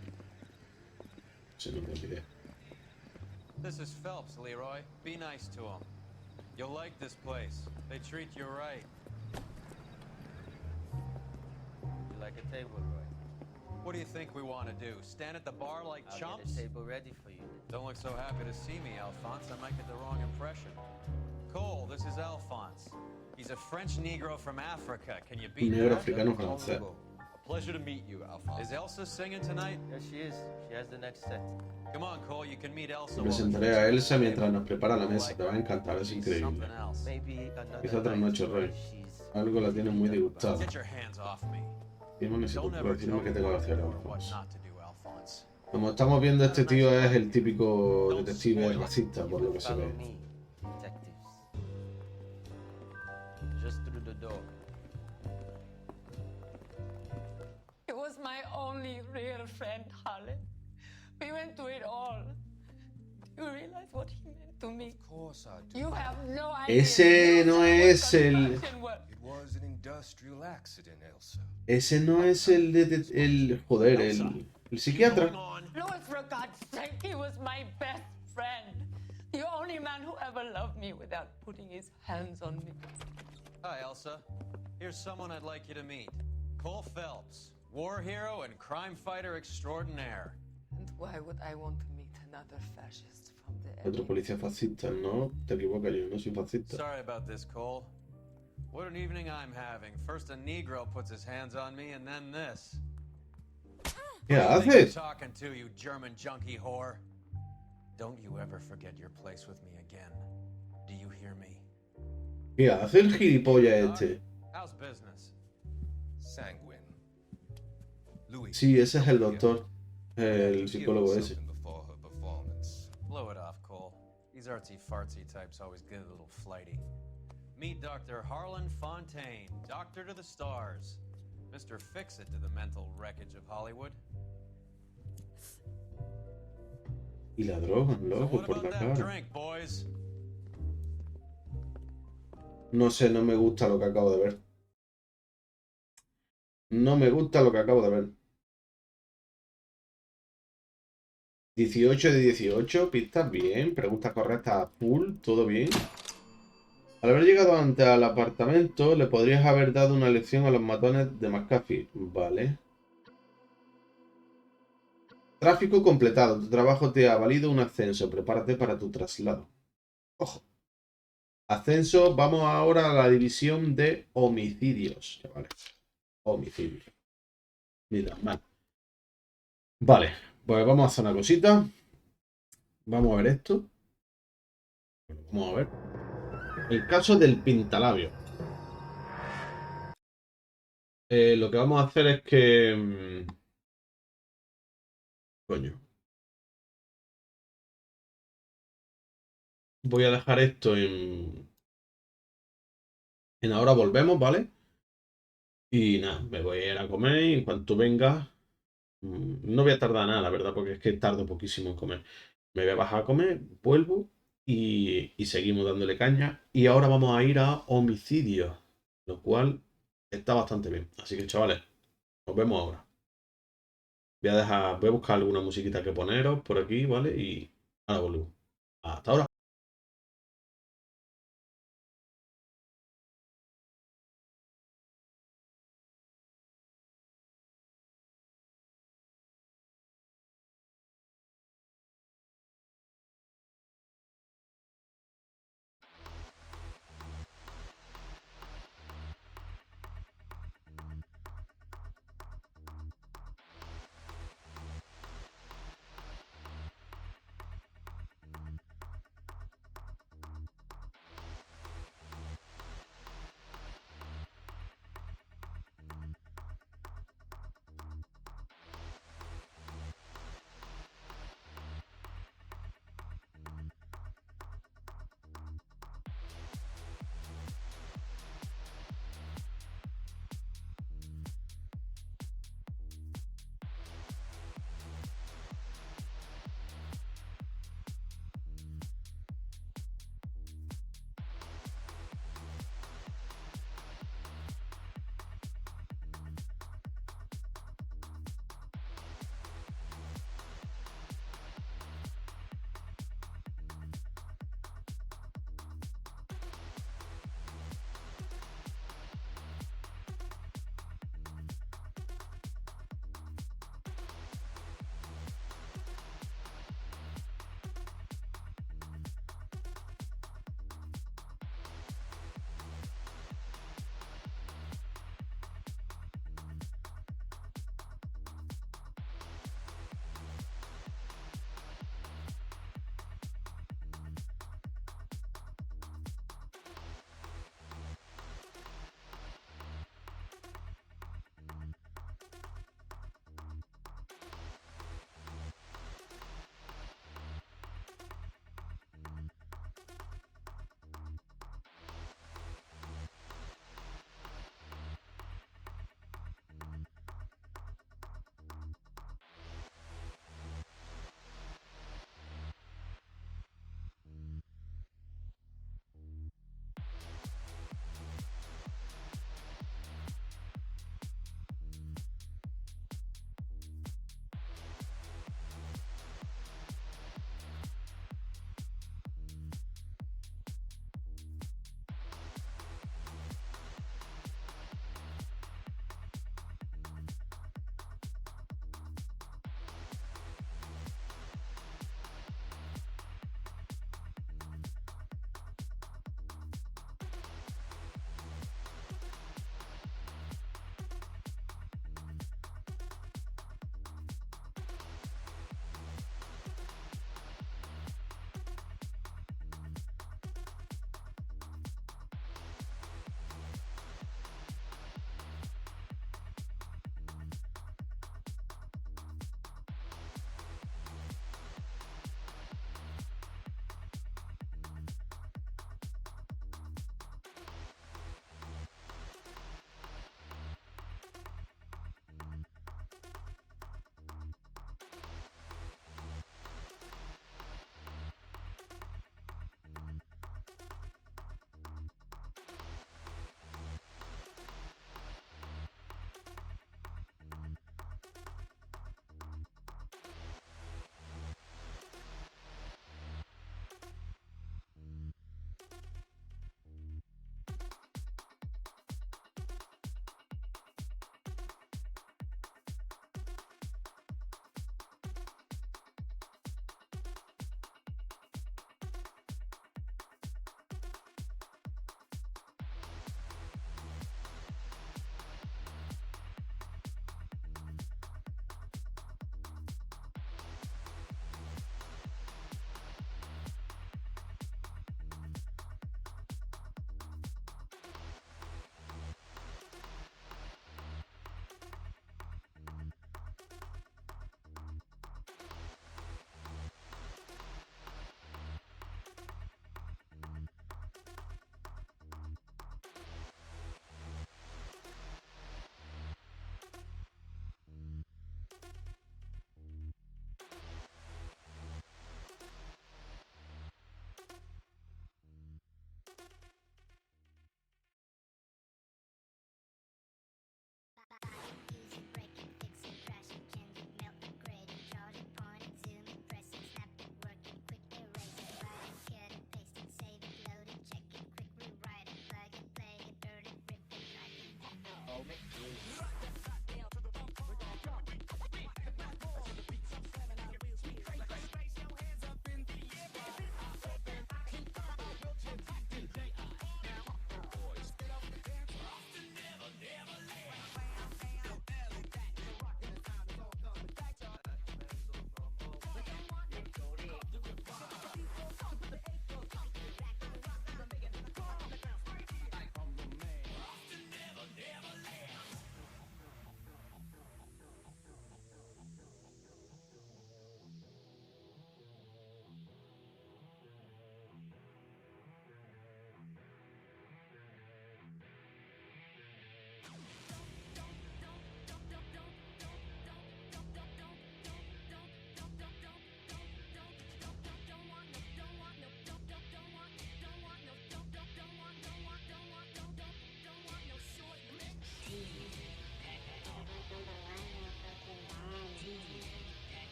Sí, no tengo idea. This is Phelps, Leroy. Be nice to him. You'll like this place. They treat you right. You like a table, Roy? What do you think we want to do? Stand at the bar like chumps? I'll get a table ready for you. Don't look so happy to see me, Alphonse. I might get the wrong impression. Cole, this is Alphonse. He's a French Negro from Africa. Can you beat Negro that? africano francés. Pleasure to meet you, Alphonse. Is Elsa singing tonight? Yes, she is. She has the next set. Come on, Cole. You can meet Elsa. Te presentaré a Elsa mientras nos prepara la mesa. Te va a encantar, es increíble. Quizá otra noche, Roy. Algo la tiene muy disgustada. Get your hands off me. Dime si tú puedes decirme qué tengo que hacer, Alphonse. Como estamos viendo, este tío es el típico detective racista, por lo que se ve. Just through the door. He was my only real friend, Harlan. We went through it all. Do you realize what he meant to me? Of course I do. You have no idea. Ese no es el... It was an industrial accident, Elsa. Ese no es el de... el... joder, el... El psiquiatra. Louis, for God's sake, he was my best friend. The only man who ever loved me without putting his hands on me. Hi, Elsa. Here's someone I'd like you to meet. Cole Phelps, war hero and crime fighter extraordinaire. And why would I want to meet another fascist from the Otro policía fascista, no, te equivocas, yo no soy fascista. Sorry about this, Cole. What an evening I'm having. First a Negro puts his hands on me, and then this. ¿Qué Who do you think haces? you're talking to, you German junkie whore? Don't you ever forget your place with me again. Do you hear me? ¿Qué hace el gilipollas este? How's business? Sanguine. Sí, ese es el doctor, el psicólogo ese. Before her performance. Blow it off, Cole. These artsy-fartsy types always get a little flighty. Meet Dr. Harlan Fontaine, doctor to the stars. Mr. Fix-It to the mental wreckage of Hollywood. Y la drogan, loco, What por about la that cara. drink, boys? No sé, no me gusta lo que acabo de ver. No me gusta lo que acabo de ver. 18 de 18, pistas bien, preguntas correctas full, todo bien. Al haber llegado antes al apartamento, le podrías haber dado una lección a los matones de McAfee. Vale. Tráfico completado. Tu trabajo te ha valido un ascenso. Prepárate para tu traslado. Ojo. Ascenso. Vamos ahora a la división de homicidios. Vale. Homicidios. Mira, mal. Vale. Pues vamos a hacer una cosita. Vamos a ver esto. Vamos a ver. El caso del pintalabio. Lo que vamos a hacer es que... Coño. Voy a dejar esto en ahora volvemos, ¿vale? Y nada, me voy a ir a comer y en cuanto venga... No voy a tardar nada, la verdad, porque es que tardo poquísimo en comer. Me voy a bajar a comer, vuelvo y seguimos dándole caña. Y ahora vamos a ir a homicidios, lo cual está bastante bien. Así que, chavales, nos vemos ahora. Voy a buscar alguna musiquita que poneros por aquí, ¿vale? Y ahora volvemos. Hasta ahora.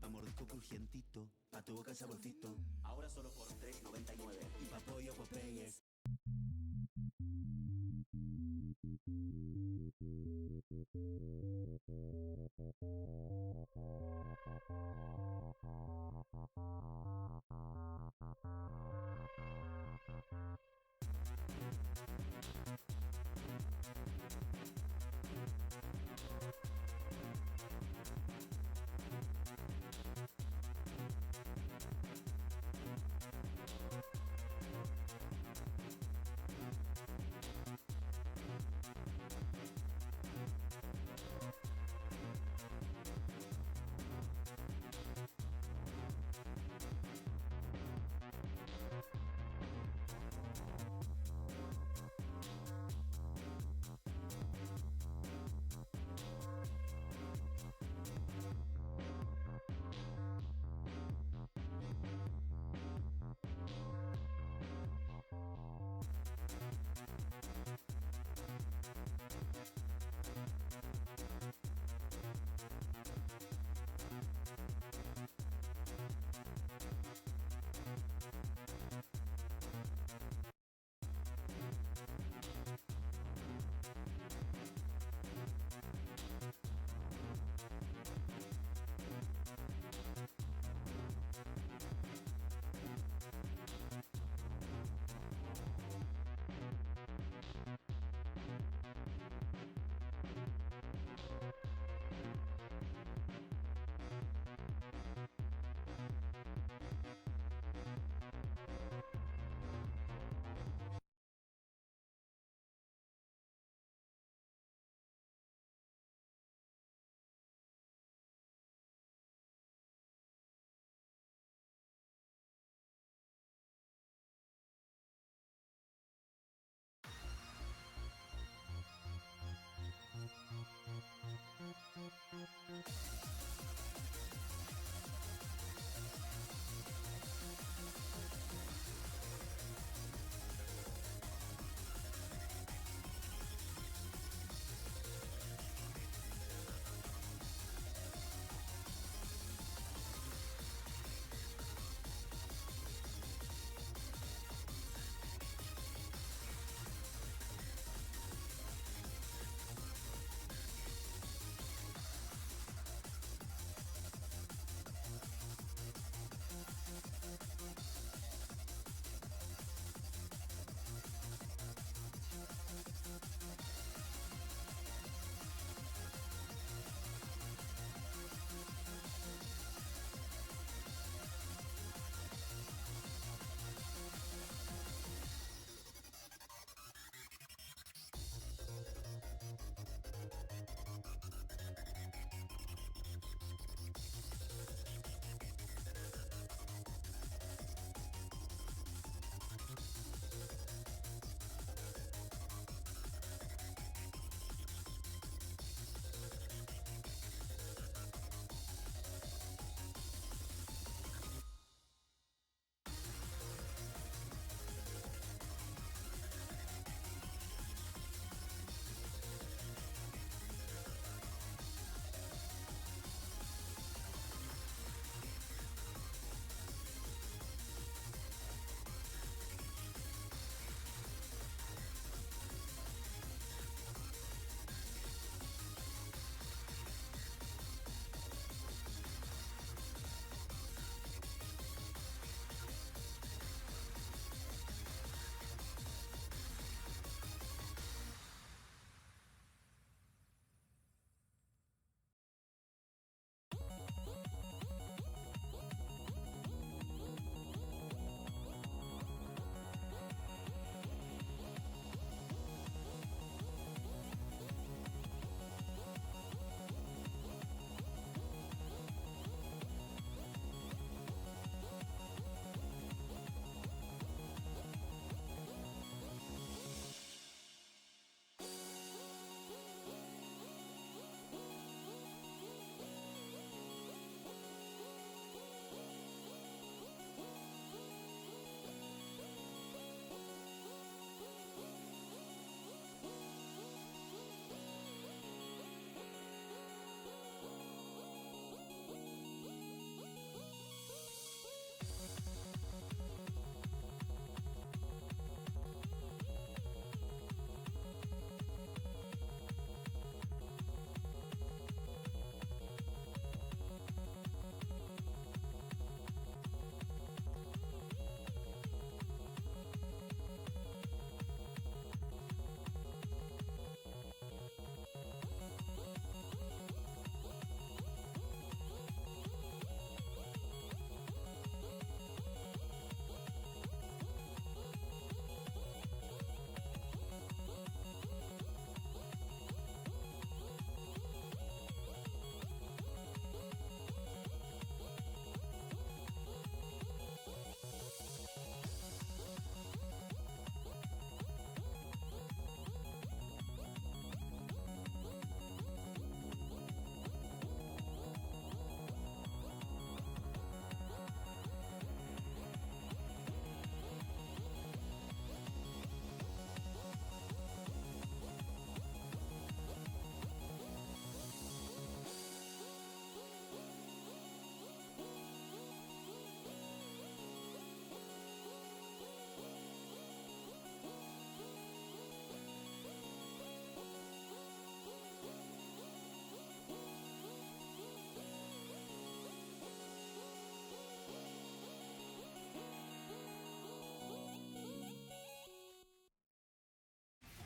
Amorito crujientito, pa' tu boca saborcito. Ahora solo por $3.99. Y pa' pollo Popeyes.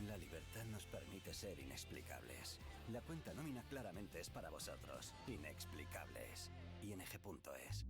La libertad nos permite ser inexplicables. La cuenta nómina claramente es para vosotros. Inexplicables. ING.es.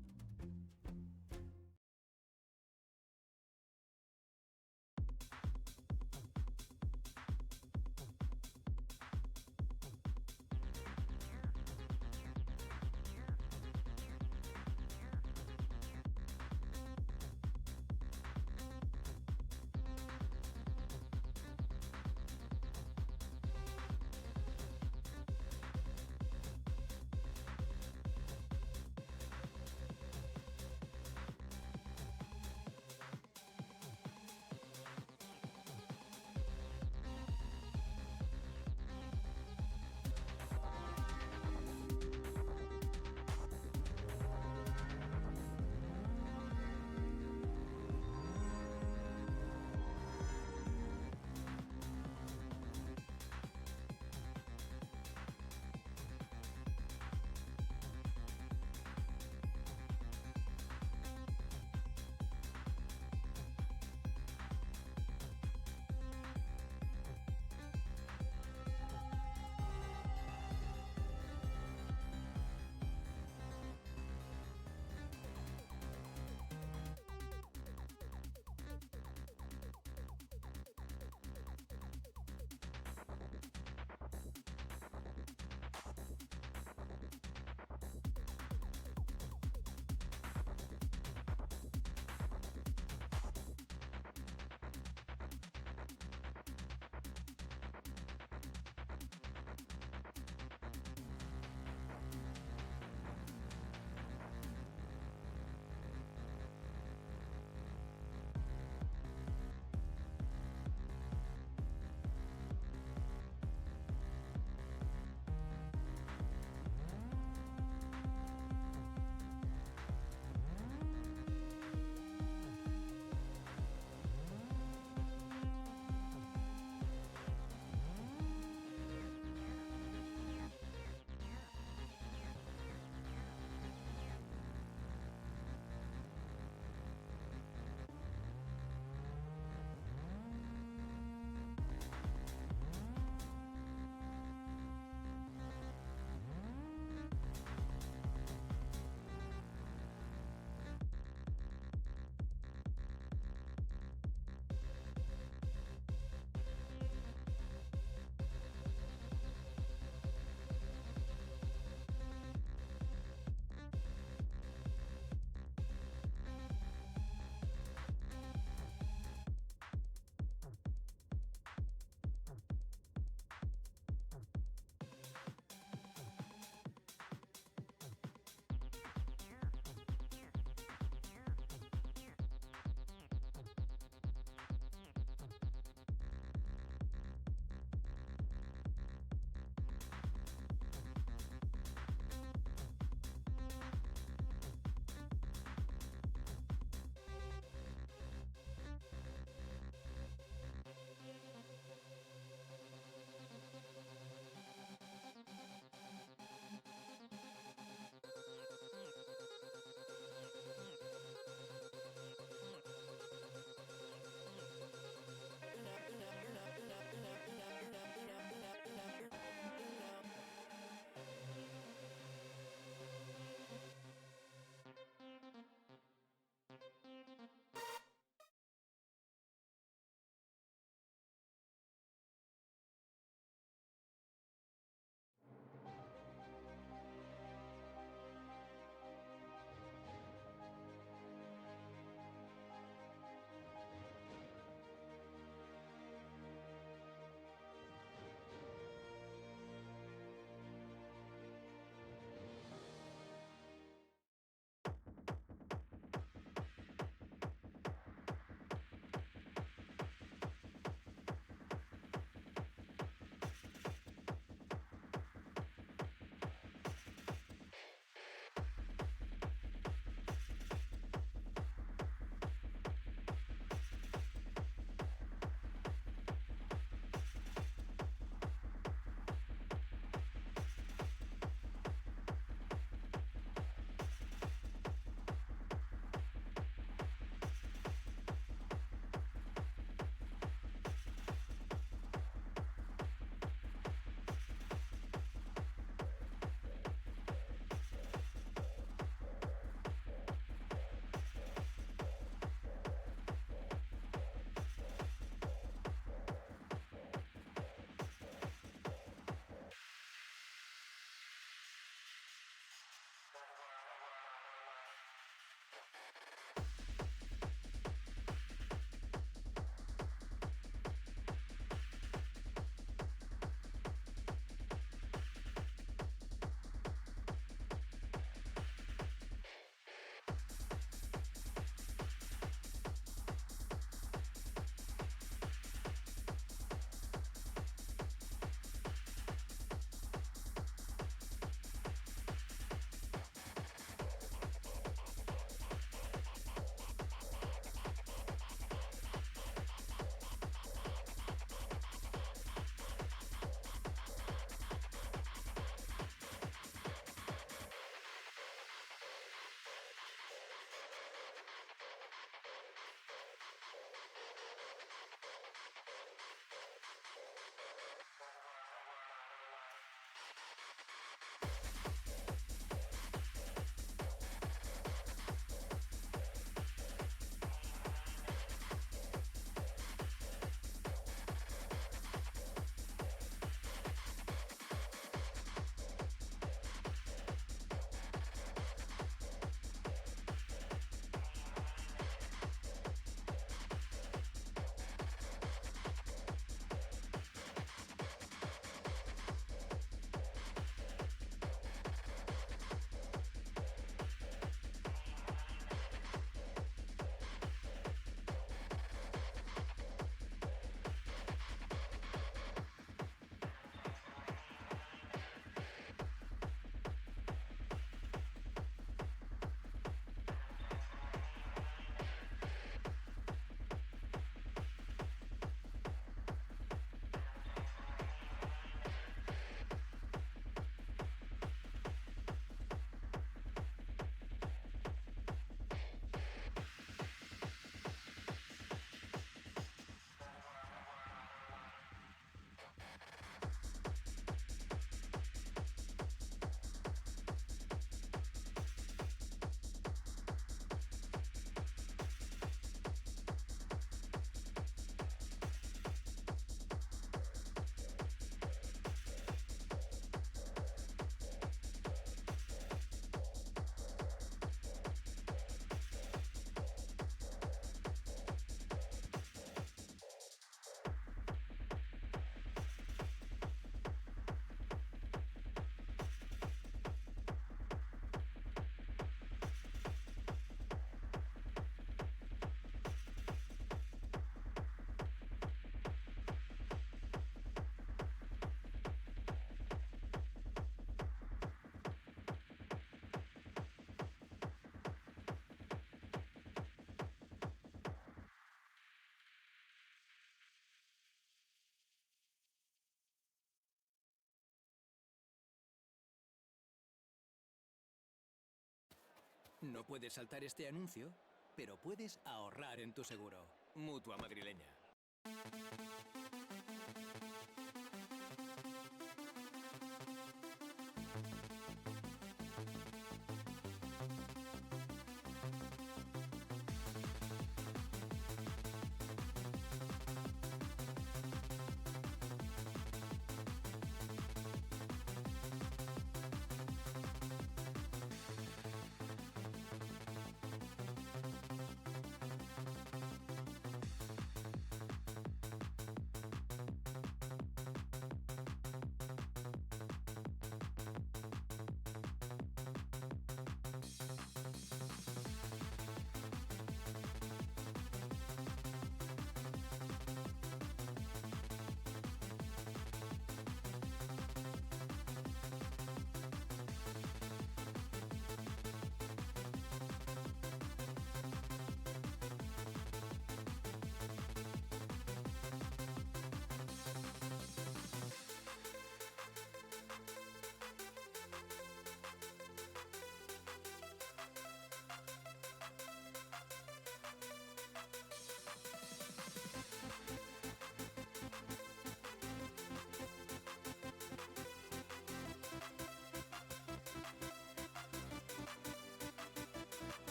No puedes saltar este anuncio, pero puedes ahorrar en tu seguro. Mutua Madrileña.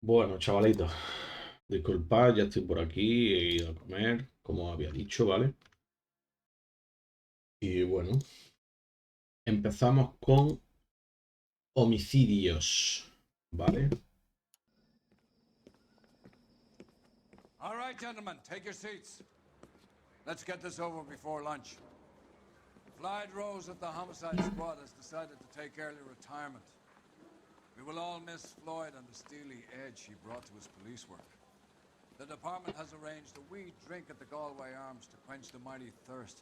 Bueno, chavalitos, disculpad, ya estoy por aquí, he ido a comer, como había dicho, ¿vale? Y bueno, empezamos con homicidios, ¿vale? All right, gentlemen, take your seats. Let's get this over before lunch. Clyde Rose of the Homicide Squad has decided to take early retirement. We will all miss Floyd and the steely edge he brought to his police work. The department has arranged a wee drink at the Galway Arms to quench the mighty thirst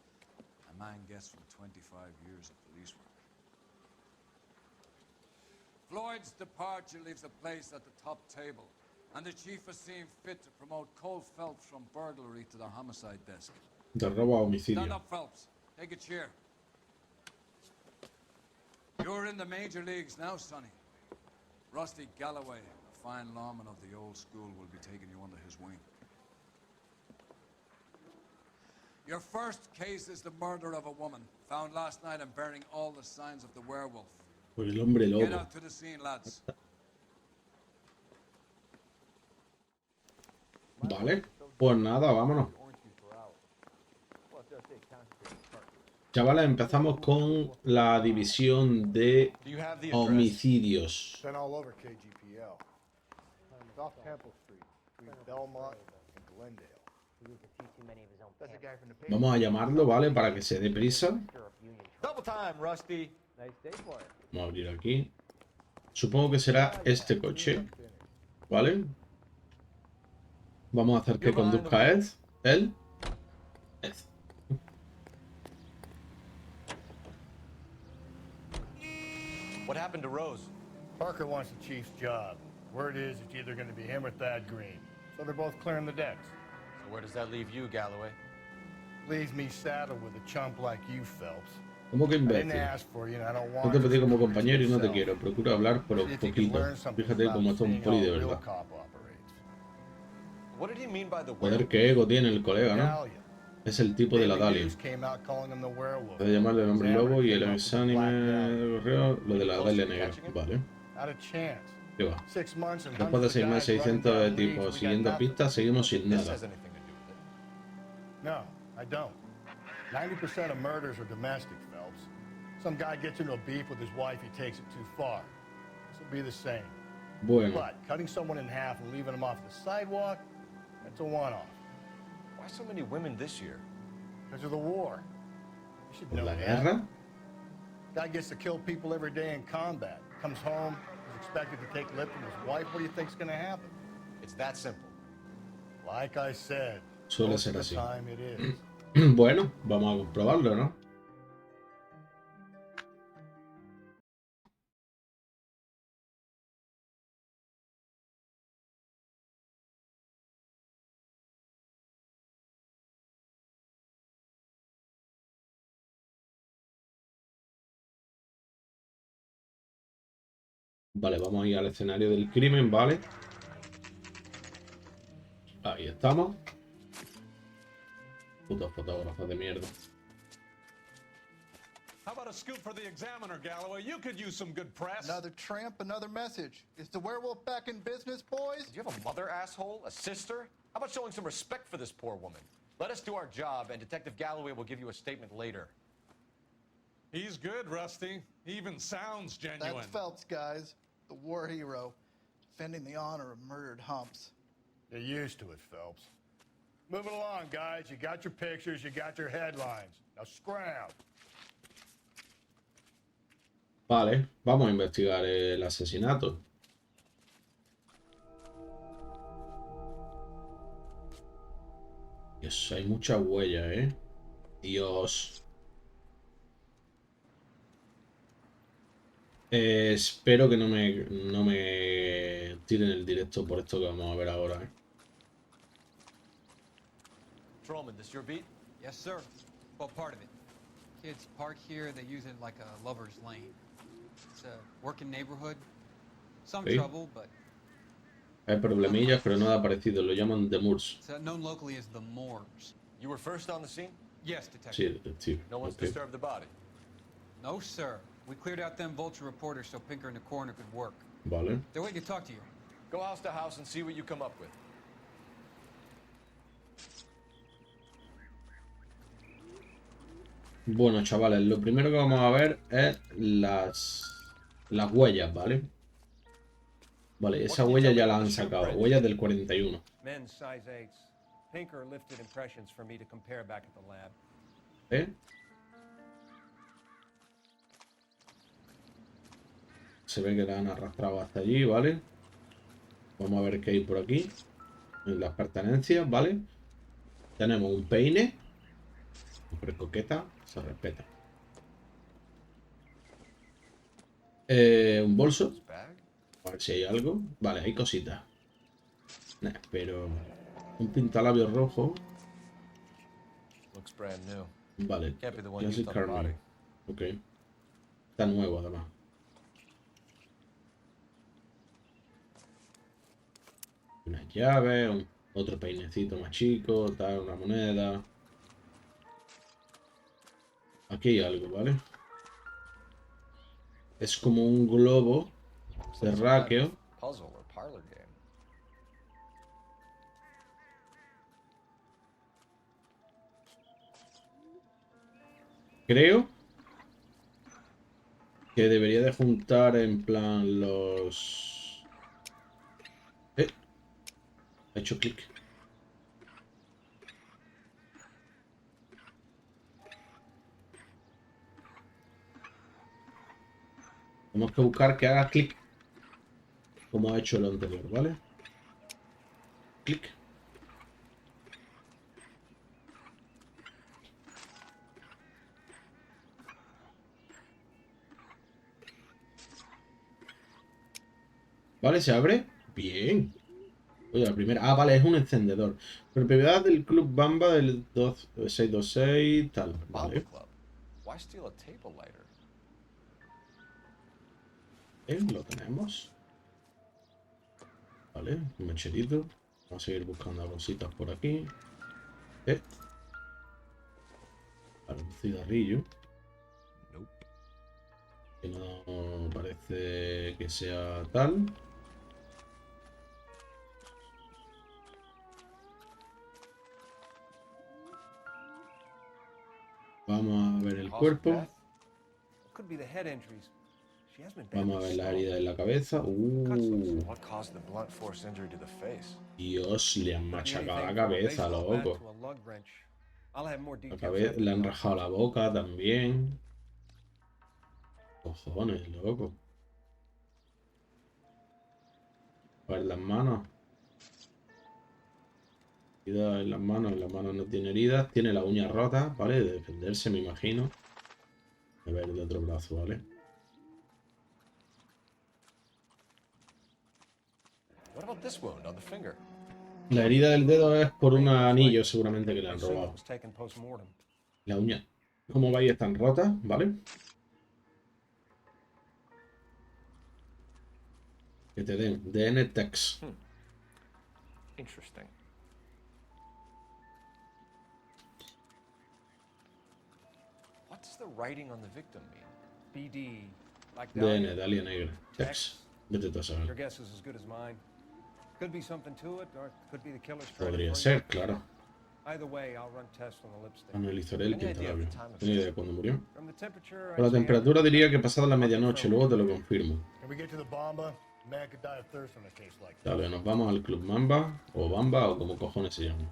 a man gets from 25 years of police work. Floyd's departure leaves a place at the top table, and the chief has seen fit to promote Cole Phelps from burglary to the homicide desk. De robo a homicidio. Stand up, Phelps. Take a chair. You're in the major leagues now, Sonny. Rusty Galloway, a fine lawman of the old school, will be taking you under his wing. Your first case is the murder of a woman, found last night and bearing all the signs of the werewolf. Por el hombre lobo. Get out to the scene, lads. Vale, pues nada, vámonos. Chavales, empezamos con la división de homicidios. Been all over KGPL. It's off Temple Street, between Belmont and Glendale. Vamos a llamarlo, ¿vale? Para que se dé prisa. Double time, Rusty. Vamos a abrir aquí. Supongo que será este coche, ¿vale? Vamos a hacer que conduzca él. What happened to Rose? Parker wants the chief's job. Word is it's either going to be him or Thad Green. So they're both clearing the decks. So where does that leave you, Galloway? Leaves me saddled with a chump like you, Phelps. ¿Cómo que imbécil? No te pedí como compañero y no te quiero. Procuro hablar por un poquito. Fíjate cómo está un poli de verdad. What did he mean by the Joder, qué ego tiene el colega, ¿no? Es el tipo de la Dalia. Puede llamarle el hombre lobo y el exánime de correo lo de la Dalia negra. Vale. ¿Qué va? Después de 6 meses y cientos de tipos siguiendo pistas, seguimos sin nada. No, I don't. 90% of murders are domestic, Phelps. Some guy gets into a beef with his wife, he takes it too far. This will be the same. Bueno. But cutting someone in half and leaving them off the sidewalk, that's a one-off. Why so many women this year? Because of the war. You should know ¿La that. guerra? Guy gets to kill people every day in combat. Comes home, is expected to take lip from his wife. What do you think's going to happen? It's that simple. Like I said, Suele most ser of the así. time it is. Bueno, vamos a comprobarlo, ¿no? Vale, vamos a ir al escenario del crimen, ¿vale? Ahí estamos. Putos fotógrafos de mierda. How about a scoop for the Examiner, Galloway? You could use some good press. Another tramp, another message. Is the werewolf back in business, boys? Do you have a mother, asshole? A sister? How about showing some respect for this poor woman? Let us do our job, and Detective Galloway will give you a statement later. He's good, Rusty. He even sounds genuine. That's Phelps, guys. The war hero. Defending the honor of murdered humps. They're used to it, Phelps. Moving along, guys. You got your pictures, you got your headlines. Now scram. Vale, vamos a investigar el asesinato. Dios, hay mucha huella, ¿eh? Dios. Espero que no me tiren el directo por esto que vamos a ver ahora, ¿eh? Trollman, this your beat? Yes, sir. Well, part of it. Kids park here, they use it like a lover's lane. It's a working neighborhood. Some Sí. trouble, but Hay problemillas, pero nada parecido. Lo llaman The Moors. it's known locally as the Moors. You were first on the scene? Yes, detective. Sí, detective. No one's Ok. disturbed the body. No, sir. We cleared out them vulture reporters so Pinker and the coroner could work. Vale. They're waiting to talk to you. Go house to house and see what you come up with. Bueno, chavales, lo primero que vamos a ver es las huellas, ¿vale? Vale, esa huella ya la han sacado. Huellas del 41. Men's size 8s. Pinker lifted impressions for me to compare back at the lab. ¿Eh? Se ve que la han arrastrado hasta allí, ¿vale? Vamos a ver qué hay por aquí. En las pertenencias, ¿vale? Tenemos un peine. Súper coqueta. Se respeta. Un bolso. A ver si hay algo. Vale, hay cositas. Nah, pero... un pintalabios rojo. Vale. Classic Carmen. Ok. Está nuevo, además. Unas llaves, otro peinecito más chico, tal, una moneda. Aquí hay algo, ¿vale? Es como un globo terráqueo. Creo que debería de juntar en plan los... Ha hecho clic. Tenemos que buscar que haga clic. Como ha hecho lo anterior, ¿vale? Clic. Vale, se abre. Bien. Oye, la primera. Ah, vale, es un encendedor. Propiedad del Club Bamba del 626, tal. Vale. Lo tenemos. Vale, un mecherito. Vamos a seguir buscando cositas por aquí. Vale, un cigarrillo. Que no parece que sea tal. Vamos a ver el cuerpo. Vamos a ver la herida en la cabeza. Dios, le han machacado la cabeza, loco. Le han rajado la boca también. Cojones, loco. A ver las manos. Herida en las manos no tiene heridas. Tiene la uña rota, ¿vale? De defenderse, me imagino. A ver el otro brazo, ¿vale? La herida del dedo es por un anillo, seguramente, que le han robado. La uña, como veis, están rotas, ¿vale? Que te den DN text. Interesting. What does the writing on the victim mean? BD, like DN, Dalia Negra. Text. Vete tú a saber. Your guess is as good as mine. Could be something to it, or it could be the killer's Podría ser, claro. Either way, I'll run tests on the lipstick. Analizaré el pintalabio. ¿Tienes idea de cuándo murió? Con la temperatura diría que pasada la medianoche, luego te lo confirmo. Dale, nos vamos al Club Mamba, o Bamba, o como cojones se llama.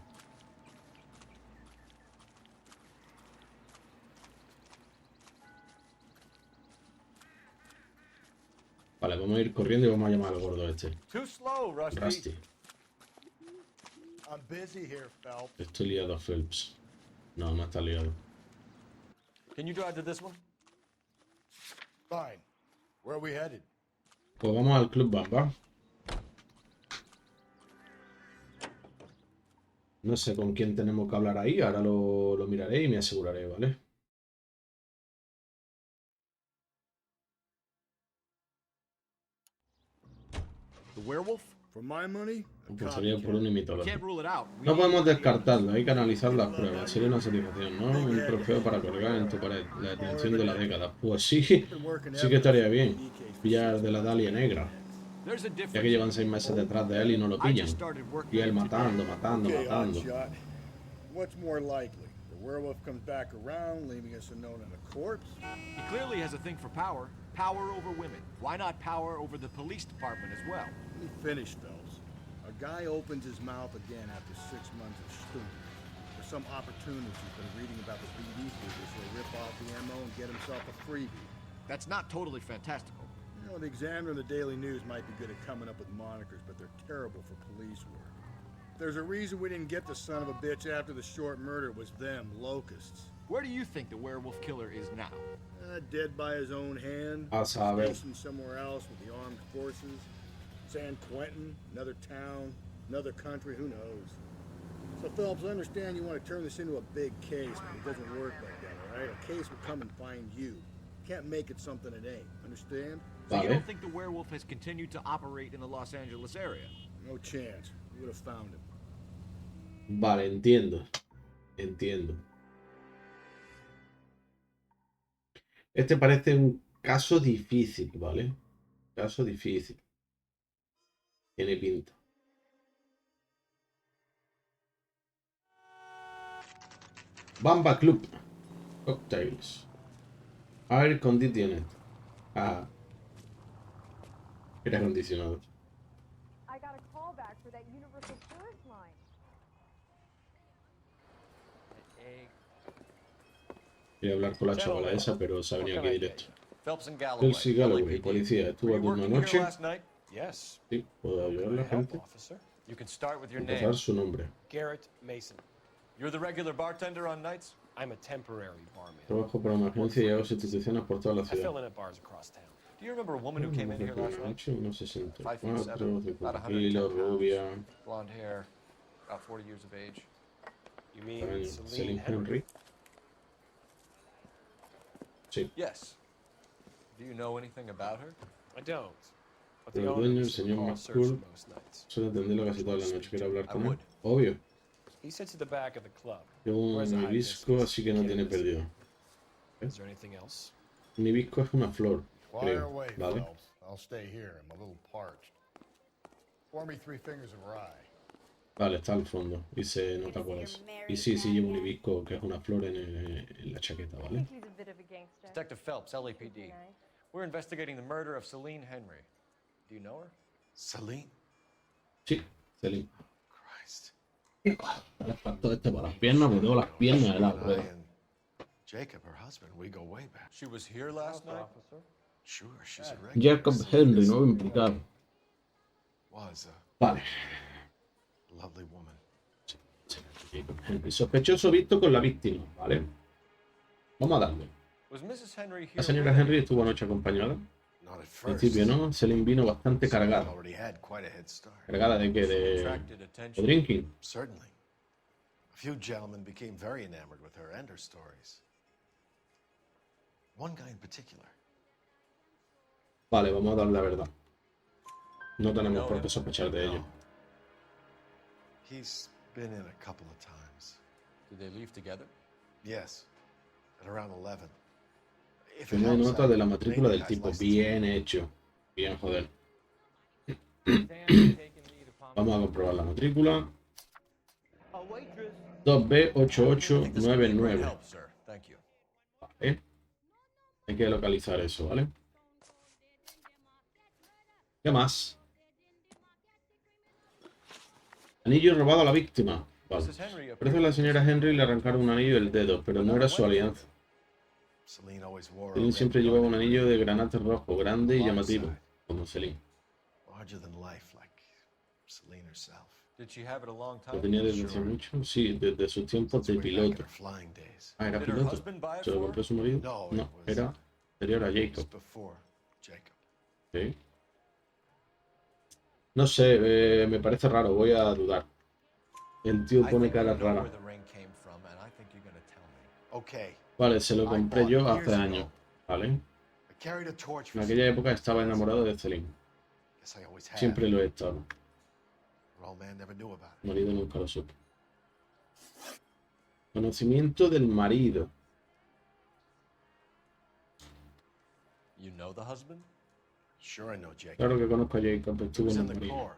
Vale, vamos a ir corriendo y vamos a llamar al gordo este. Rusty. Estoy liado a Phelps. No, no está liado. Can you drive to this one? Fine. Where are we headed? Pues vamos al Club Bamba. No sé con quién tenemos que hablar ahí. Ahora lo miraré y me aseguraré, ¿vale? The werewolf? For my money? Sería por un imitólogo. No podemos descartarlo, hay que analizar las pruebas. Sería una satisfacción, ¿no? Un trofeo para colgar en tu pared. La detención de la década. Pues sí, sí que estaría bien. Pillar de la Dalia Negra. There's a Ya que difference. llevan 6 meses detrás de él y no lo I pillan. just started working Y él today. matando, matando, Okay, matando. hotshot. What's more likely? The werewolf comes back around, leaving us a note on a corpse? He clearly has a thing for power. Power over women. Why not power over the police department as well? Let me finish, Phelps. A guy opens his mouth again after 6 months of stewing. For some opportunist who's been reading about the BD figures, he'll rip off the ammo and get himself a freebie. That's not totally fantastical. You know, the Examiner and the Daily News might be good at coming up with monikers, but they're terrible for police work. There's a reason we didn't get the son of a bitch after the short murder. It was them, locusts. Where do you think the werewolf killer is now? Dead by his own hand. A saber. Stationed somewhere else with the armed forces. San Quentin, another town, another country, who knows? So, Phelps, I understand you want to turn this into a big case, but it doesn't work like that, all right? A case will come and find you. Can't make it something it ain't. Understand? So you don't think the werewolf has continued to operate in the Los Angeles area? No chance. We would have found him. Vale, entiendo. Entiendo. Este parece un caso difícil, ¿vale? Caso difícil. Tiene pinta. Bamba Club. Cocktails. Air conditioned. Ah. Aire acondicionado. I got a call back for that Universal Tourist line. Quería hablar con la chavala esa, pero se ha venido aquí directo. Phelps and Phelps y Galloway, policía. ¿Estuvo aquí una noche? Yes. Sí, puedo ayudar a la gente. You can start with your Empezar name. su nombre. Garrett Mason. You're the regular bartender on nights? I'm a temporary barman. Trabajo para una agencia y hago sustituciones por toda la I fill ciudad. in at bars across town. Do you remember a woman who came in here last night? 1,64, 5'7", about 50 kilos, 110 rubia. pounds, blonde hair, about 40 years of age. You mean Celine Celine Henry. Sí. Yes. Do you know anything about her? I don't. But El the dueño, owner el used to señor call más search cool, most nights. suele atenderlo casi toda la noche. Quiero hablar con él. would. Obvio. He sits at the back of the club. Llevo Wears a un high hibisco, business así que no tiene cannabis. perdido. Is there anything else? Un hibisco es una flor, Fire creo. away, ¿Vale? Phelps. I'll stay here. I'm a little parched. Pour me 3 fingers of rye. Vale, está al fondo. Y se nota cuál es. Y sí, sí, llevo un hibisco, que es una flor en la chaqueta, ¿vale? He's a bit of a gangster. Detective Phelps, LAPD. We're investigating the murder of Celine Henry. Do you know her? Celine? Sí, Celine. Christ. Le faltó este para las piernas, porque tengo las piernas de la rueda. Jacob, her husband, we go way back. She was here last night? Sure, she's a regular. Jacob Henry, nuevo implicado. Was Vale. a lovely woman. Jacob Henry. Sospechoso visto con la víctima, ¿vale? Vamos a darle. Was Mrs. Henry here? La señora Henry estuvo anoche acompañada. Not at Al first. principio no, Celine vino bastante cargada. Already had quite a head start. ¿Cargada de qué? Attracted De attention. drinking. Certainly. A few gentlemen became very enamored with her and her stories. One guy in particular. Vale, vamos a darle la verdad. No tenemos por qué sospechar de ello. He's been in a couple of times. Did they leave together? Yes. At around 11. If it Tomé helps, nota I de la matrícula made del the tipo. guy's Bien hecho. Bien, joder. Vamos a comprobar la matrícula. 2B8899. Help, sir. Thank you. Vale. Hay que localizar eso, ¿vale? ¿Qué más? Anillo robado a la víctima. Vale. Parece que a la señora Henry le arrancaron un anillo del dedo, pero no era su alianza. Celine always wore a Celine red siempre llevaba un anillo de granate rojo, grande y llamativo, como Celine. larger than life, like Celine herself. Did she have it a long ¿Lo time? tenía desde hace mucho? Sí, desde sus tiempos de piloto. Flying days. Ah, era Did her piloto. husband buy it ¿Se lo for compró su marido? No, No, era anterior a Jacob. Before Jacob. Sí. No sé, me parece raro, voy a dudar. El tío pone cara rara. Okay. Vale, se lo compré yo hace años, ¿vale? I carried a torch En for aquella época estaba enamorado de Celine. Guess I always have. Siempre lo he estado. Her old man never knew about it. El marido nunca lo supo. Conocimiento del marido. You know the husband? Sure, I know Jacob. Claro que conozco a Jacob, He estuvo was en in la the marina. Corps.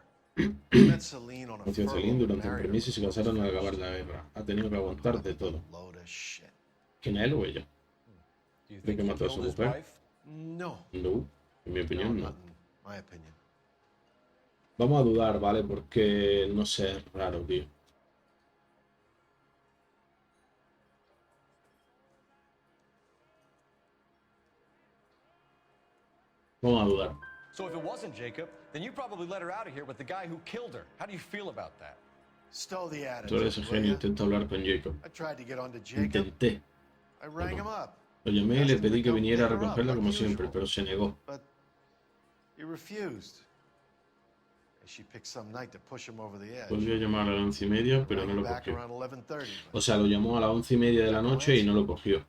He met Celine on a Conoció a Celine furlough, durante un married her permiso y se when the war casaron al was acabar finished. la guerra. Ha tenido que aguantar de todo. Load of shit. ¿Quién es él o ella? Do you ¿Cree think que he mató a su killed his mujer? wife? No. No, en mi opinión no. not in my opinion. Vamos a dudar, ¿vale? Porque, no sé, es raro, tío. Vamos a dudar. So if it wasn't Jacob, then you probably let her out of here with the guy who killed her. How do you feel about that? Stow the Tú eres attitude, ese will genio, ya? intenta hablar con Jacob. I tried to get onto Jacob. Intenté. I rang him up. Lo llamé y le pedí que viniera a Pick her up, recogerla like como siempre, usual. pero se negó. But he refused. And she picked some night to push him over the edge. Volvió a llamar a las 11:30, pero Rang no him lo back cogió. around 11:30. O sea, lo llamó a las 11:30 de la noche y no lo cogió.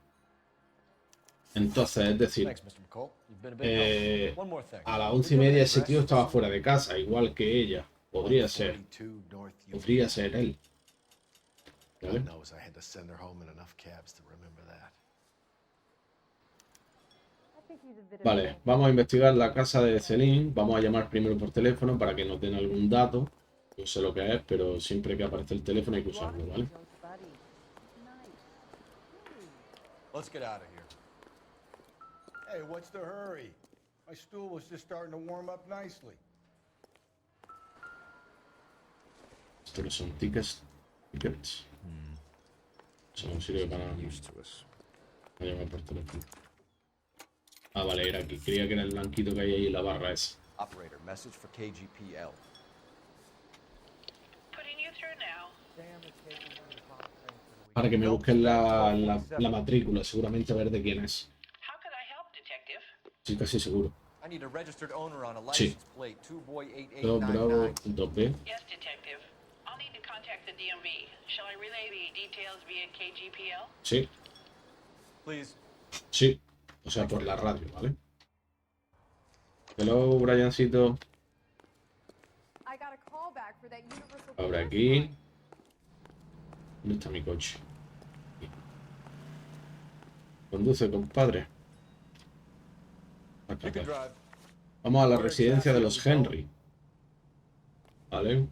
Entonces, es decir, Thanks, Mr. McCall. You've been a big help. One more thing. a las 11:30 ese tío estaba fuera de casa, igual que ella. Podría ser. 142 North Podría ser él. ¿Vale? God knows I had to send her home in enough cabs to remember that. Vale, vamos a investigar la casa de Celine. Vamos a llamar primero por teléfono para que nos den algún dato. No sé lo que es, pero siempre que aparece el teléfono hay que usarlo, ¿vale? Let's get out of here. Hey, what's the hurry? My stool was just starting to warm up nicely. Esto no son tickets. Eso no sirve para nada. A llamar por teléfono. Ah, vale, era aquí. Creía que era el blanquito que hay ahí en la barra esa. Operator, message for KGPL. Para que me busquen la matrícula, seguramente a ver de quién es. Sí, casi seguro. I need a registered owner on a Sí. license plate 2 Bravo 2boy8899. 2B. Yes, detective. I'll need to contact the DMV. Shall I relay the details via KGPL? Sí, Please. sí. O sea, por la radio, ¿vale? Hello, Briancito. I got a call back for that universal Abre aquí. ¿Dónde está mi coche? Aquí. Conduce, compadre. Acá, acá. Vamos a la residencia de los Henry. ¿Vale?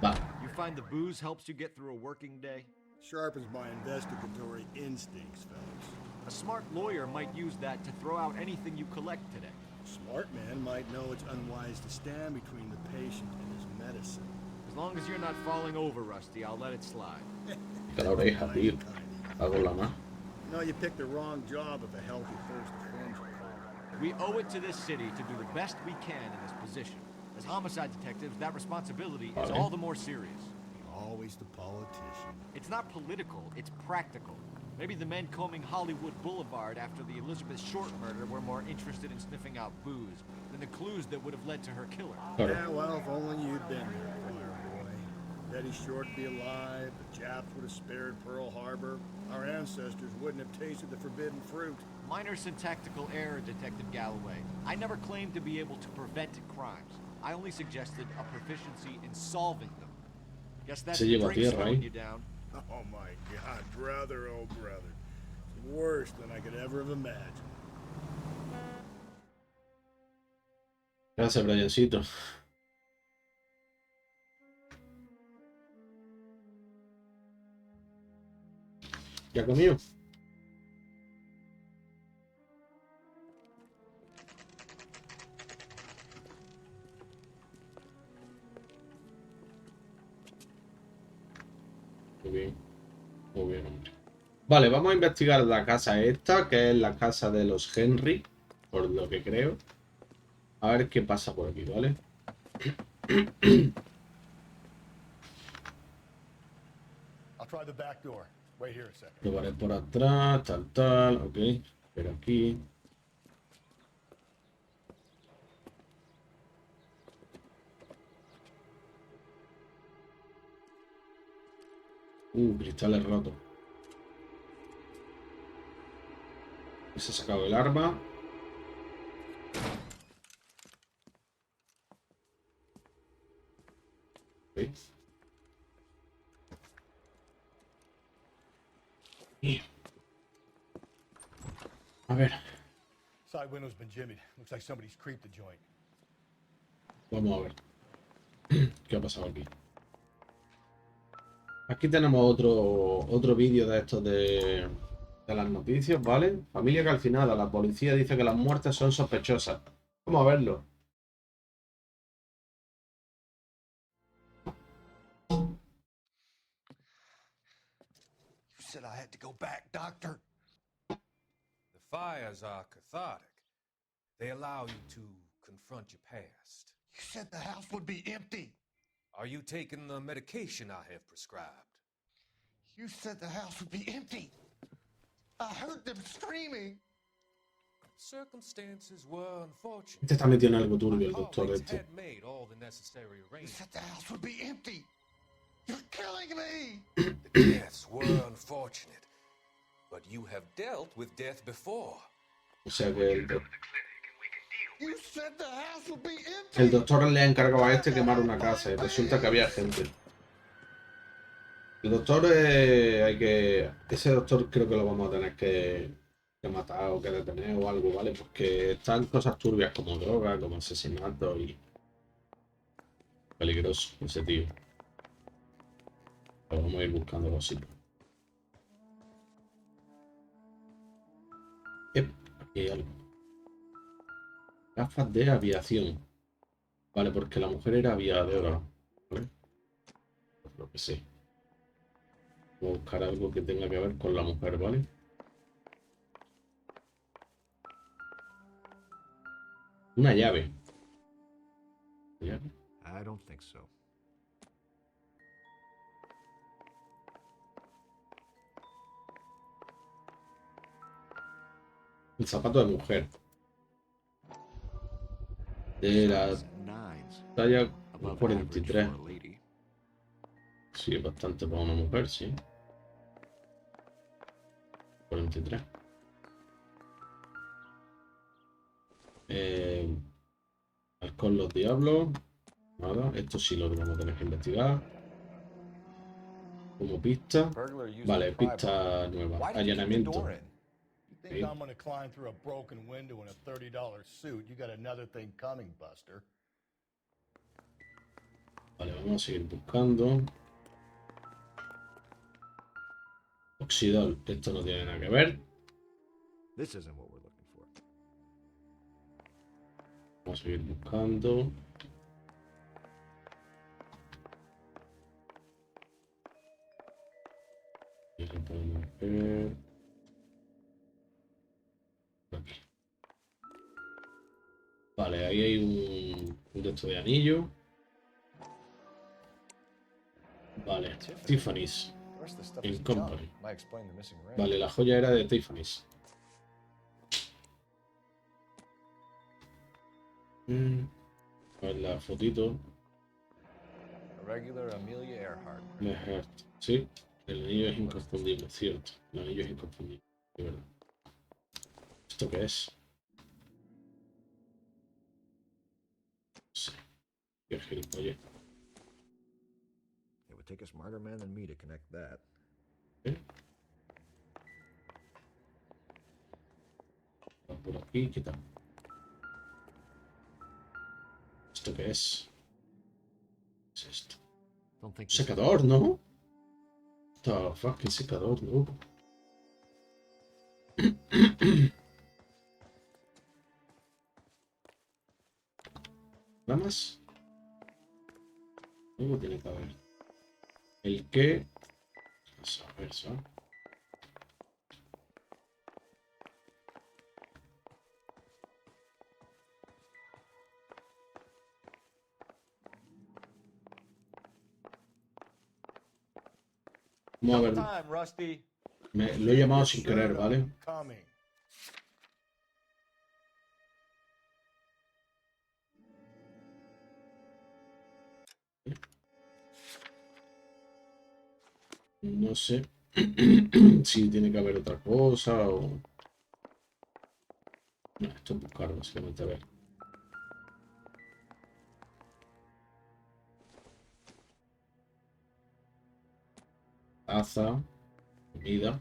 Va. You find the booze helps you get through a working day? Sharpens my investigatory instincts, fellas. A smart lawyer might use that to throw out anything you collect today. A smart man might know it's unwise to stand between the patient and his medicine. As long as you're not falling over, Rusty, I'll let it slide. La oreja, tío. Hago la más. You know, you picked the wrong job if a healthy thirst to fringe will call. We owe it to this city to do the best we can in this position. As homicide detectives, that responsibility is all the more serious. Always the politician. It's not political, it's practical. Maybe the men combing Hollywood Boulevard after the Elizabeth Short murder were more interested in sniffing out booze than the clues that would have led to her killer. Yeah, well, if only you'd been there, Fireboy. Betty Short would be alive, the Japs would have spared Pearl Harbor, our ancestors wouldn't have tasted the forbidden fruit. Minor syntactical error, Detective Galloway. I never claimed to be able to prevent crimes. I only suggested a proficiency in solving them. Guess that's Se the lleva drink tierra, slowing ¿eh? you down. Oh my God, brother, oh brother. It's worse than I could ever have imagined. Gracias, Briancito. ¿Ya comió? Muy bien. Muy bien, hombre. Vale, vamos a investigar la casa esta, que es la casa de los Henry, por lo que creo. A ver qué pasa por aquí, ¿vale? I'll try the back door. Wait here a second. Probaré por atrás, tal, ok. Pero aquí. Cristales rotos. Se ha sacado el arma. Ok. A ver, Side window's been jimmied. Looks like somebody's creeped the joint. vamos a ver. ¿Qué ha pasado aquí? Aquí tenemos otro vídeo de estos de las noticias, ¿vale? Familia calcinada. La policía dice que las muertes son sospechosas. Vamos a verlo. You said I had to go back, Doctor. The fires are cathartic. They allow you to confront your past. You said the house would be empty. Are you taking the medication I have prescribed? You said the house would be empty. I heard them screaming. Circumstances were unfortunate. Este está metido en algo turbio, el doctor este. Had made all the necessary You arrangements. said the house would be empty. You're killing me. The deaths were unfortunate, but you have dealt with death before. O sea que You said the house would be empty. el doctor le ha encargado a este quemar una casa y resulta que había gente. El doctor ese doctor creo que lo vamos a tener que matar o que detener o algo, ¿vale? Porque están cosas turbias como droga, como asesinato y... Peligroso ese tío. Pero vamos a ir buscando cositas. Aquí hay algo. Gafas de aviación. Vale, porque la mujer era aviadora. ¿Vale? Pues lo que sé. Voy a buscar algo que tenga que ver con la mujer, ¿vale? Una llave. ¿Llave? I don't think so. Un zapato de mujer. De la talla 43. Sí, es bastante para una mujer, sí. 43. Alcohol los diablos. Nada, esto sí lo vamos a tener que investigar. Como pista. Vale, pista nueva. Allanamiento. You think I'm gonna climb through a broken window in a $30 suit? You got another thing coming, Buster. Vale, vamos a seguir buscando. Oxidol, esto no tiene nada que ver. This isn't what we're looking for. Vamos a seguir buscando. Y aquí podemos ver. Aquí. Vale, ahí hay un de estos de anillo. Vale, Tiffany's in Company. Vale, la joya era de Tiffany's. A ver la fotito. Regular Amelia Earhart. Earhart. Sí, el anillo es inconfundible, cierto. El anillo es inconfundible, de verdad. ¿Esto qué es? No sé. Qué gilipollas. It would take a smarter man than me to connect that. ¿Eh? Va por aquí, ¿qué tal? ¿Esto qué es? ¿Qué es esto? Secador, ¿no? The fucking secador, ¿no? ¿Nada más? Algo tiene que haber. El que... Vamos a ver, ¿sabes? Vamos a ver. Lo he llamado sin querer, ¿vale? No sé si tiene que haber otra cosa o... No, esto es buscar básicamente, a ver. Taza, comida.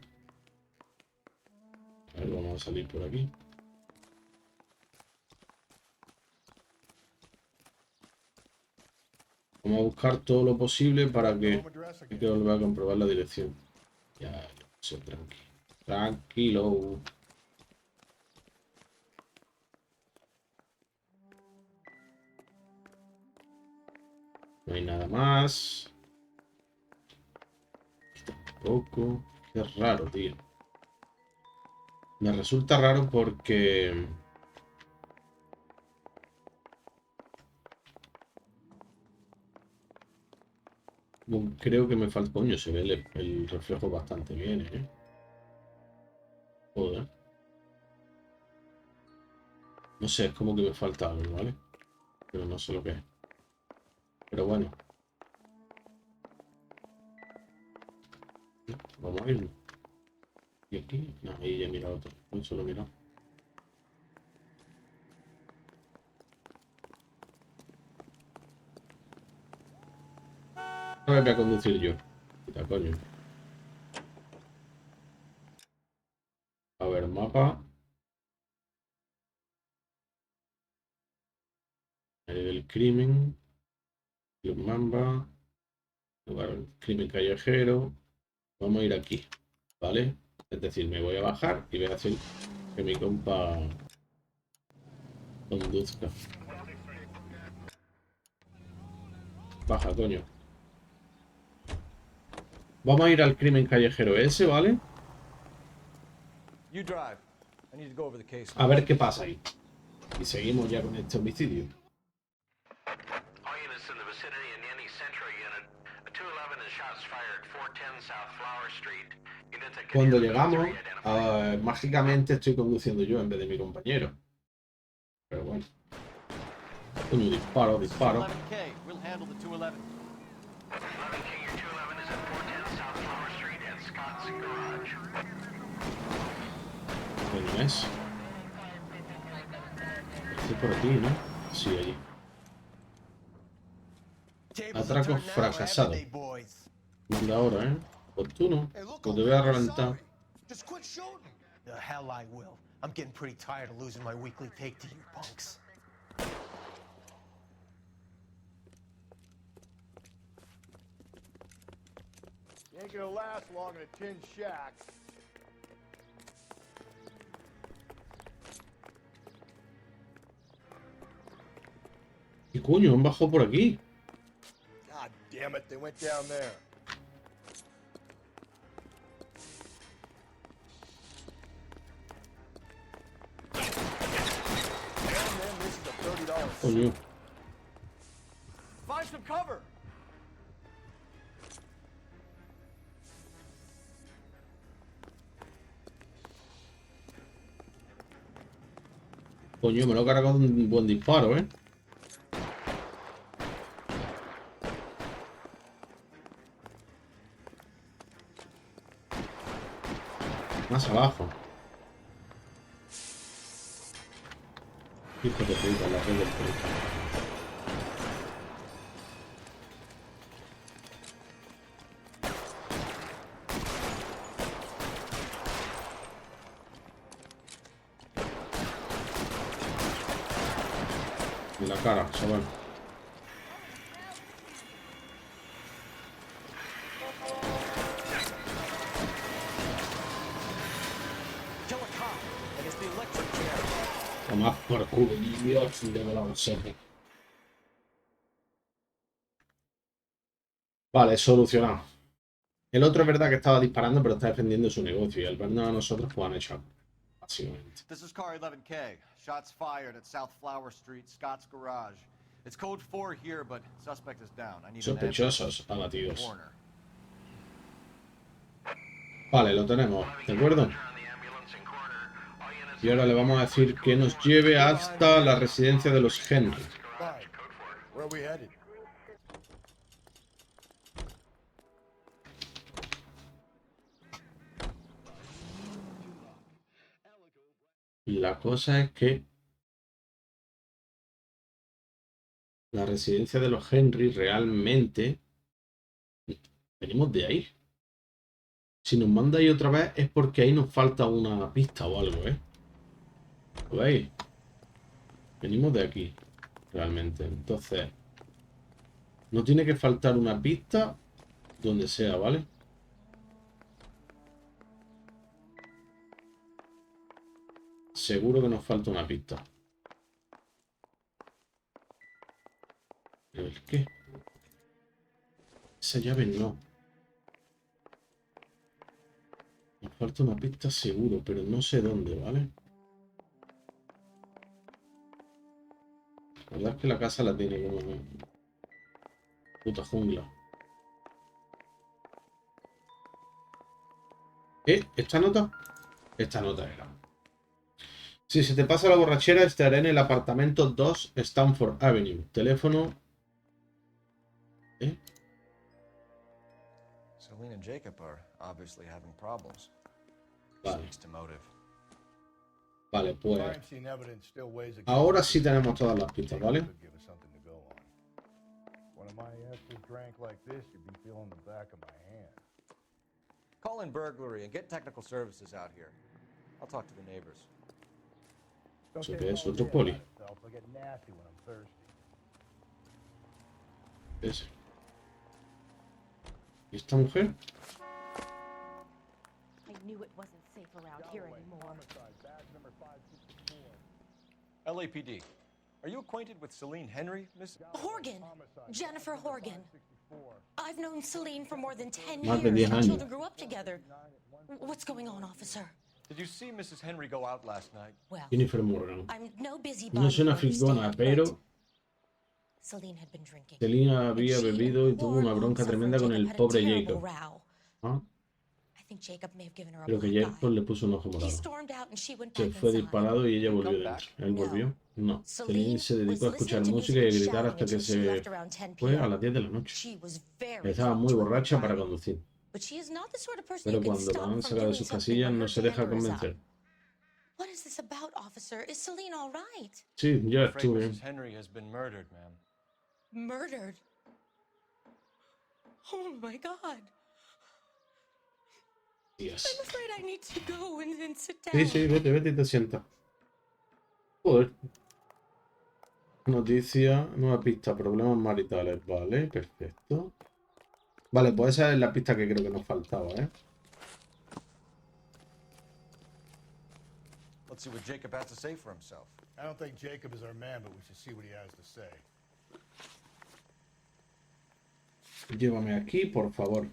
ver, vamos a salir por aquí. Vamos a buscar todo lo posible para que hay que volver a comprobar la dirección. Ya, sé, tranquilo. Tranquilo. No hay nada más. Tampoco. Qué raro, tío. Me resulta raro porque... creo que me falta... Coño, se ve el reflejo bastante bien, ¿eh? Joder. No sé, es como que me falta algo, ¿vale? Pero no sé lo que es. Pero bueno. Vamos a irnos. ¿Y aquí? No, ahí ya he mirado otro. No solo he mirado. Ahora voy a conducir yo. Quita, coño. A ver, mapa. El crimen. Club Mamba. Lugar, crimen callejero. Vamos a ir aquí. ¿Vale? Es decir, me voy a bajar y voy a hacer que mi compa conduzca. Baja, coño. Vamos a ir al crimen callejero ese, ¿vale? A ver qué pasa ahí. Y seguimos ya con este homicidio. Cuando llegamos, mágicamente estoy conduciendo yo en vez de mi compañero. Pero bueno. Coño, disparo, disparo. ¿Dónde es? Estoy por aquí, ¿no? Sí, allí. Atraco fracasado. Manda ahora, ¿eh? Oportuno. Pues te voy a reventar. Just quit shooting. The hell I will. I'm getting pretty tired of losing my weekly take to you punks. You ain't gonna last long in a tin shack. ¿Qué coño? Han bajado por aquí. God damn it, they went down there. Coño. Find some cover. Coño, me lo he cargado un buen disparo, ¿eh? Más abajo. Hijo de puta, la red del puta. En la cara, chaval. Toma por culo, Dios, de la seco. Vale, solucionado. El otro es verdad que estaba disparando, pero está defendiendo su negocio. Y al vernos a nosotros, pues han echado. Básicamente. This is car 11K. Shots fired at South Flower Street, Scott's Garage. It's code 4 here, but suspect is down. I need an Sospechosos abatidos. Vale, lo tenemos, ¿de acuerdo? Y ahora le vamos a decir que nos lleve hasta la residencia de los Henry. Where are we headed? Y la cosa es que la residencia de los Henry realmente venimos de ahí. Si nos manda ahí otra vez es porque ahí nos falta una pista o algo, ¿eh? ¿Lo veis? Venimos de aquí, realmente. Entonces, no tiene que faltar una pista donde sea, ¿vale? Seguro que nos falta una pista. ¿El qué? Esa llave no. Nos falta una pista seguro, pero no sé dónde, ¿vale? La verdad es que la casa la tiene como puta jungla. ¿Esta nota? Esta nota era. Si se te pasa la borrachera, estaré en el apartamento 2 Stanford Avenue. Teléfono... Celine and Jacob are obviously having problems. Vale. Speaks to motive. Vale, pues... Crime scene evidence still weighs against Ahora the sí tenemos todas las pistas, ¿vale? could give us something to go on. One of my asses drank like this, you'd be feeling the back of my hand. Call in burglary and get technical services out here. I'll talk to the neighbors. ¿Eso qué es? ¿Otro poli? I get nasty when I'm thirsty. Ese. ¿Y esta mujer? I knew it wasn't safe around here anymore. LAPD. Are you acquainted with Celine Henry, Miss? Horgan. Jennifer Horgan. I've known Celine for more than 10 Más de 10 years. Our años. children grew up together. What's going on, officer? Did you see Mrs. Henry go out last night? Well, Jennifer Morgan. I'm no busybody. No es una fricona, pero... Celine had been drinking. Celine había bebido y tuvo una bronca tremenda con el pobre Jacob. ¿Ah? I think Jacob may have given her a Creo que black Jacob le puso un ojo eye. He morado. stormed out and she went Se back fue inside. disparado y ella volvió dentro. ¿Él volvió? No. Celine se dedicó a escuchar música y a gritar hasta que se fue a las 10 de la noche. She was very Estaba muy borracha para conducir. But she is not the sort of person Pero you can cuando la stop han from sacado de doing sus something casillas when no her se deja temper is up. convencer. What is this about, officer? Is Celine all right? Sí, ya I'm afraid estuve bien. Mrs. Henry has been murdered, ma'am. Murdered? Oh my God. Dios. I'm afraid I need to go and sit down. Sí, sí, vete, vete y te sienta. Joder. Noticia, nueva pista, problemas maritales. Vale, perfecto. Vale, pues esa es la pista que creo que nos faltaba, ¿eh? Let's see what Jacob has to say for himself. I don't think Jacob is our man, but we should see what he has to say. Llévame aquí, por favor.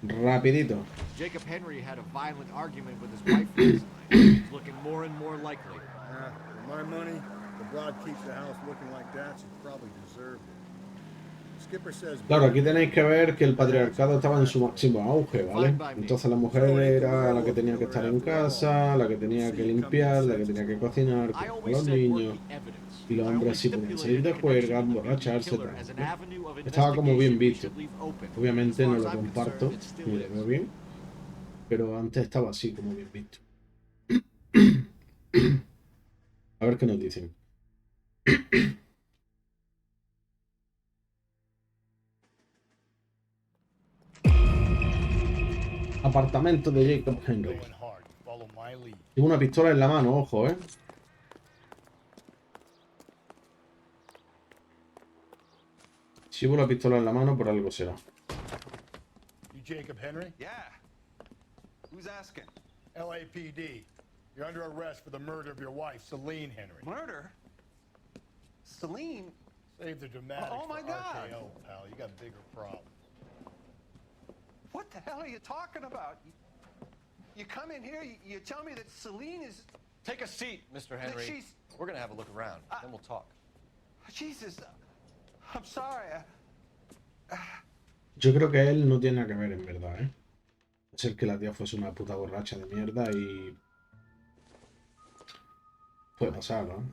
Rapidito. Jacob Henry had a violent argument with his wife last night. It's looking more and more likely. For my money, the broad keeps the house looking like that, she probably deserved it. Skipper says... Claro, aquí tenéis que ver que el patriarcado estaba en su máximo auge, ¿vale? Entonces la mujer era la que tenía que estar en casa, la que tenía que limpiar, la que tenía que cocinar, cuidar a los niños. Y los hombres sí podían salir de juerga, emborracharse, tal, ¿no? Estaba como bien visto. Obviamente no lo comparto, ni lo veo bien, pero antes estaba así, como bien visto. A ver qué nos dicen. Apartamento de Jacob Henry. Tengo una pistola en la mano, ojo, ¿eh? Si llevo la pistola en la mano, por algo será. You Jacob Henry? Yeah. Who's asking? LAPD. You're under arrest for the murder of your wife, Celine Henry. Murder? Celine? Save the dramatics Oh my for God. RKO, pal. You got bigger problems. What the hell are you talking about? You come in here, you tell me that Celine is... Take a seat, Mr. Henry. she's- We're gonna have a look around, then we'll talk. Jesus, I'm sorry. Yo creo que él no tiene nada que ver, en verdad, ¿eh? Es el que la tía fuese una puta borracha de mierda y... Puede pasar, ¿no?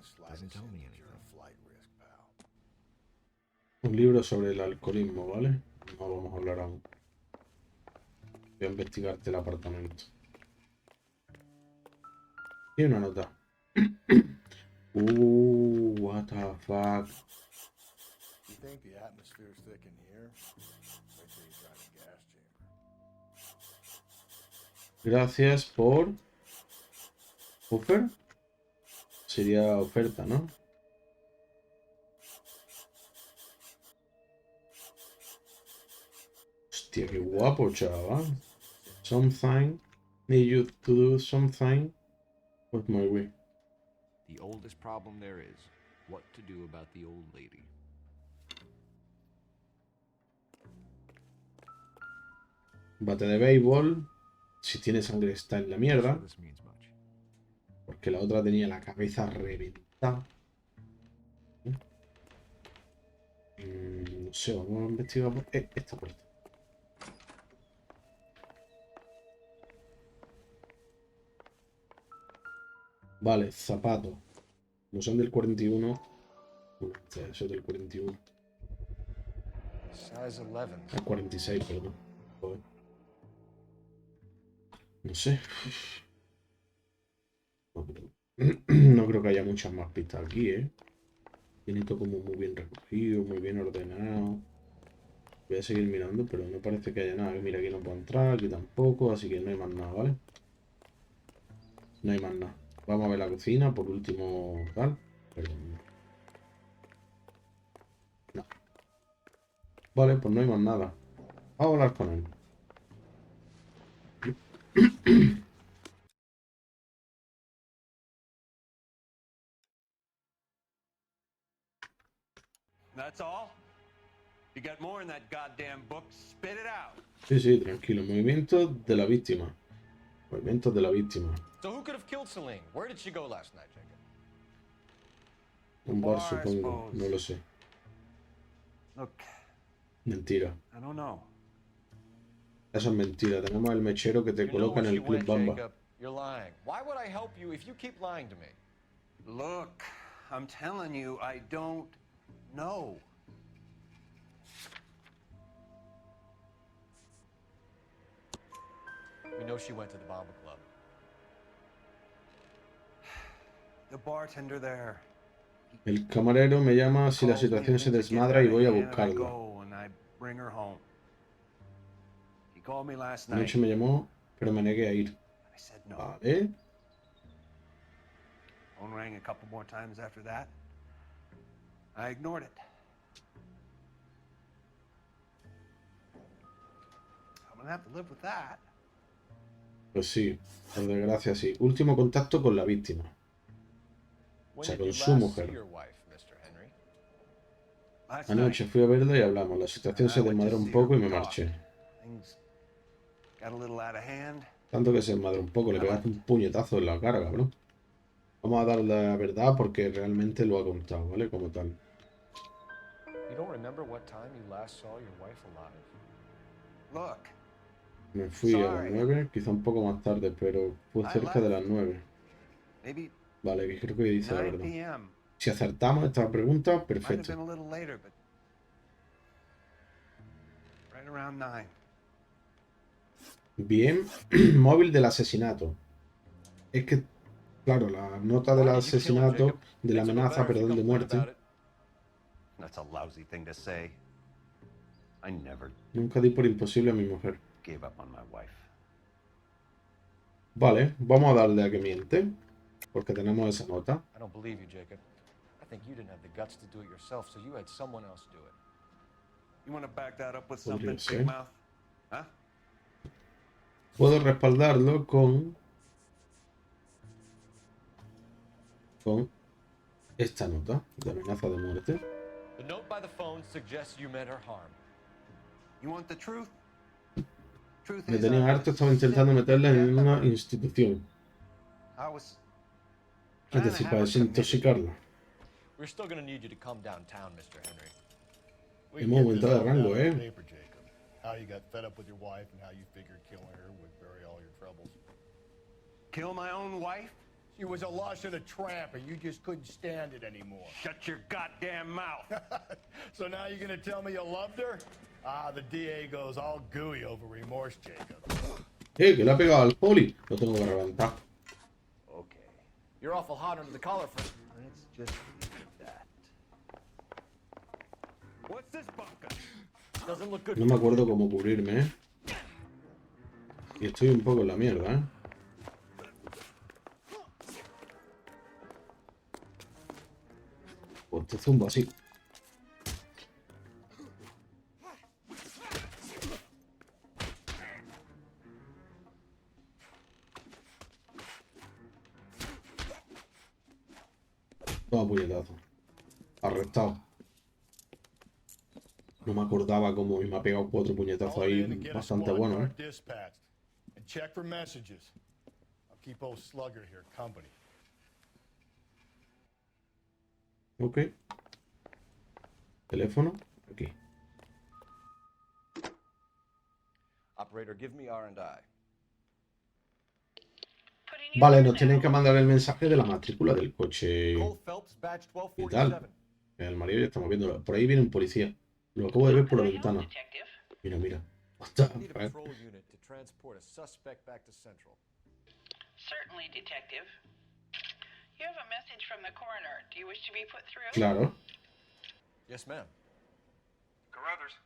Un libro sobre el alcoholismo, ¿vale? No vamos a hablar aún. Voy a investigarte el apartamento. Y una nota. What the fuck. think the atmosphere's thick in here? Wait till you try the gas chamber. Gracias por... ¿Offer? Sería oferta, ¿no? Hostia, qué guapo, chaval. Something. Need you to do something with my way. The oldest problem there is what to do about the old lady. Bate de béisbol. Si tiene sangre está en la mierda. Porque la otra tenía la cabeza reventada. No sé, vamos a investigar por esta puerta. Vale, zapatos. No son del 41. Eso es del 41. Size 11. El 46, perdón. Joder. No sé. No creo que haya muchas más pistas aquí, ¿eh? Tiene todo como muy bien recogido, muy bien ordenado. Voy a seguir mirando, pero no parece que haya nada. Mira, aquí no puedo entrar, aquí tampoco, así que no hay más nada, ¿vale? No hay más nada. Vamos a ver la cocina, por último, tal. Perdón. No. Vale, pues no hay más nada. Vamos a hablar con él. That's all? You got more in that goddamn book? Spit it out. Sí, sí, tranquilo. Movimientos de la víctima. Movimientos de la víctima. So who could have killed Celine? Where did she go last night, Jacob? Un bar, supongo. No lo sé. Look, Mentira. I don't know. Eso es mentira. Tenemos el mechero que te coloca en el Club Bamba. Jacob, you're lying. Why would I help you if you keep lying to me? Look, I'm telling you, I don't know. We know she went to the Bomba Club. The bartender there. El camarero me llama si la situación se desmadra y voy a buscarla. Anoche me llamó, pero me negué a ir. Vale. Phone rang a couple more times after that. I ignored it. I'm gonna have to live with that. Pues sí, por desgracia sí. Último contacto con la víctima. O sea, con su mujer. Anoche fui a verla y hablamos. La situación se desmadró un poco y me marché. Tanto que se desmadró un poco, le pegaste un puñetazo en la cara, cabrón. Vamos a darle la verdad porque realmente lo ha contado, ¿vale? Como tal. Me fui a las 9, quizá un poco más tarde, pero fue cerca de las 9. Vale, que creo que dice la verdad. Si acertamos esta pregunta, perfecto. Bien, móvil del asesinato. Es que, claro, la nota del asesinato, de la amenaza, perdón, de muerte. Nunca di por imposible a mi mujer. Vale, vamos a darle a que miente. Porque tenemos esa nota. I don't believe you, Jacob. I think you didn't have the guts to do it yourself, so you had someone else do it. You want to back that up with something, big mouth? Huh? Puedo respaldarlo con esta nota de amenaza de muerte. The note by the phone suggests you meant her harm. You want the truth? Me tenían harto, estaba intentando meterla en una institución. Es decir, para desintoxicarla. We're still gonna need you to come downtown, Mr. Henry. Hemos aumentado de rango, How you got fed up with your wife and how you figured killing her would bury all your troubles. Kill my own wife? She was a lush and a tramp, and you just couldn't stand it anymore. Shut your goddamn mouth. So now you're gonna tell me you loved her? Ah, the DA goes all gooey over remorse, Jacob. Que le ha pegado al poli. Lo tengo que reventar. Okay. You're awful hot under the collar for... Let's just leave that. No me acuerdo cómo cubrirme, ¿eh? Y estoy un poco en la mierda, ¿eh? Pues te zumbo así. Toma puñetazo. Arrestado. No me acordaba cómo me ha pegado 4 puñetazos ahí bastante buenos, ¿eh? Check for messages. I'll keep old Slugger here company. Ok. Teléfono. Aquí. Operator, give me R&I. Vale, nos tienen que mandar el mensaje de la matrícula del coche y tal. El marido ya estamos viendo. Por ahí viene un policía. Lo acabo de ver por la ventana. Mira, mira. Certainly, detective. You have a message from the coroner. Do you wish to be put through? Claro. Yes, ma'am. Carruthers.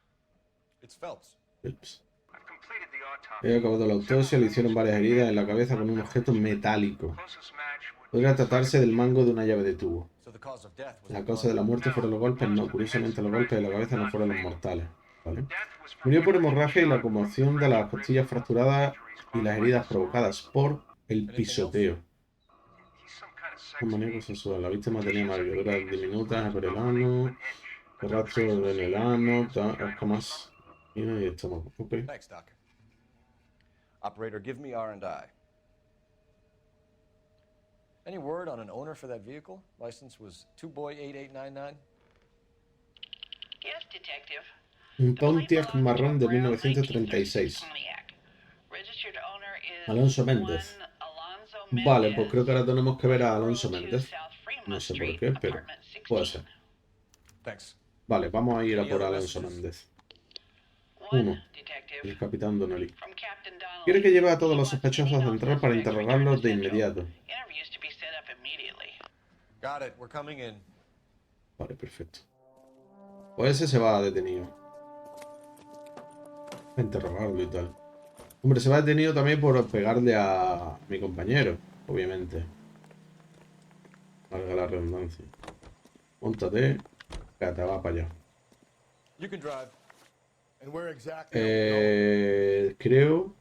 It's Phelps. Phelps. I've completed the autopsy. He acabado la autopsia, le hicieron varias heridas en la cabeza con un objeto metálico. Podría tratarse del mango de una llave de tubo. La causa de la muerte fueron los golpes, no. Curiosamente, los golpes de la cabeza no fueron los mortales. ¿Vale? Murió por hemorragia y la conmoción de las costillas fracturadas y las heridas provocadas por el pisoteo. Un maníaco sexual. La víctima tenía magulladuras diminutas por el ano, rastro en el ano, escamas y estómago. Ok. Thanks, Doc. Operator, give me R&I. Any word on an owner for that vehicle? License was 2boy8899. Yes, detective. Un Pontiac marrón de 1936. Registered owner is Alonso Méndez. Vale, pues creo que ahora tenemos que ver a Alonso Méndez. No sé por qué, pero puede ser. Vale, vamos a ir a por Alonso Méndez. 1. El capitán Donnelly. Quiere que lleve a todos los sospechosos a entrar para interrogarlos de inmediato. Interviews to be set up immediately. Got it, we're coming in. Vale, perfecto. Pues ese se va detenido. A interrogarlo y tal. Hombre, se va detenido también por pegarle a mi compañero, obviamente. Valga la redundancia. Móntate, que te va para allá. You can drive. And where exactly? Creo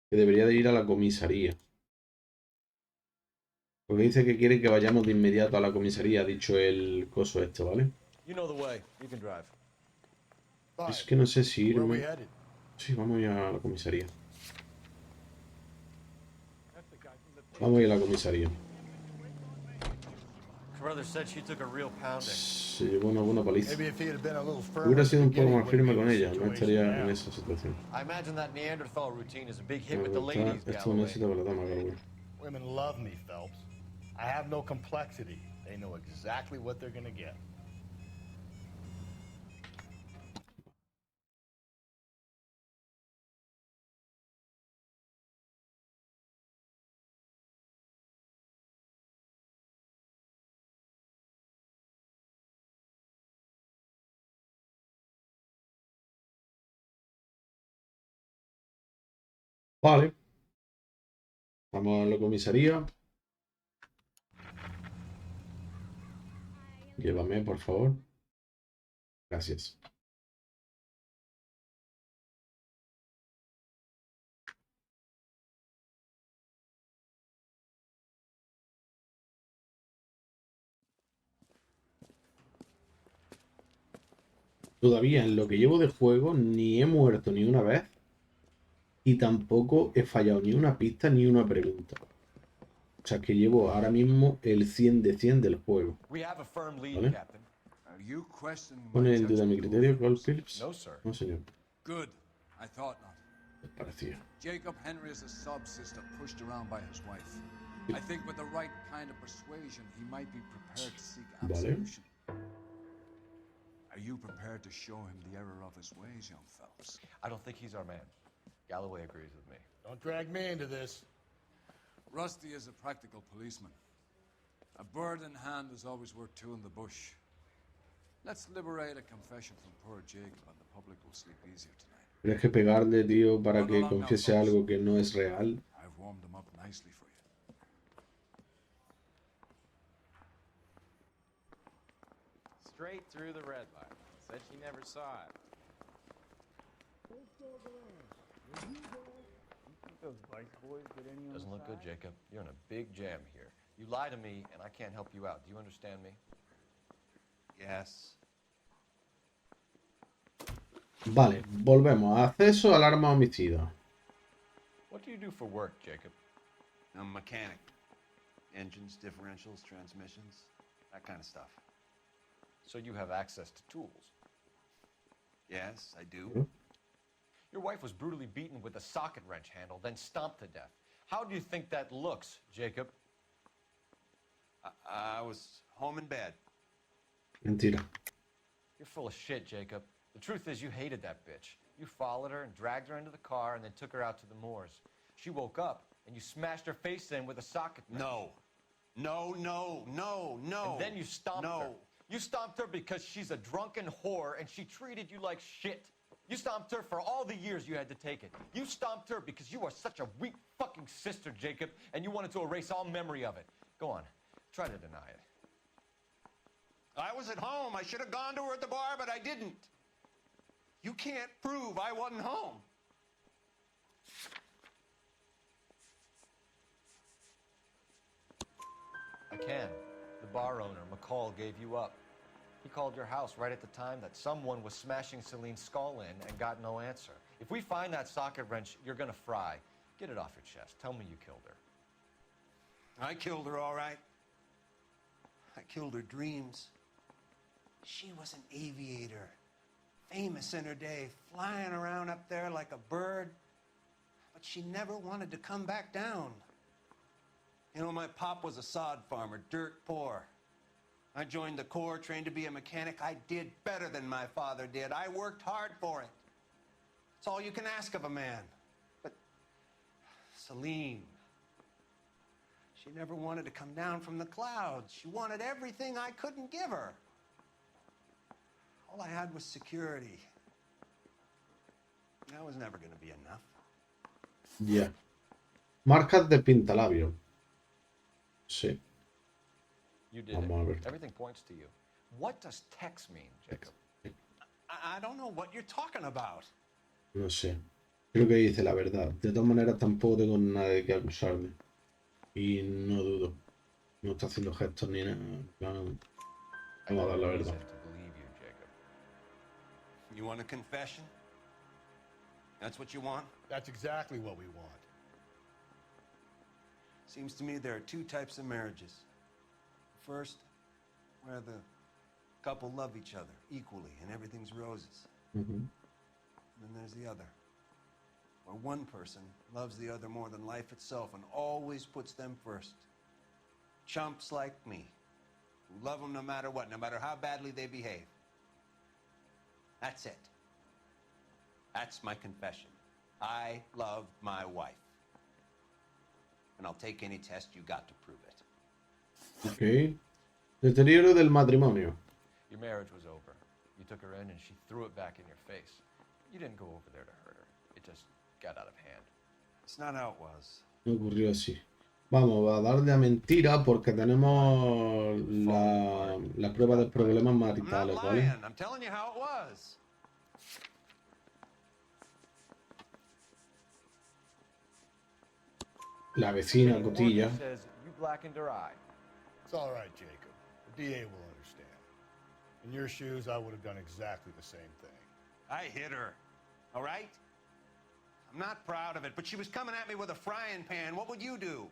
que debería de ir a la comisaría. Porque dice que quiere que vayamos de inmediato a la comisaría, ha dicho el coso este, ¿vale? You know the way. You can drive. Es que no sé si irme. Sí, vamos a ir a la comisaría. Vamos a ir a la comisaría. Carruthers said she took a real pounding. Se llevó una buena paliza. Hubiera sido un poco más firme con ella, no estaría en esa situación. I imagine that Neanderthal routine is a big hit with the Esto ladies, es un éxito para la dama, cabrón. Women love me, Phelps. I have no complexity. They know exactly what they're gonna get. Vale. Vamos a la comisaría. Llévame, por favor. Gracias. Todavía en lo que llevo de juego ni he muerto ni una vez y tampoco he fallado ni una pista ni una pregunta. O sea que llevo ahora mismo el 100 de 100 del juego. ¿Vale? ¿Pone en duda mi criterio, Carl Phillips? No, señor. Good. I thought not. Me parecía. Jacob Henry is a sub-sister pushed around by his wife. I think with the right kind of persuasion, he might be prepared to seek absolution. Are you prepared to show him the error of his ways, young Phelps? I don't think he's our man. Galloway agrees with me. Don't drag me into this. Rusty is a practical policeman. A bird in hand is always worth two in the bush. Let's liberate a confession from poor Jacob and the public will sleep easier tonight. ¿Tienes que pegarle, tío, para que confiese algo que no es real? I've warmed them up nicely for you. Straight through the red light. Said she never saw it. Those vice boys get any Doesn't look good, Jacob. You're in a big jam here. You lie to me, and I can't help you out. Do you understand me? Yes. Vale, volvemos. Acceso, alarma, homicida. What do you do for work, Jacob? I'm a mechanic. Engines, differentials, transmissions, that kind of stuff. So you have access to tools? Yes, I do. Mm-hmm. Your wife was brutally beaten with a socket wrench handle, then stomped to death. How do you think that looks, Jacob? I was home in bed. Mentira. You're full of shit, Jacob. The truth is you hated that bitch. You followed her and dragged her into the car and then took her out to the moors. She woke up and you smashed her face in with a socket wrench. No. No. And then you stomped her. You stomped her because she's a drunken whore and she treated you like shit. You stomped her for all the years you had to take it. You stomped her because you are such a weak fucking sister, Jacob, and you wanted to erase all memory of it. Go on. Try to deny it. I was at home. I should have gone to her at the bar, but I didn't. You can't prove I wasn't home. I can. The bar owner, McCall, gave you up. He called your house right at the time that someone was smashing Celine's skull in and got no answer. If we find that socket wrench, you're gonna fry. Get it off your chest. Tell me you killed her. I killed her, all right. I killed her dreams. She was an aviator, famous in her day, flying around up there like a bird, but she never wanted to come back down. You know, my pop was a sod farmer, dirt poor. I joined the Corps, trained to be a mechanic. I did better than my father did. I worked hard for it. It's all you can ask of a man. But Celine, she never wanted to come down from the clouds. She wanted everything I couldn't give her. All I had was security. That was never going to be enough. Ya. Marcas de pintalabio. Sí. You did Vamos a ver. Everything points to you. What does text mean, Jacob? I don't know what you're talking about. No sé. Creo que dice la verdad. De todas maneras, tampoco tengo nada de qué acusarme. Y no dudo. No está haciendo gestos ni nada. Vamos a dar la verdad. You want a confession? That's what you want? That's exactly what we want. Seems to me there are two types of marriages. First, where the couple love each other equally and everything's roses. Mm-hmm. And then there's the other, where one person loves the other more than life itself and always puts them first. Chumps like me, who love them no matter what, no matter how badly they behave. That's it. That's my confession. I love my wife. And I'll take any test you got to prove it. Ok. Deterioro del matrimonio. Your marriage was over. You took her in and she threw it back in your face. You didn't go over there to hurt her. It just got out of hand. It's not how it was. No ocurrió así. Vamos a darle a mentira porque tenemos la prueba de problemas maritales, ¿vale? I'm telling you how it was. La vecina, Cotilla. Says you blackened her eye. It's all right, Jacob. The DA will understand. In your shoes, I would have done exactly the same thing. I hit her, all right? I'm not proud of it, but she was coming at me with a frying pan. What would you do?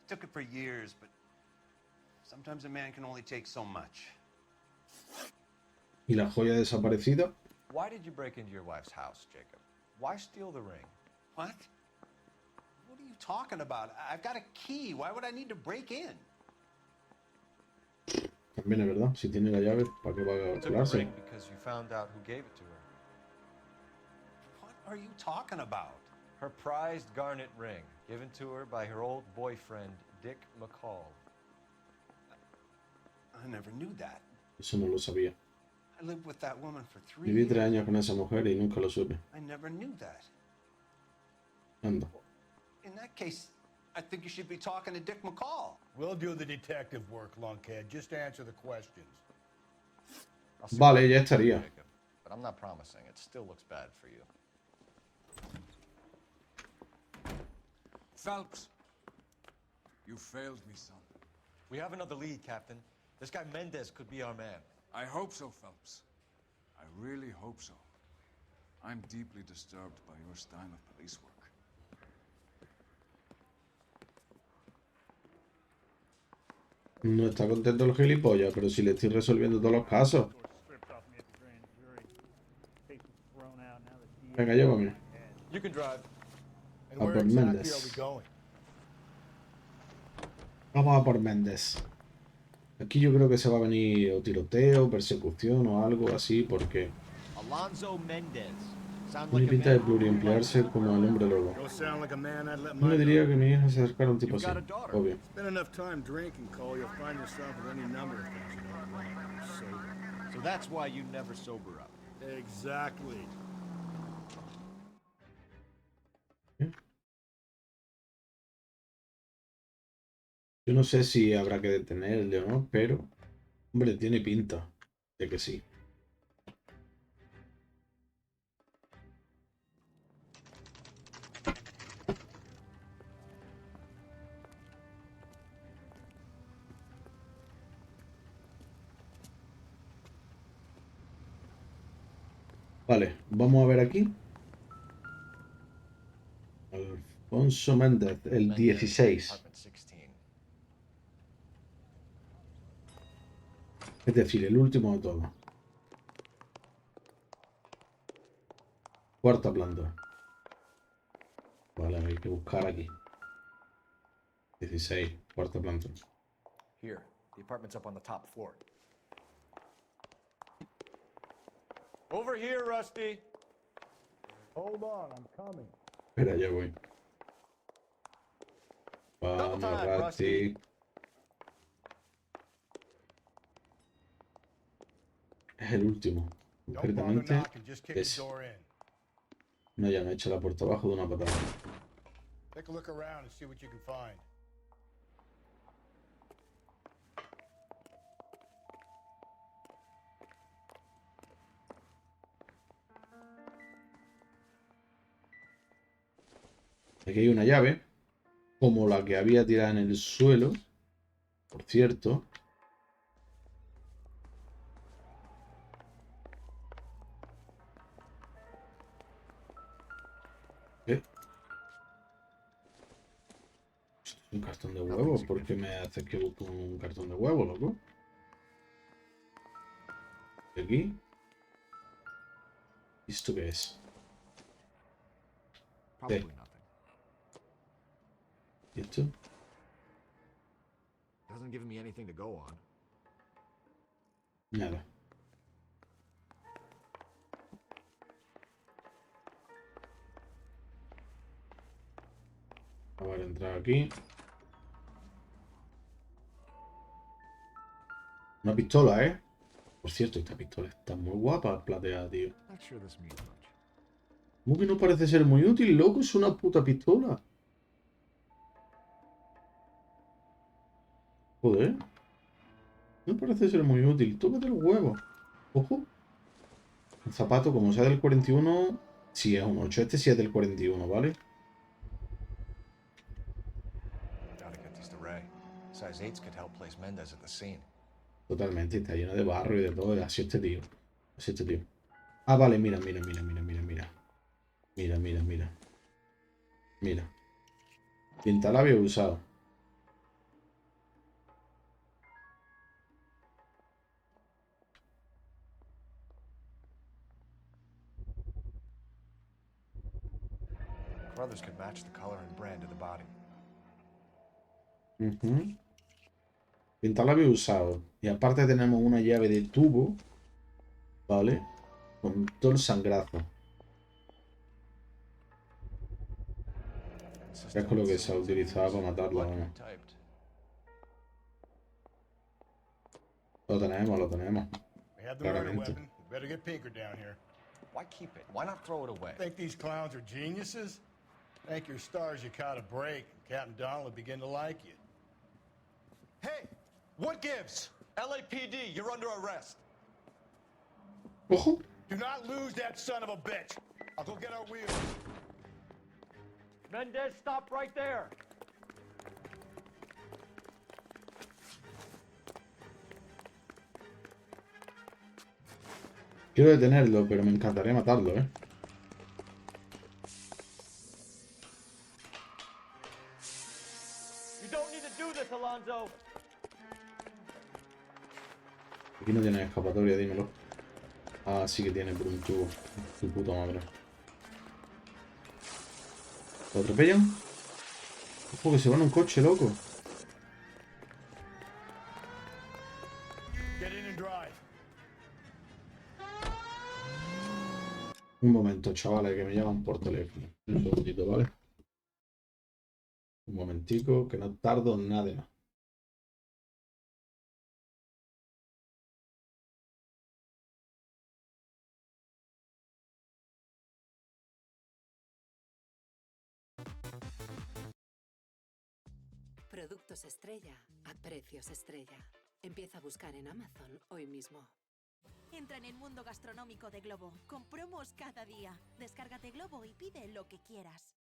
It took it for years, but sometimes a man can only take so much. ¿Y la joya desaparecida? Why did you break into your wife's house, Jacob? Why steal the ring? What? What are you talking about? I've got a key. Why would I need to break in? También es verdad. Si tiene la llave, ¿para qué va a You took the colarse? ring because you found out who gave it to her. What are you talking about? Her prized garnet ring, given to her by her old boyfriend, Dick McCall. I never knew that. Eso no lo sabía. I lived with that woman for 3 Viví 3 years. años con esa mujer y nunca lo supe. I never knew that. Anda. In that case, I think you should be talking to Dick McCall. We'll do the detective work, lunkhead. Just answer the questions. Vale, ya estaría. But I'm not promising. It still looks bad for you. Phelps, you failed me, son. We have another lead, Captain. This guy Mendez could be our man. I hope so, Phelps. I really hope so. I'm deeply disturbed by your style of police work. No está contento el gilipollas, pero si le estoy resolviendo todos los casos. Venga, llévame. You can drive. A por Méndez. Vamos a por Méndez. Aquí yo creo que se va a venir o tiroteo, persecución o algo así, porque Alonzo Mendez. tiene pinta de pluriemplearse como el hombre lobo. No le diría que mi hija se acercara a un tipo así, obvio. Spend enough time drinking, Cole, you'll find yourself with any number of things you don't want. So that's why you never sober up. Exactly. Yo no sé si habrá que detenerle o no, pero hombre, tiene pinta de que sí. Vale, vamos a ver aquí. Alfonso Méndez, el 16. Es decir, el último de todos. Cuarta planta. Vale, hay que buscar aquí. 16, cuarta planta. Here, the apartment's up on the top floor. Over here, Rusty. Hold on, I'm coming. Espera, ya voy. Vamos, Rusty. Es el último. Concretamente es. No, ya me he hecho la puerta abajo de una patada. Take a look around and see what you can find. Aquí hay una llave, como la que había tirada en el suelo, por cierto. ¿Qué? Esto es un cartón de huevo. ¿Por qué me haces que busque un cartón de huevo, loco? ¿Y aquí? ¿Y esto qué es? Sí. ¿Y esto? Doesn't give me anything to go on. Nada. A ver, entrar aquí. Una pistola, ¿eh? Por cierto, esta pistola está muy guapa, plateada, tío. ¿Cómo que no parece ser muy útil, loco? Es una puta pistola. Joder. No parece ser muy útil. Tócate el huevo. Ojo. El zapato, como sea del 41, sí es un 8. Este sí es del 41, ¿vale? Totalmente, está lleno de barro y de todo. Así este tío. Así este tío. Ah, vale, mira, mira, mira, mira, mira, mira. Mira, mira, mira. Mira. Pintalabio usado. Brothers could match the color and brand of the body. Pintalabio usado. Y aparte tenemos una llave de tubo. ¿Vale? Con todo el sangrazo. Es con lo que se ha utilizado para matarlo, vamos. Lo tenemos. We have the murder Claramente. weapon. We better get Pinker down here. Why keep it? Why not throw it away? Think these clowns are geniuses? Thank your stars you caught a break. Captain Donald will begin to like you. Hey, what gives? LAPD, you're under arrest. Ojo. Do not lose that son of a bitch. I'll go get our wheels. Mendez, stop right there. Quiero detenerlo, pero me encantaría matarlo, ¿eh? You don't need to do this, Alonzo. Aquí no tiene escapatoria, dímelo. Ah, sí que tiene por un tubo. Tu puta madre. ¿Lo atropellan? Ojo, que se va en un coche, loco. Get in and drive. Un momento, chavales, que me llaman por teléfono. Un segundito, ¿vale? Un momentico, que no tardo nada más. Productos estrella a precios estrella. Empieza a buscar en Amazon hoy mismo. Entra en el mundo gastronómico de Globo, con promos cada día. Descárgate Globo y pide lo que quieras.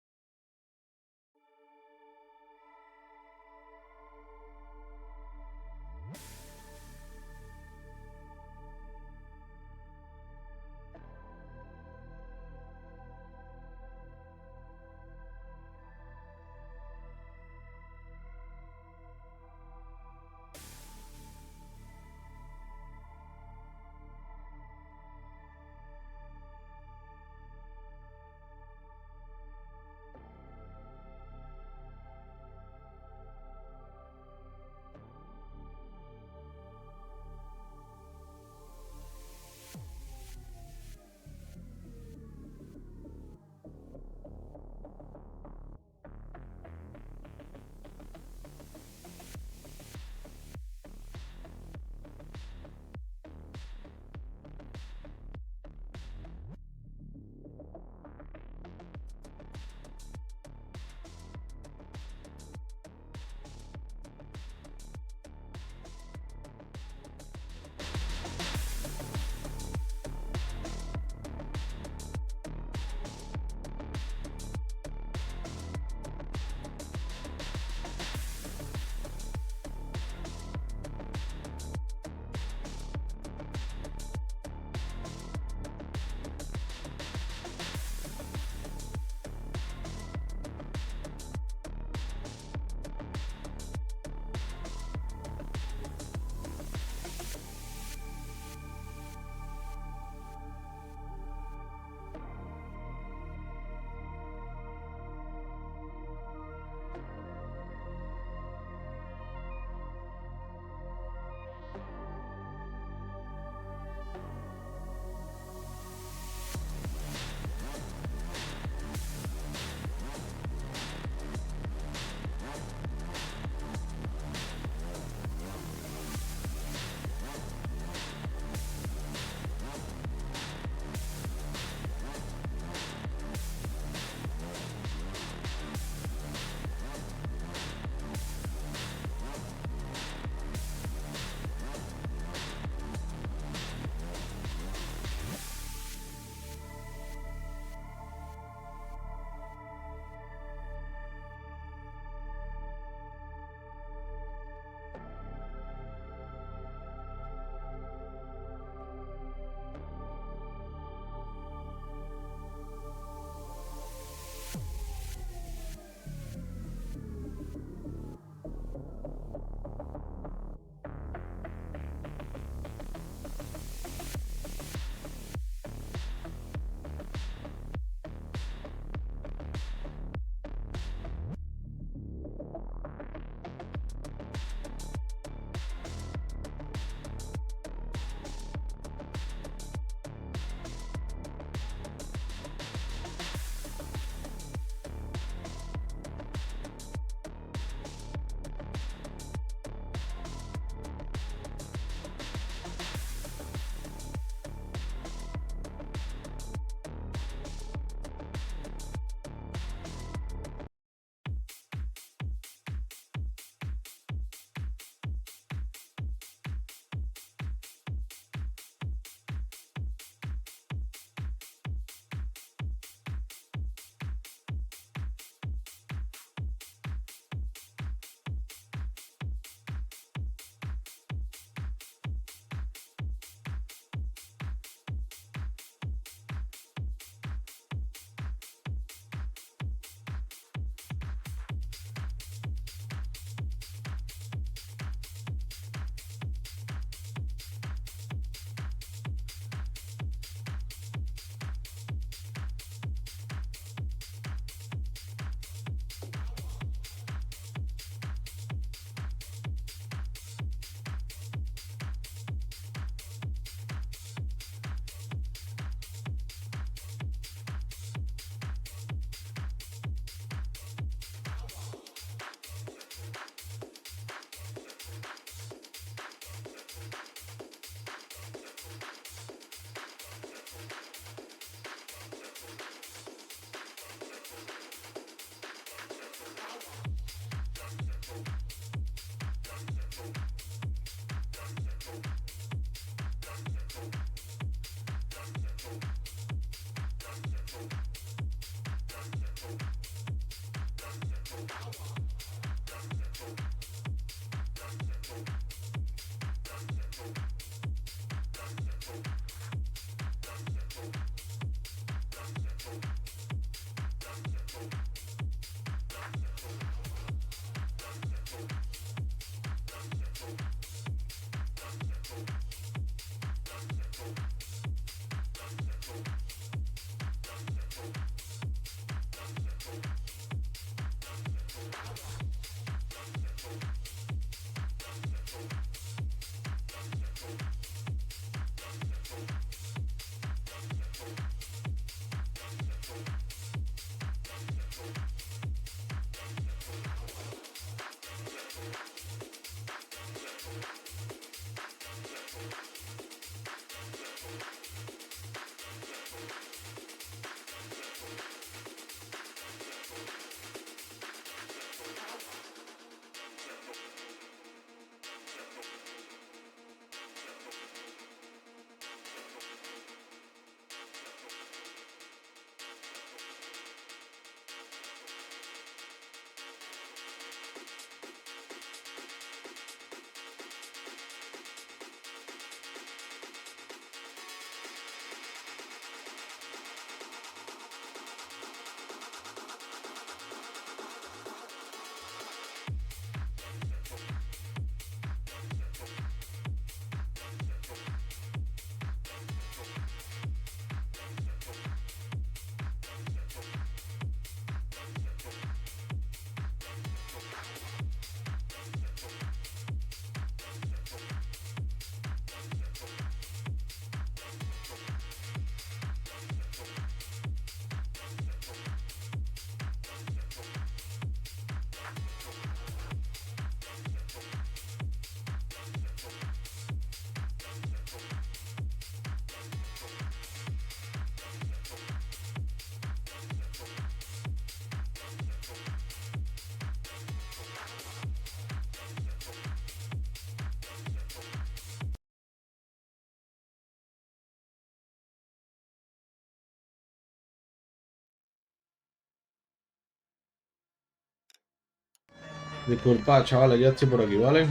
Disculpad, chavales, ya estoy por aquí, ¿vale?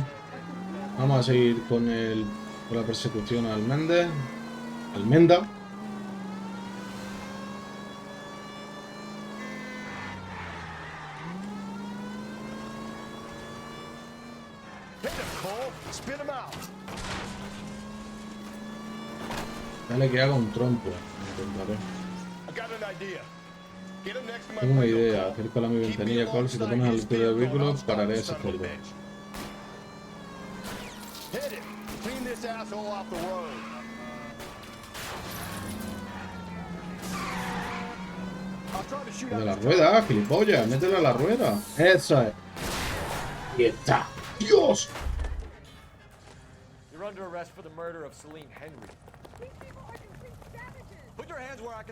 Vamos a seguir con la persecución al Méndez. Almenda. Dale que haga un trompo. Intentaré. Tengo una idea. Acércala a mi ventanilla, cual si te pones a la altura del vehículo, pararé ese cerdo. De la rueda, gilipollas, métela a la rueda. Eso es. Y está. ¡Dios!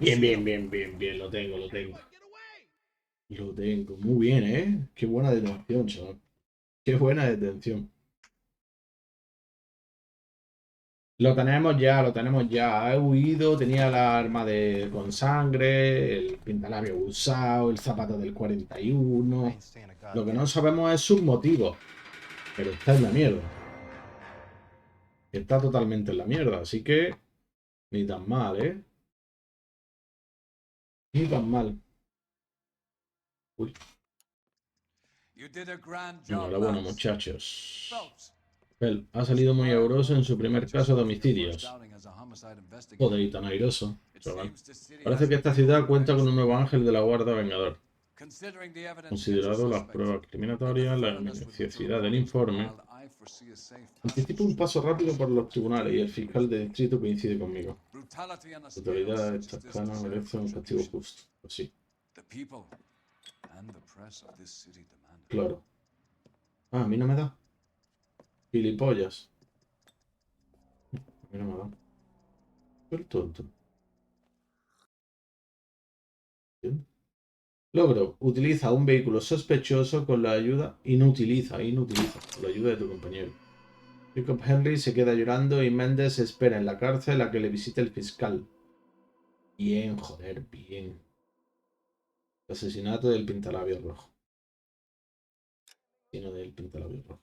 Bien, bien, bien, bien, bien. Lo tengo, lo tengo. Lo tengo. Muy bien, ¿eh? Qué buena detención, chaval. Qué buena detención. Lo tenemos ya, lo tenemos ya. Ha huido, tenía la arma con sangre, el pintalabio usado, el zapato del 41. Lo que no sabemos es sus motivos. Pero está en la mierda. Está totalmente en la mierda, así que ni tan mal, ¿eh? Ni tan mal. Uy. Enhorabuena, muchachos. Él ha salido muy airoso en su primer caso de homicidios. Joder, y tan airoso, chaval. Parece que esta ciudad cuenta con un nuevo ángel de la guarda vengador. Considerado las pruebas criminatorias, la minuciosidad del informe, anticipo un paso rápido por los tribunales y el fiscal de distrito coincide conmigo. La autoridad de esta escala merece un castigo justo. Pues sí. Claro. Ah, a mí no me da. Gilipollas. A mí no me da. El tonto. ¿Bien? Logro. Utiliza un vehículo sospechoso con la ayuda... Inutiliza con la ayuda de tu compañero. Jacob Henry se queda llorando y Mendes espera en la cárcel a que le visite el fiscal. Bien, joder, bien. El asesinato del pintalabio rojo. Sino del pintalabio rojo.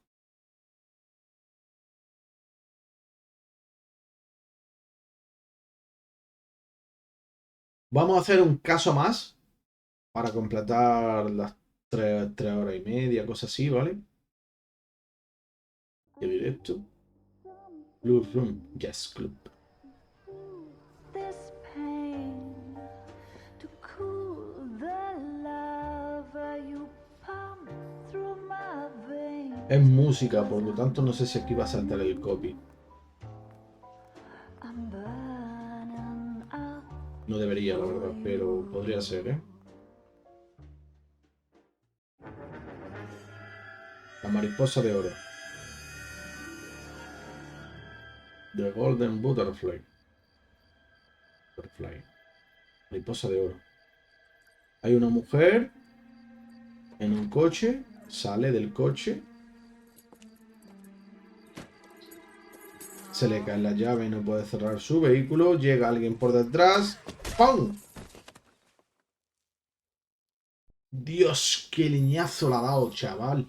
Vamos a hacer un caso más para completar las 3 horas y media, cosas así, ¿vale? Y directo. Blue Room Jazz Club. Es música, por lo tanto no sé si aquí va a saltar el copy. No debería, la verdad, pero podría ser, ¿eh? La mariposa de oro. The Golden Butterfly. Mariposa de oro. Hay una mujer en un coche. Sale del coche. Se le cae la llave y no puede cerrar su vehículo. Llega alguien por detrás. ¡Pum! Dios, qué leñazo le ha dado, chaval.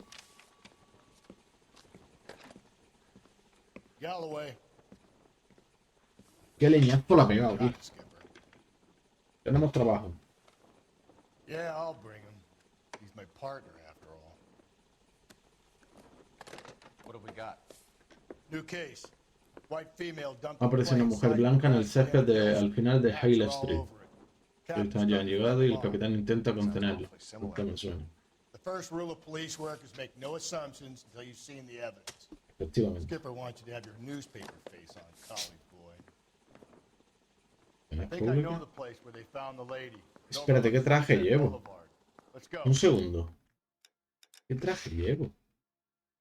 Qué leñazo le ha pegado, tío. Tenemos trabajo. Yeah, I'll bring him. He's my partner after all. What have we got? New case. White female dumped Aparece una mujer blanca en el césped al final de Hale Street. Están ya han llegado y el capitán intenta contenerlo. Nunca me suena. The first rule of police work is make no assumptions until you've seen the evidence. Efectivamente. Skipper wants you to have your newspaper face on, college boy. ¿En I la think I know pública? the place where they found the lady. Espérate, ¿qué traje llevo? Let's go. Un segundo. ¿Qué traje llevo?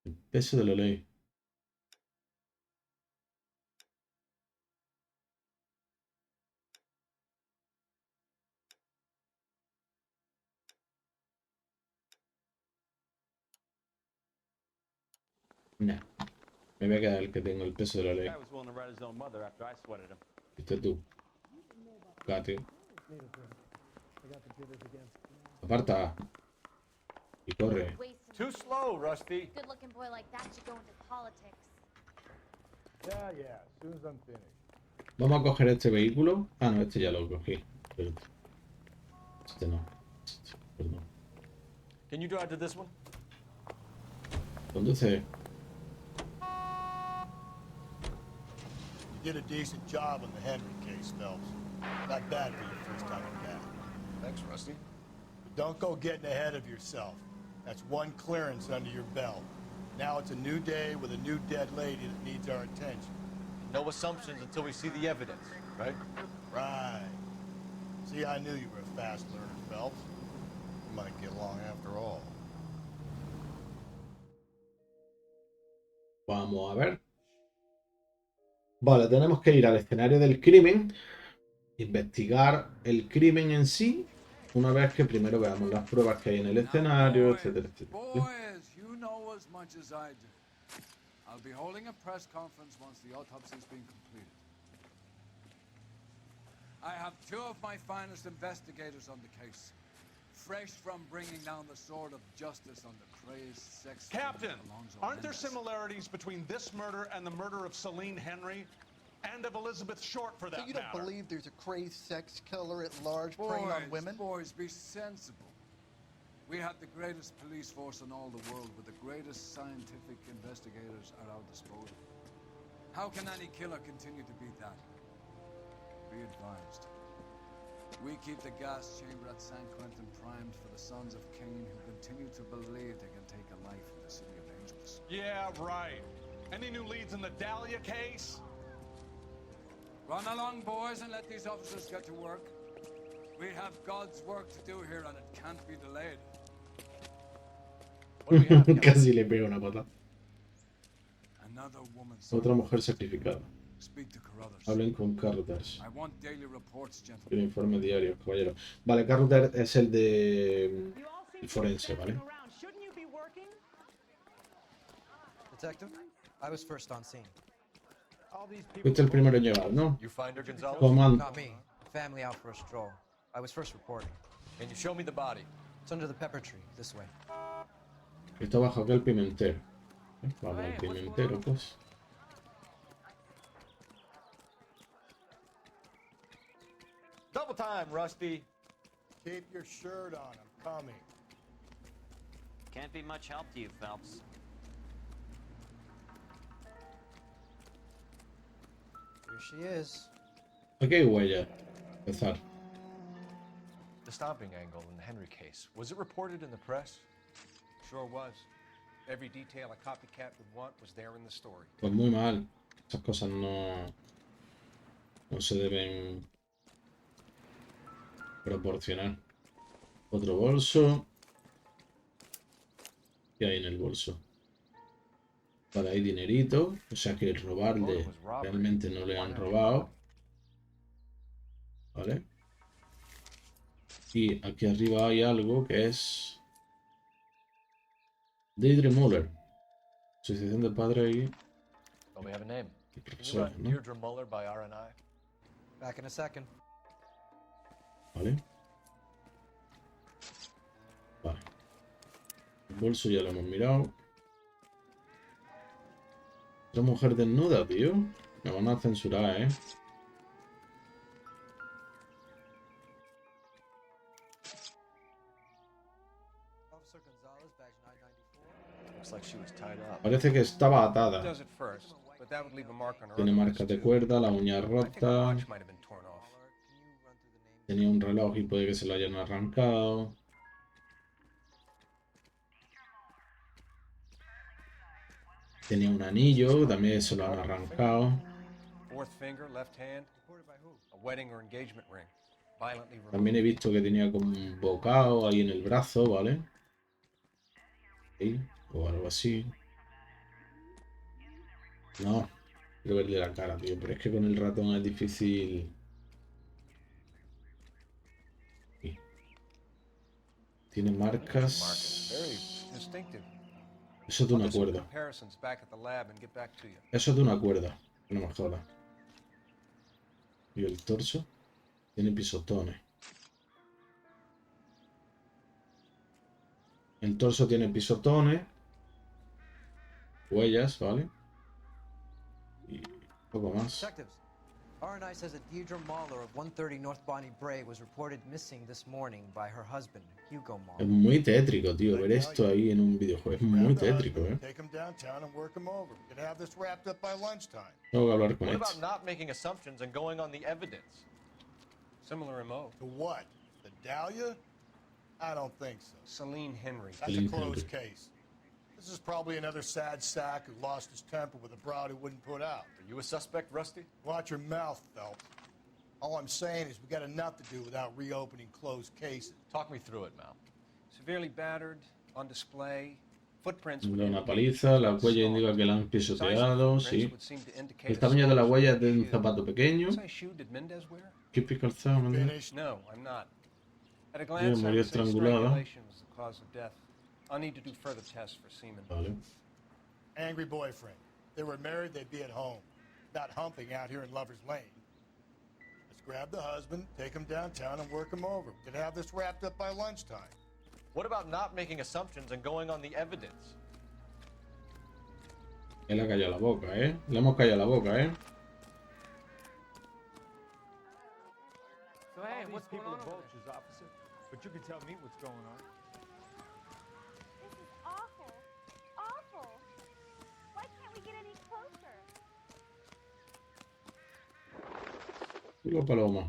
El peso de la ley. Nah. Me voy a quedar el que tengo el peso de la ley. Este tú. Gate. Aparta. Y corre. Too slow, Rusty. Good looking boy like that should go into politics. Yeah, as soon as I'm finished. Vamos a coger este vehículo. Ah, no, este ya lo cogí. Pero este no. Este, perdón. Can you drive to this one? Conduce. You did a decent job on the Henry case, Phelps. Not bad for your first time in that. Thanks, Rusty. But don't go getting ahead of yourself. That's one clearance under your belt. Now it's a new day with a new dead lady that needs our attention. No assumptions until we see the evidence, right? Right. See, I knew you were a fast learner, Phelps. You might get along after all. Vamos a ver. Vale, tenemos que ir al escenario del crimen, investigar el crimen en sí, una vez que primero veamos las pruebas que hay en el escenario, etcétera, etcétera. Boys, you know as much as I do. I'll be holding a press conference once the autopsy's been completed. I have two of my finest investigators on the case, fresh from bringing down the sword of justice on the crazed sex. Captain, aren't there similarities between this murder and the murder of Celine Henry and of Elizabeth Short, for that So you don't matter? believe there's a crazed sex killer at large preying on women? Boys, be sensible. We have the greatest police force in all the world, with the greatest scientific investigators at our disposal. How can any killer continue to beat that? Be advised. We keep the gas chamber at San Quentin primed for the sons of Cain who continue to believe they can take a life in the city of angels. Yeah, right. Any new leads in the Dahlia case? Run along, boys, and let these officers get to work. We have God's work to do here, and it can't be delayed. Casi le pega una pata. Another woman. Otra mujer sacrificada. Speak to Carruthers. Hablen con Carruthers. I want daily reports, gentlemen. El informe diario, caballero. Vale, Carruthers es el de el forense, ¿vale? Detective, I was first on scene. Fuiste el primero en llegar, ¿no? You find her, Gonzalez? Comando. Not me. Family out for a stroll. I was first reporting. Can you show me the body? It's under the pepper tree, this way. Está bajo aquel pimentero. Vamos al pimentero, pues. Double time, Rusty. Keep your shirt on. I'm coming. Can't be much help to you, Phelps. Here she is. Aquí hay huella. Empezar. The stomping angle in the Henry case, was it reported in the press? Sure was. Every detail a copycat would want was there in the story. Pues muy mal. Esas cosas no se deben proporcionar. Otro bolso. ¿Qué hay en el bolso? Vale, hay dinerito. O sea que robarle realmente no le han robado. Vale. Y aquí arriba hay algo que es Deirdre Muller. Asociación de padres y Don't we have a name? Can you profesor, run ¿no? Deirdre Muller by RNI? Back in a second. Vale. Vale. El bolso ya lo hemos mirado. Otra mujer desnuda, tío. Me van a censurar, ¿eh? Officer Gonzalez, badge 994. Looks like she was tied up. Parece que estaba atada. Does it first, but that would leave a mark on her. Tiene marcas de cuerda, la uña I think her rota. watch might have been torn off. Tenía un reloj y puede que se lo hayan arrancado. Tenía un anillo, también se lo han arrancado. Fourth finger, left hand. A wedding or engagement ring. Violently removed. También he visto que tenía como un bocado ahí en el brazo, ¿vale? Ahí, o algo así. No, quiero verle la cara, tío. Pero es que con el ratón es difícil. Ahí. Tiene marcas. Very distinctive. Eso es de una I'll do some cuerda. comparisons back at the lab and get back to you. Eso es de una cuerda. No me jodas. Y el torso tiene pisotones. El torso tiene pisotones. Huellas, ¿vale? Y poco más. Detectives, R&I says that Deirdre Mahler of 130 North Bonnie Bray was reported missing this morning by her husband, Hugo Es Mahler. muy tétrico, tío, ver esto ahí en un videojuego. Es muy tétrico, ¿eh? Take him downtown and work him over. We could have this wrapped up by lunchtime. Tengo que hablar con What este. about not making assumptions and going on the evidence? Similar MO. To what? The Dahlia? I don't think so. Celine Henry. That's a Celine closed Henry. case. This is probably another sad sack who lost his temper with a broad who wouldn't put out. Are you a suspect, Rusty? Watch your mouth, Phelps. All I'm saying is we got enough to do without reopening closed cases. Talk me through it, Mal. Severely battered, on display. Footprints Le da una paliza, la huella indica que la han pisoteado, sí. El tamaño de la huella es de un zapato pequeño. ¿Qué calzado, Méndez? No, I'm not. At a glance, I murió would say estrangulada. strangulation was the cause of death. I'll need to do further tests for semen. Vale. Angry boyfriend. If they were married, they'd be at home, not humping out here in Lover's Lane. Let's grab the husband, take him downtown, and work him over. We could have this wrapped up by lunchtime. What about not making assumptions and going on the evidence? Él le ha callado la boca, ¿eh? Le hemos callado la boca, ¿eh? So hey, what's going on? Vultures, officer. But you can tell me what's going on. This is awful. Awful. Why can't we get any closer? Culo paloma.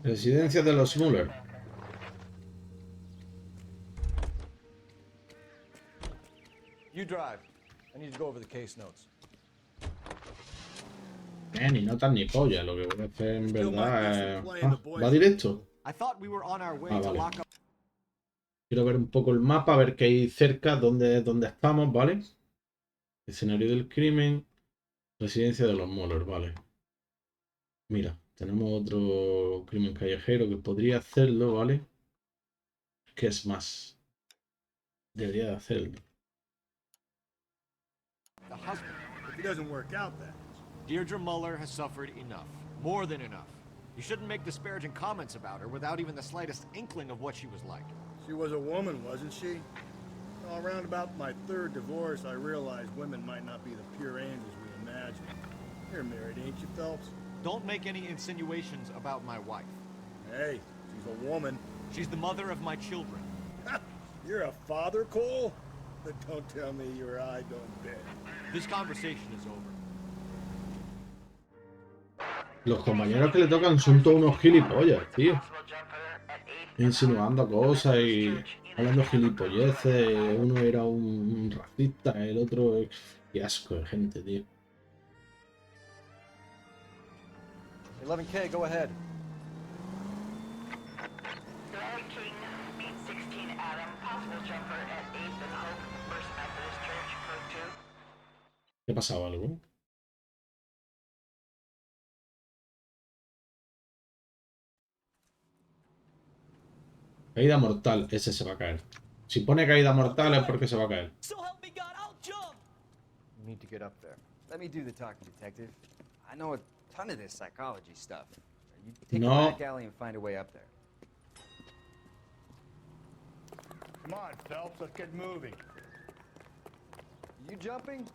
Residencia de los Müller. You drive. I need to go over the case notes. Ni notas ni polla. Lo que voy a hacer en verdad es... ¿Va directo? I thought we were on our way Ah, to vale. lock up. Quiero ver un poco el mapa, a ver qué hay cerca, dónde estamos, ¿vale? Escenario del crimen. Residencia de los Müller, vale. Mira, tenemos otro crimen callejero que podría hacerlo, ¿vale? ¿Qué es más? Debería de hacerlo. The husband. If it doesn't work out, then. Deirdre Muller has suffered enough. More than enough. You shouldn't make disparaging comments about her without even the slightest inkling of what she was like. She was a woman, wasn't she? Well, around about my third divorce, I realized women might not be the pure angels we imagine. You're married, ain't you, Phelps? Don't make any insinuations about my wife. Hey, she's a woman. She's the mother of my children. You're a father, Cole? But don't tell me your eye don't bend. This conversation is over. Los compañeros que le tocan son todos unos gilipollas, tío. Insinuando cosas y hablando gilipolleces. Uno era un racista, el otro... Qué asco de gente, tío. 11K, go ahead. King, Beat 16 Adam, possible jumper at 8th and Hope, First Methodist Church, code 2. ¿Qué pasaba algo? Caída mortal, ese se va a caer. Si pone caída mortal es porque se va a caer. You need to get up there. Let me do the talking, detective. I know a ton of this psychology stuff. You take No. a back alley and find a way up there. Come on, Phelps, let's get moving. You jumping?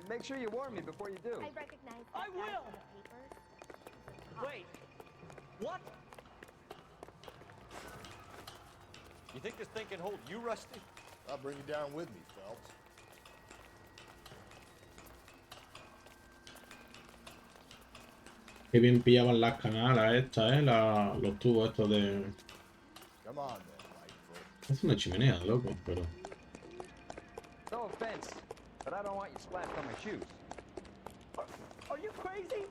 Make sure you warn me before you do. I recognize that I guy will. from the papers. Wait. What? You think this thing can hold you, Rusty? I'll bring you down with me, Phelps. Qué bien pillaban las canalas estas, los tubos estos de... Come on, then, Lightfoot. Es una chimenea, loco, pero... No offense, but I don't want you splashed on my shoes. Are you crazy?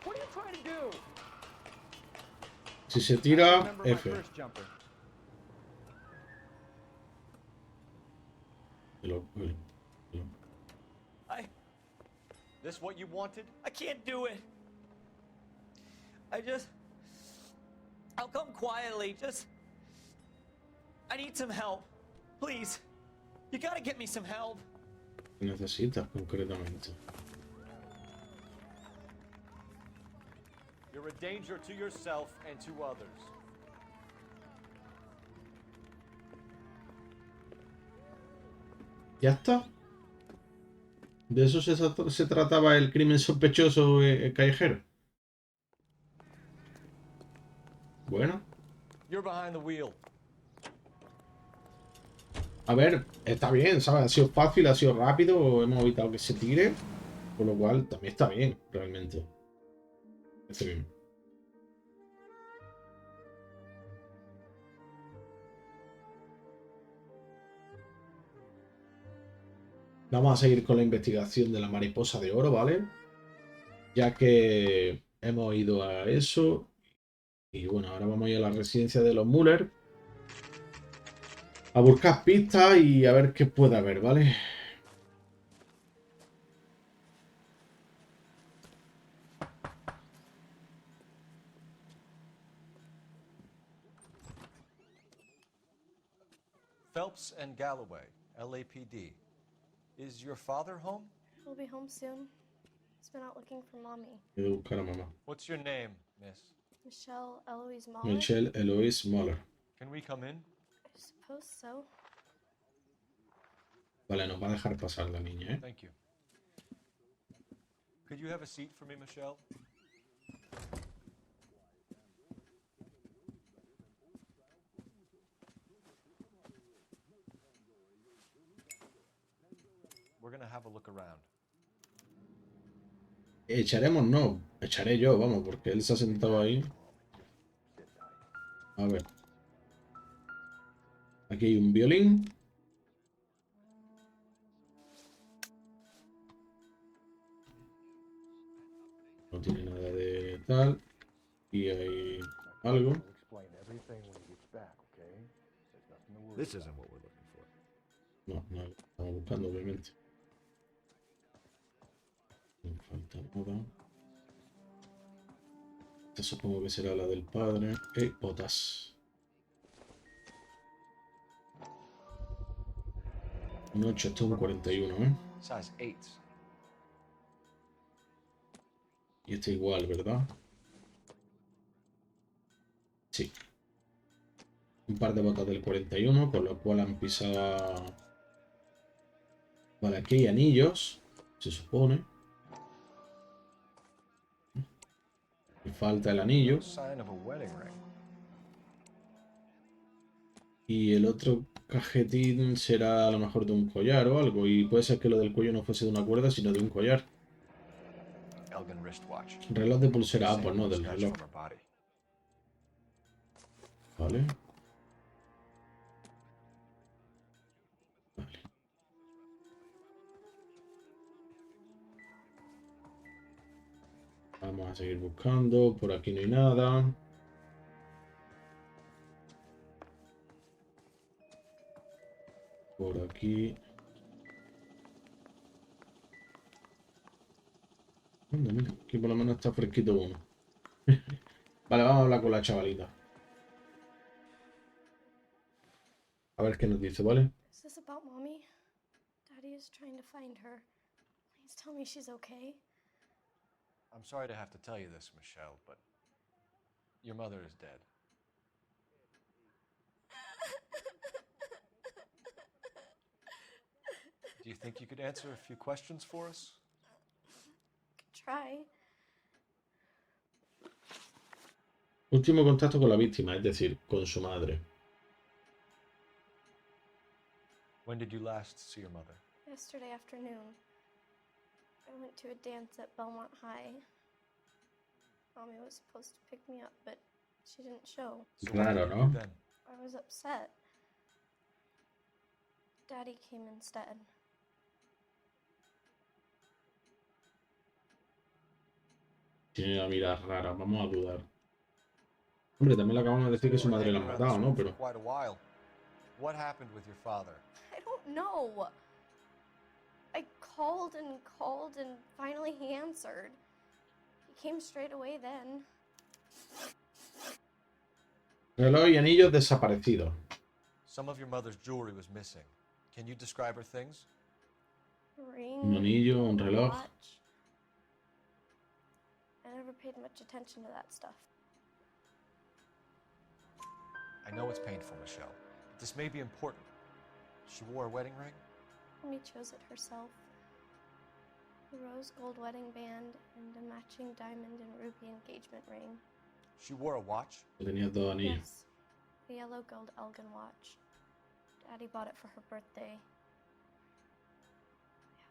What are you trying to do? Si se tira, Remember my F. first jumper. This what you wanted? I can't do it. I'll come quietly. I need some help. Please. You gotta get me some help. ¿Qué necesitas concretamente? You're a danger to yourself and to others. ¿Ya está? ¿De eso se trataba el crimen sospechoso callejero? Bueno. You're behind the wheel. A ver, está bien, ¿sabes? Ha sido fácil, ha sido rápido, hemos evitado que se tire, por lo cual también está bien, realmente. Está bien. Vamos a seguir con la investigación de la mariposa de oro, ¿vale? Ya que hemos ido a eso. Y bueno, ahora vamos a ir a la residencia de los Müller a buscar pistas y a ver qué puede haber, ¿vale? Phelps and Galloway, LAPD. Is your father home? He'll be home soon. He's been out looking for Mommy. Voy a buscar a mamá. What's your name, miss? Michelle Eloise Mahler? Michelle Eloise Mahler. Can we come in? I suppose so. Vale, nos va a dejar pasar la niña, ¿eh? Thank you. Could you have a seat for me, Michelle? We're gonna have a look around. Echaremos no, echaré yo, vamos, porque él se ha sentado ahí. A ver. Aquí hay un violín. No tiene nada de tal. Y hay algo. This isn't what we're looking for. No, no, estamos buscando, obviamente. No falta nada. Esta supongo que será la del padre. Botas. Un 8, esto es un 41, ¿eh? Size 8. Y este igual, ¿verdad? Sí. Un par de botas del 41, con lo cual han pisado... Vale, aquí hay anillos, se supone. Me falta el anillo. Y el otro cajetín será a lo mejor de un collar o algo. Y puede ser que lo del cuello no fuese de una cuerda, sino de un collar. Reloj de pulsera. Ah, pues no, del reloj. Vale. Vale. Vamos a seguir buscando. Por aquí no hay nada. Por aquí. Anda, mira, aquí por lo menos está fresquito uno. Vale, vamos a hablar con la chavalita. A ver qué nos dice, ¿vale? Is this about Mommy? Daddy is trying to find her. Please tell me she's okay. I'm sorry to have to tell you this, Michelle, but your mother is dead. Do you think you could answer a few questions for us? Try. Último contacto con la víctima, es decir, con su madre. When did you last see your mother? Yesterday afternoon. I went to a dance at Belmont High. Mommy was supposed to pick me up, but she didn't show. Claro, ¿no? I was upset. Daddy came instead. Tiene una mirada rara, vamos a dudar. Hombre, también le acabamos de decir que su madre la ha matado, ¿no? Pero... Quite a while. What happened with your father? I don't know. I called and finally he answered. He came straight away then. Reloj y anillos desaparecidos. Some of your mother's jewelry was missing. Can you describe her things? Ring, Un anillo, un reloj. watch, and I never paid much attention to that stuff. I know it's painful, Michelle, but this may be important. She wore a wedding ring? Amy chose it herself. A rose gold wedding band and a matching diamond and ruby engagement ring. She wore a watch? Tenía dos anillos. Yes, a yellow gold Elgin watch. Daddy bought it for her birthday.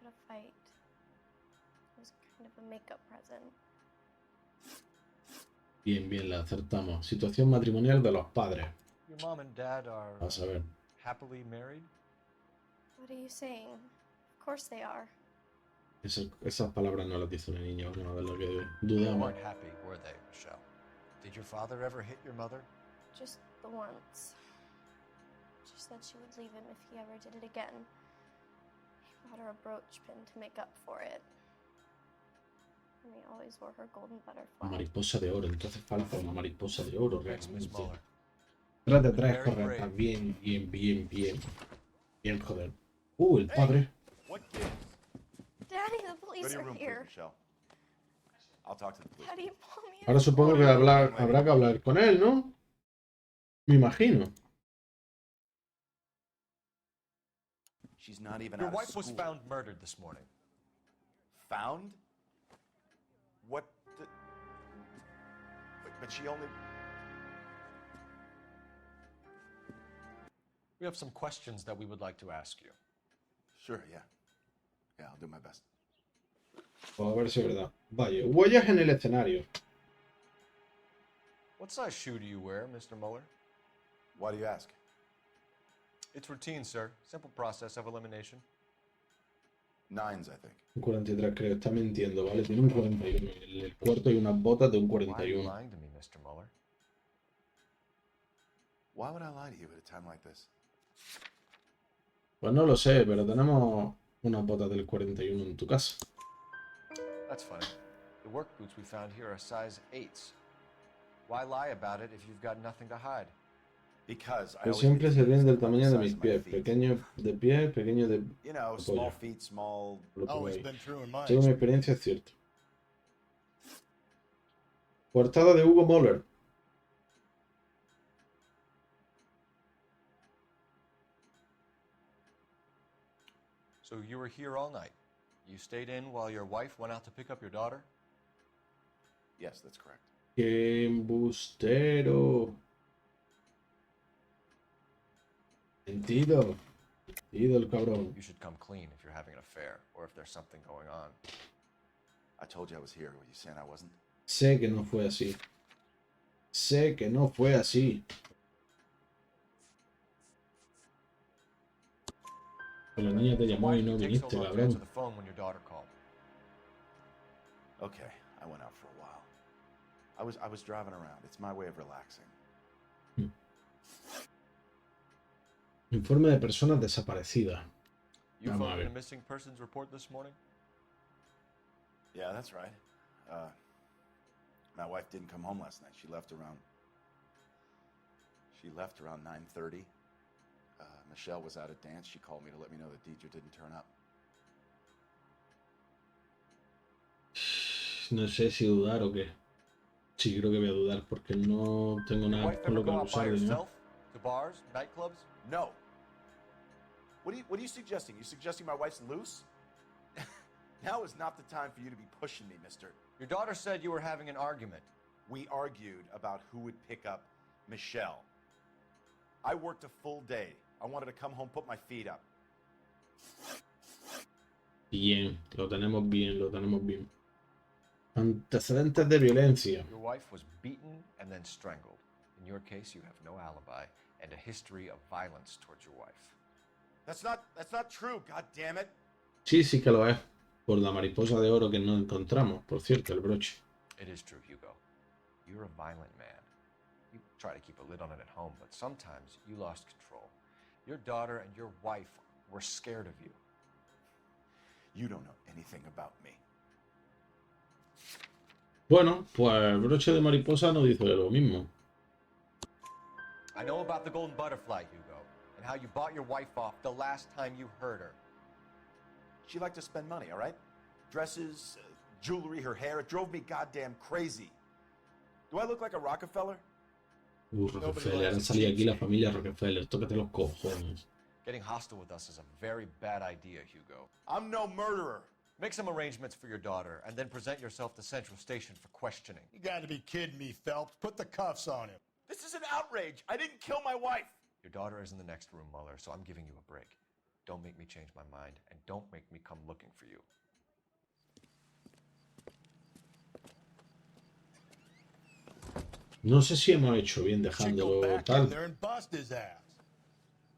We had a fight. It was kind of a makeup present. Bien, bien, la acertamos. Situación matrimonial de los padres. Your mom and dad are Vamos a ver. happily married? What are you saying? Of course they are. Esas palabras no las dice una niña, una de lo que They dudamos. weren't happy, were they, Michelle? Did your father ever hit your mother? Just the once. She said she would leave him if he ever did it again. He bought her a brooch pin to make up for it. And he always wore her golden butterfly. Mariposa de oro, entonces falta una mariposa de oro Thanks, Miss realmente. Muller. 3 de 3 Very correctas. brave. Bien, bien, bien, bien. Bien, joder. El padre. What gives? Daddy, the Go police to your are room, please, here. Michelle. I'll talk to the police. Daddy, mommy. Ahora supongo que habrá que hablar con él, ¿no? Me imagino. She's not even Your out of wife was school. found murdered this morning. Found? What the... But she only... We have some questions that we would like to ask you. Sure, yeah. Yeah, I'll do my best. Pues a ver si es verdad. Vaya, huellas en el escenario. What size shoe do you wear, Mr. Muller? Why do you ask? It's routine, sir. Simple process of elimination. 9s, I think. Un 43 creo, está mintiendo, ¿vale? Tiene un 41. En el cuarto hay unas botas de un Why are you 41. lying to me, Mr. Muller? Why would I lie to you at a time like this? Pues no lo sé, pero tenemos unas botas del 41 en tu casa. That's funny. The work boots we found here are size 8s. Why lie about it if you've got nothing to hide? Because I Pues always siempre make se ríen del things about tamaño the de size mis of my pies. feet. Pequeño de pie, pequeño de You know, de small pollo. feet, small... Lo pongo Always ahí. been true in my Según mi experiencia es cierto. Portada de Hugo Moller. So you were here all night. You stayed in while your wife went out to pick up your daughter? Yes, that's correct. ¡Qué embustero! Mentido. Mentido el cabrón. You should come clean if you're having an affair or if there's something going on. I told you I was here. Were you saying I wasn't? Sé que no fue así. Sé que no fue así. Pero la niña te So llamó why y did no you take so viniste, long to answer cabrón. the phone when your daughter called? Okay, I went out for a while. I was driving around. It's my way of relaxing. Informe de personas desaparecidas. You Vamos a phoned in ver. a missing persons report this morning? Yeah, that's right. My wife didn't come home last night. She left around 9:30. Michelle was out at dance. She called me to let me know that Deidre didn't turn up. No sé si dudar o qué. Sí, creo que voy a dudar porque no tengo Your nada wife por ever lo que go out by usar ni nada. herself? To bars, nightclubs? No. What are you suggesting? You suggesting my wife's loose? Now is not the time for you to be pushing me, mister. Your daughter said you were having an argument. We argued about who would pick up Michelle. I worked a full day. I wanted to come home, put my feet up. Bien, lo tenemos bien, lo tenemos bien. Antecedentes de violencia. Your wife was beaten and then strangled. In your case, you have no alibi and a history of violence towards your wife. That's not true, god damn it. Sí, sí que lo es. Por la mariposa de oro que no encontramos, por cierto, el broche. It is true, Hugo. You're a violent man. You try to keep a lid on it at home, but sometimes you lost control. Your daughter and your wife were scared of you. You don't know anything about me. Bueno, pues el broche de mariposa no dice lo mismo. I know about the golden butterfly, Hugo, and how you bought your wife off the last time you heard her. She liked to spend money, all right? Dresses, jewelry, her hair. It drove me goddamn crazy. Do I look like a Rockefeller? Rockefeller, han salido aquí la familia Rockefeller, tócate los cojones. Getting hostile with us is a very bad idea, Hugo. I'm no murderer. Make some arrangements for your daughter, and then present yourself to Central Station for questioning. You gotta be kidding me, Phelps. Put the cuffs on him. This is an outrage. I didn't kill my wife. Your daughter is in the next room, Mueller, so I'm giving you a break. Don't make me change my mind, and don't make me come looking for you. No sé si hemos hecho bien dejándolo tal.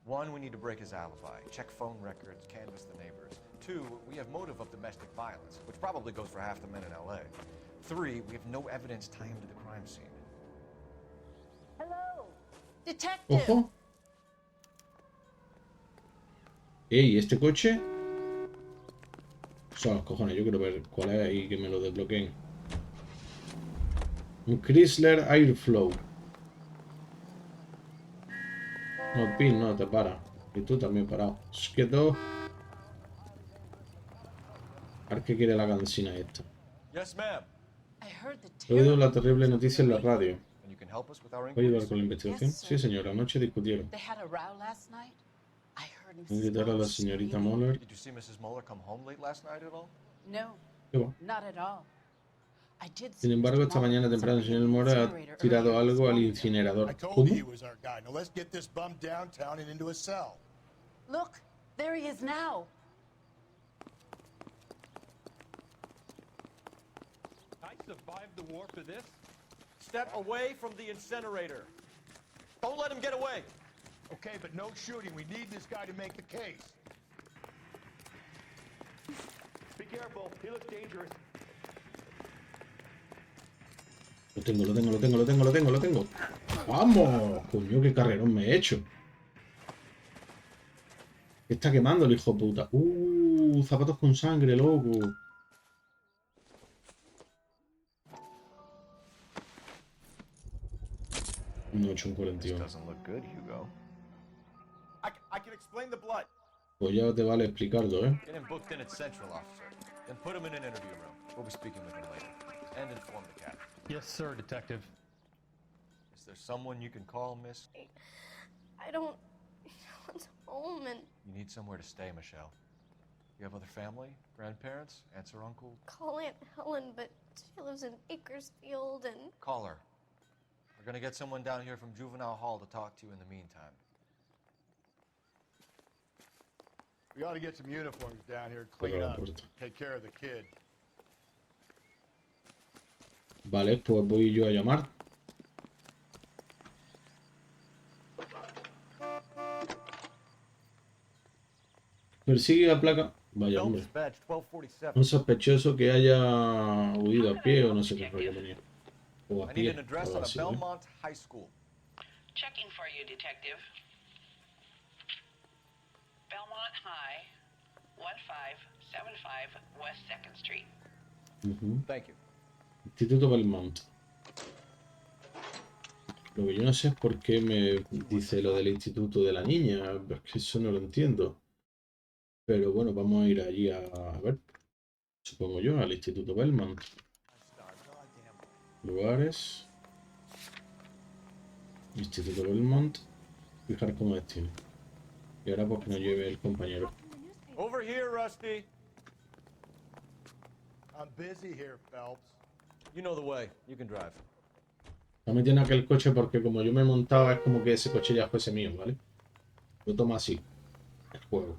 One, we need to break his alibi. Check phone records, canvass the neighbors. Two, we have motive of domestic violence, which probably goes for half the men in LA. Three, we have no evidence tying him to the crime scene. Hello, detective. Ojo. Ey, ¿este coche? O sea, los cojones, yo quiero ver cuál es y que me lo desbloqueen. Un Chrysler Airflow. No, Pin, no, te para. Y tú también parado. Es que todo. A ver qué quiere la cansina esta. Yes, ma'am. He oído la terrible noticia en la radio. ¿Puede ayudar con la investigación? Sí, señora. Anoche discutieron. Invitar a la señorita Mueller. Did you see Mrs. Mueller come home late last night at all? No, ¿Qué va? not at all. Sin embargo, esta mañana temprano el señor Mueller ha tirado algo al incinerador. ¿Cómo? Look, there he is now. I survived the war for this. Step away from the incinerator. Don't let him get away. Okay, but no shooting. We need this guy to make the case. Be careful. He looks dangerous. Lo tengo. ¡Vamos! Coño, qué carrerón me he hecho. ¿Qué está quemando el hijo de puta? Zapatos con sangre, loco. No he hecho un 41. I can explain the blood. Pues ya te vale explicarlo, ¿eh? Get him booked in at Central, officer. Then put him in an interview room. We'll be speaking with him later. And inform the captain. Yes, sir, detective. Is there someone you can call, miss? I don't... No one's home and... You need somewhere to stay, Michelle. You have other family? Grandparents? Aunts or uncle? Call Aunt Helen, but she lives in Bakersfield and... Call her. We're gonna get someone down here from Juvenile Hall to talk to you in the meantime. We ought to get some uniforms down here, clean up, take care of the kid. Vale, pues voy yo a llamar. Persigue a placa. Vaya, hombre. Un sospechoso que haya huido a pie o no sé qué rollo tenía. O a pie. Algo así, ¿eh? Checking for you, detective. Belmont High, 1575 West 2nd Street. Thank you. Instituto Belmont. Lo que yo no sé es por qué me dice lo del instituto de la niña. Es que eso no lo entiendo. Pero bueno, vamos a ir allí a ver. Supongo yo, al Instituto Belmont. Lugares. Instituto Belmont. Fijar como destino. Y ahora pues que nos lleve el compañero. Over here, Rusty. I'm busy here, Phelps. You know the way. You can drive. No me tiene aquel coche porque como yo me montaba es como que ese coche ya fuese mío, ¿vale? Lo toma así. El juego.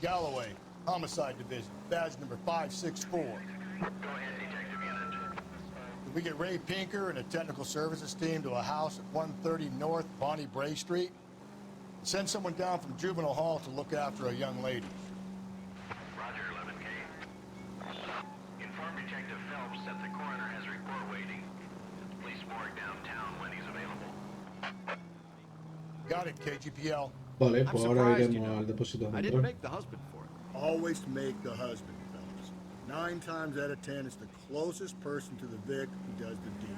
Galloway, Homicide Division, badge number 564. Did we get Ray Pinker and a technical services team to a house at 130 North Bonnie Bray Street? Send someone down from Juvenile Hall to look after a young lady. Roger, 11K. Inform Detective Phelps that the coroner has a report waiting. Police morgue downtown when he's available. Got it, KGPL. Vale, pues ahora iremos al depósito I central. didn't make the husband for it. Always make the husband, Phelps. 9 times out of 10, it's the closest person to the Vic who does the deed.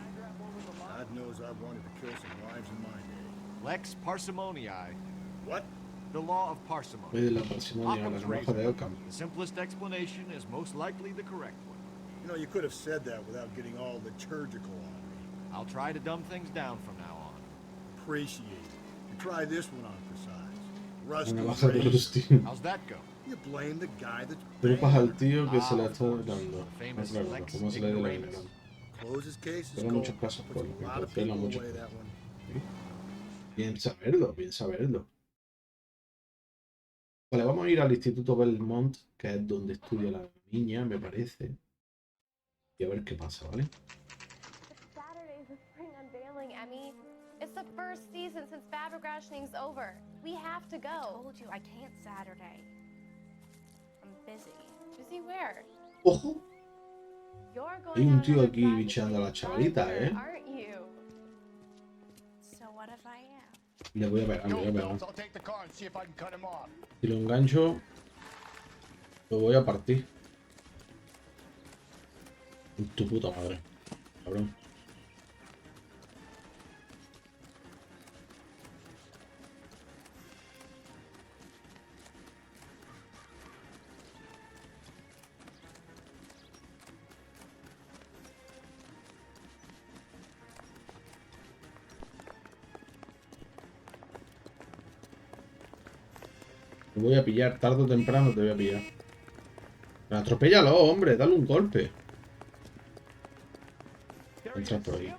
God knows I've wanted to kill some wives in my day. Lex parsimoniae. What? The law of parsimony. Ley de la parsimonia, la navaja de Occam. The simplest explanation is most likely the correct one. You know, you could have said that without getting all liturgical on me. I'll try to dumb things down from now on. Appreciate it. And try this one on for size. Rusty La navaja de razor. Rusty. How's that go? You blame the guy that's Culpas al tío que se la está dando. famous Claro, Lex ¿cómo se le da la ignoramus. ignorancia? Close his case is Tengo cold. muchos casos por Puts a lot of encarcela people mucho. away, that one. Bien saberlo, bien saberlo. Vale, vamos a ir al Instituto Belmont, que es donde estudia la niña, me parece. Y a ver qué pasa, ¿vale? Saturday's the spring unveiling, Emmy. It's the first season since fabric rationing's over. We have to go. I told you I can't Saturday. I'm busy. Busy where? ¡Ojo! You're Hay going un out tío on a aquí private bicheando a la date chavalita, somewhere, ¿eh? aren't you? So what if I am? Le voy a pegar, le voy a pegar. I'll take the car and see if I can cut him off. Si lo engancho, lo voy a partir. Tu puta madre, cabrón. Te voy a pillar, tarde o temprano te voy a pillar. Pero atropéllalo, hombre, dale un golpe. Entra por ahí.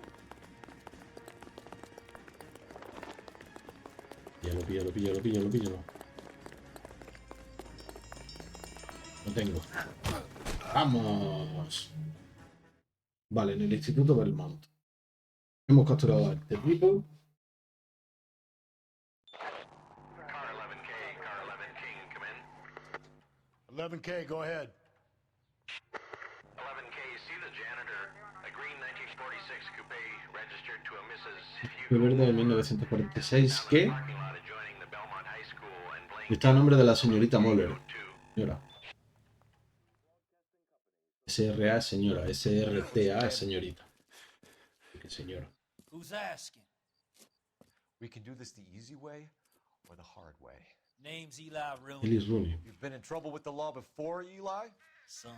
Píllalo. Lo tengo. ¡Vamos! Vale, en el Instituto Belmont. Hemos capturado a este tipo. 11K, go ahead. 11K, see the janitor, a green 1946 coupe registered to a Mrs. De verde de 1946 que está a nombre de la señorita Moller. Señora. SRA es señora, SRTA es señorita. ¿Qué señora? Who's asking? We can do this the easy way or the hard way. Name's Eli Rooney. Ellis Rooney. You've been in trouble with the law before, Eli? Some.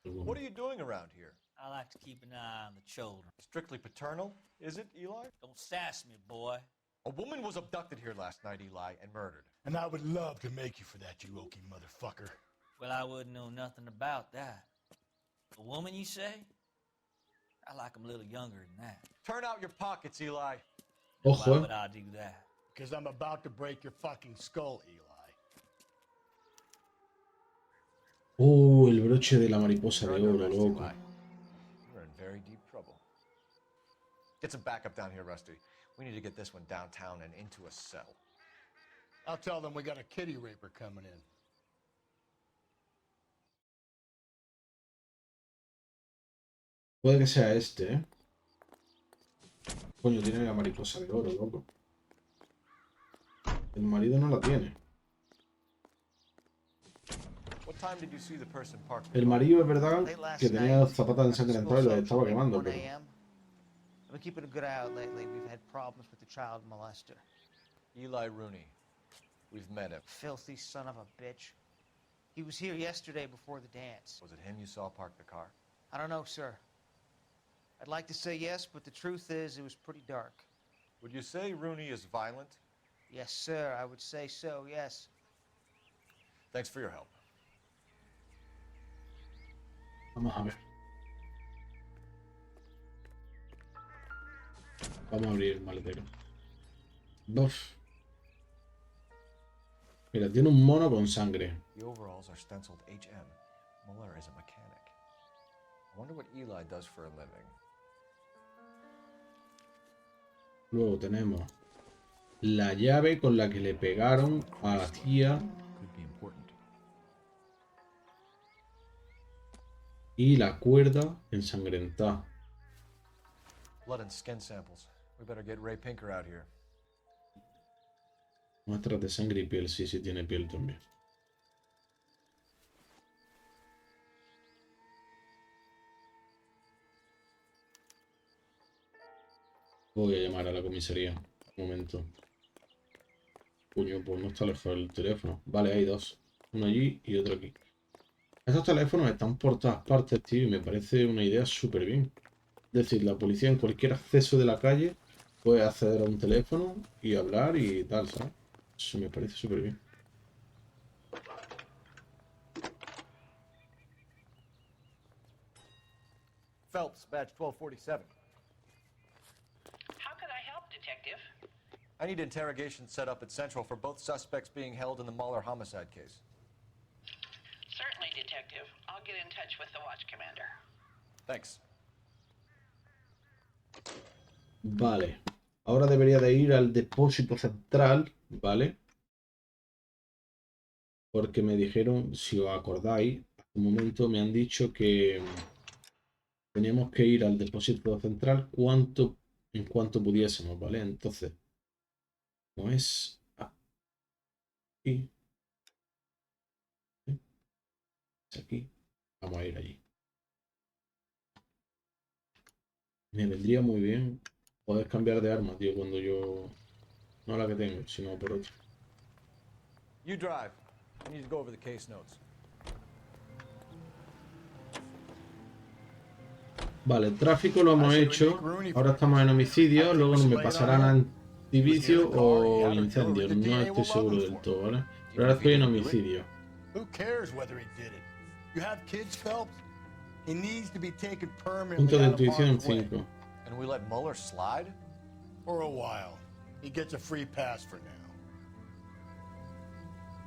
What are you doing around here? I like to keep an eye on the children. Strictly paternal, is it, Eli? Don't sass me, boy. A woman was abducted here last night, Eli, and murdered. And I would love to make you for that, you oaky motherfucker. Well, I wouldn't know nothing about that. A woman, you say? I like 'em a little younger than that. Turn out your pockets, Eli. Ojo. Why would I do that? Because I'm about to break your fucking skull, Eli. Oh, el broche de la mariposa de You're under oro, arrest, loco. Eli. You're in very deep trouble. Get some backup down here, Rusty. We need to get this one downtown and into a cell. I'll tell them we got a kitty raper coming in. Puede que sea este, ¿eh? Coño, tiene la mariposa de oro, loco. El marido no la tiene. What time did you see the person parked? El marido es verdad que tenía las zapatas ensangrentadas y las estaba quemando, pero... I've been keeping a good eye out lately. We've had problems with the child molester. Eli Rooney. We've met him. Filthy son of a bitch. He was here yesterday before the dance. Was it him you saw park the car? I don't know, sir. I'd like to say yes, but the truth is it was pretty dark. Would you say Rooney is violent? Yes, sir. I would say so, yes. Thanks for your help. Vamos a ver. Vamos a abrir el maletero. Buf. Mira, tiene un mono con sangre. The overalls are stenciled HM. Muller is a mechanic. I wonder what Eli does for a living. Luego tenemos la llave con la que le pegaron a la tía. Y la cuerda ensangrentada. Blood and skin samples. We better get Ray Pinker out here. Muestras de sangre y piel. Sí, sí tiene piel también. Voy a llamar a la comisaría. Un momento. Coño, pues no está lejos el teléfono. Vale, hay dos. Uno allí y otro aquí. Estos teléfonos están por todas partes, tío, y me parece una idea súper bien. Es decir, la policía en cualquier acceso de la calle puede acceder a un teléfono y hablar y tal, ¿sabes? Eso me parece súper bien. Phelps, badge 1247. How can I help, Detective? I need interrogation set up at Central for both suspects being held in the Muller homicide case. Certainly, Detective. I'll get in touch with the watch commander. Thanks. Vale. Ahora debería de ir al depósito central, ¿vale? Porque me dijeron, si os acordáis, hace un momento me han dicho que teníamos que ir al depósito central en cuanto pudiésemos, ¿vale? Entonces, como es aquí, es aquí, vamos a ir allí. Me vendría muy bien poder cambiar de arma, tío, cuando yo... No la que tengo, sino por otra. You drive. I need to go over the case notes. Vale, el tráfico lo hemos hecho. Ahora estamos en homicidios. Luego me pasarán a antivicio o incendios. No estoy seguro del todo, ¿vale? Pero ahora estoy en homicidio. Who cares whether he did it? You have kids, Phelps? He needs to be taken permanently Punto de out of intuición harm's way. 5. And we let Muller slide? For a while. He gets a free pass for now.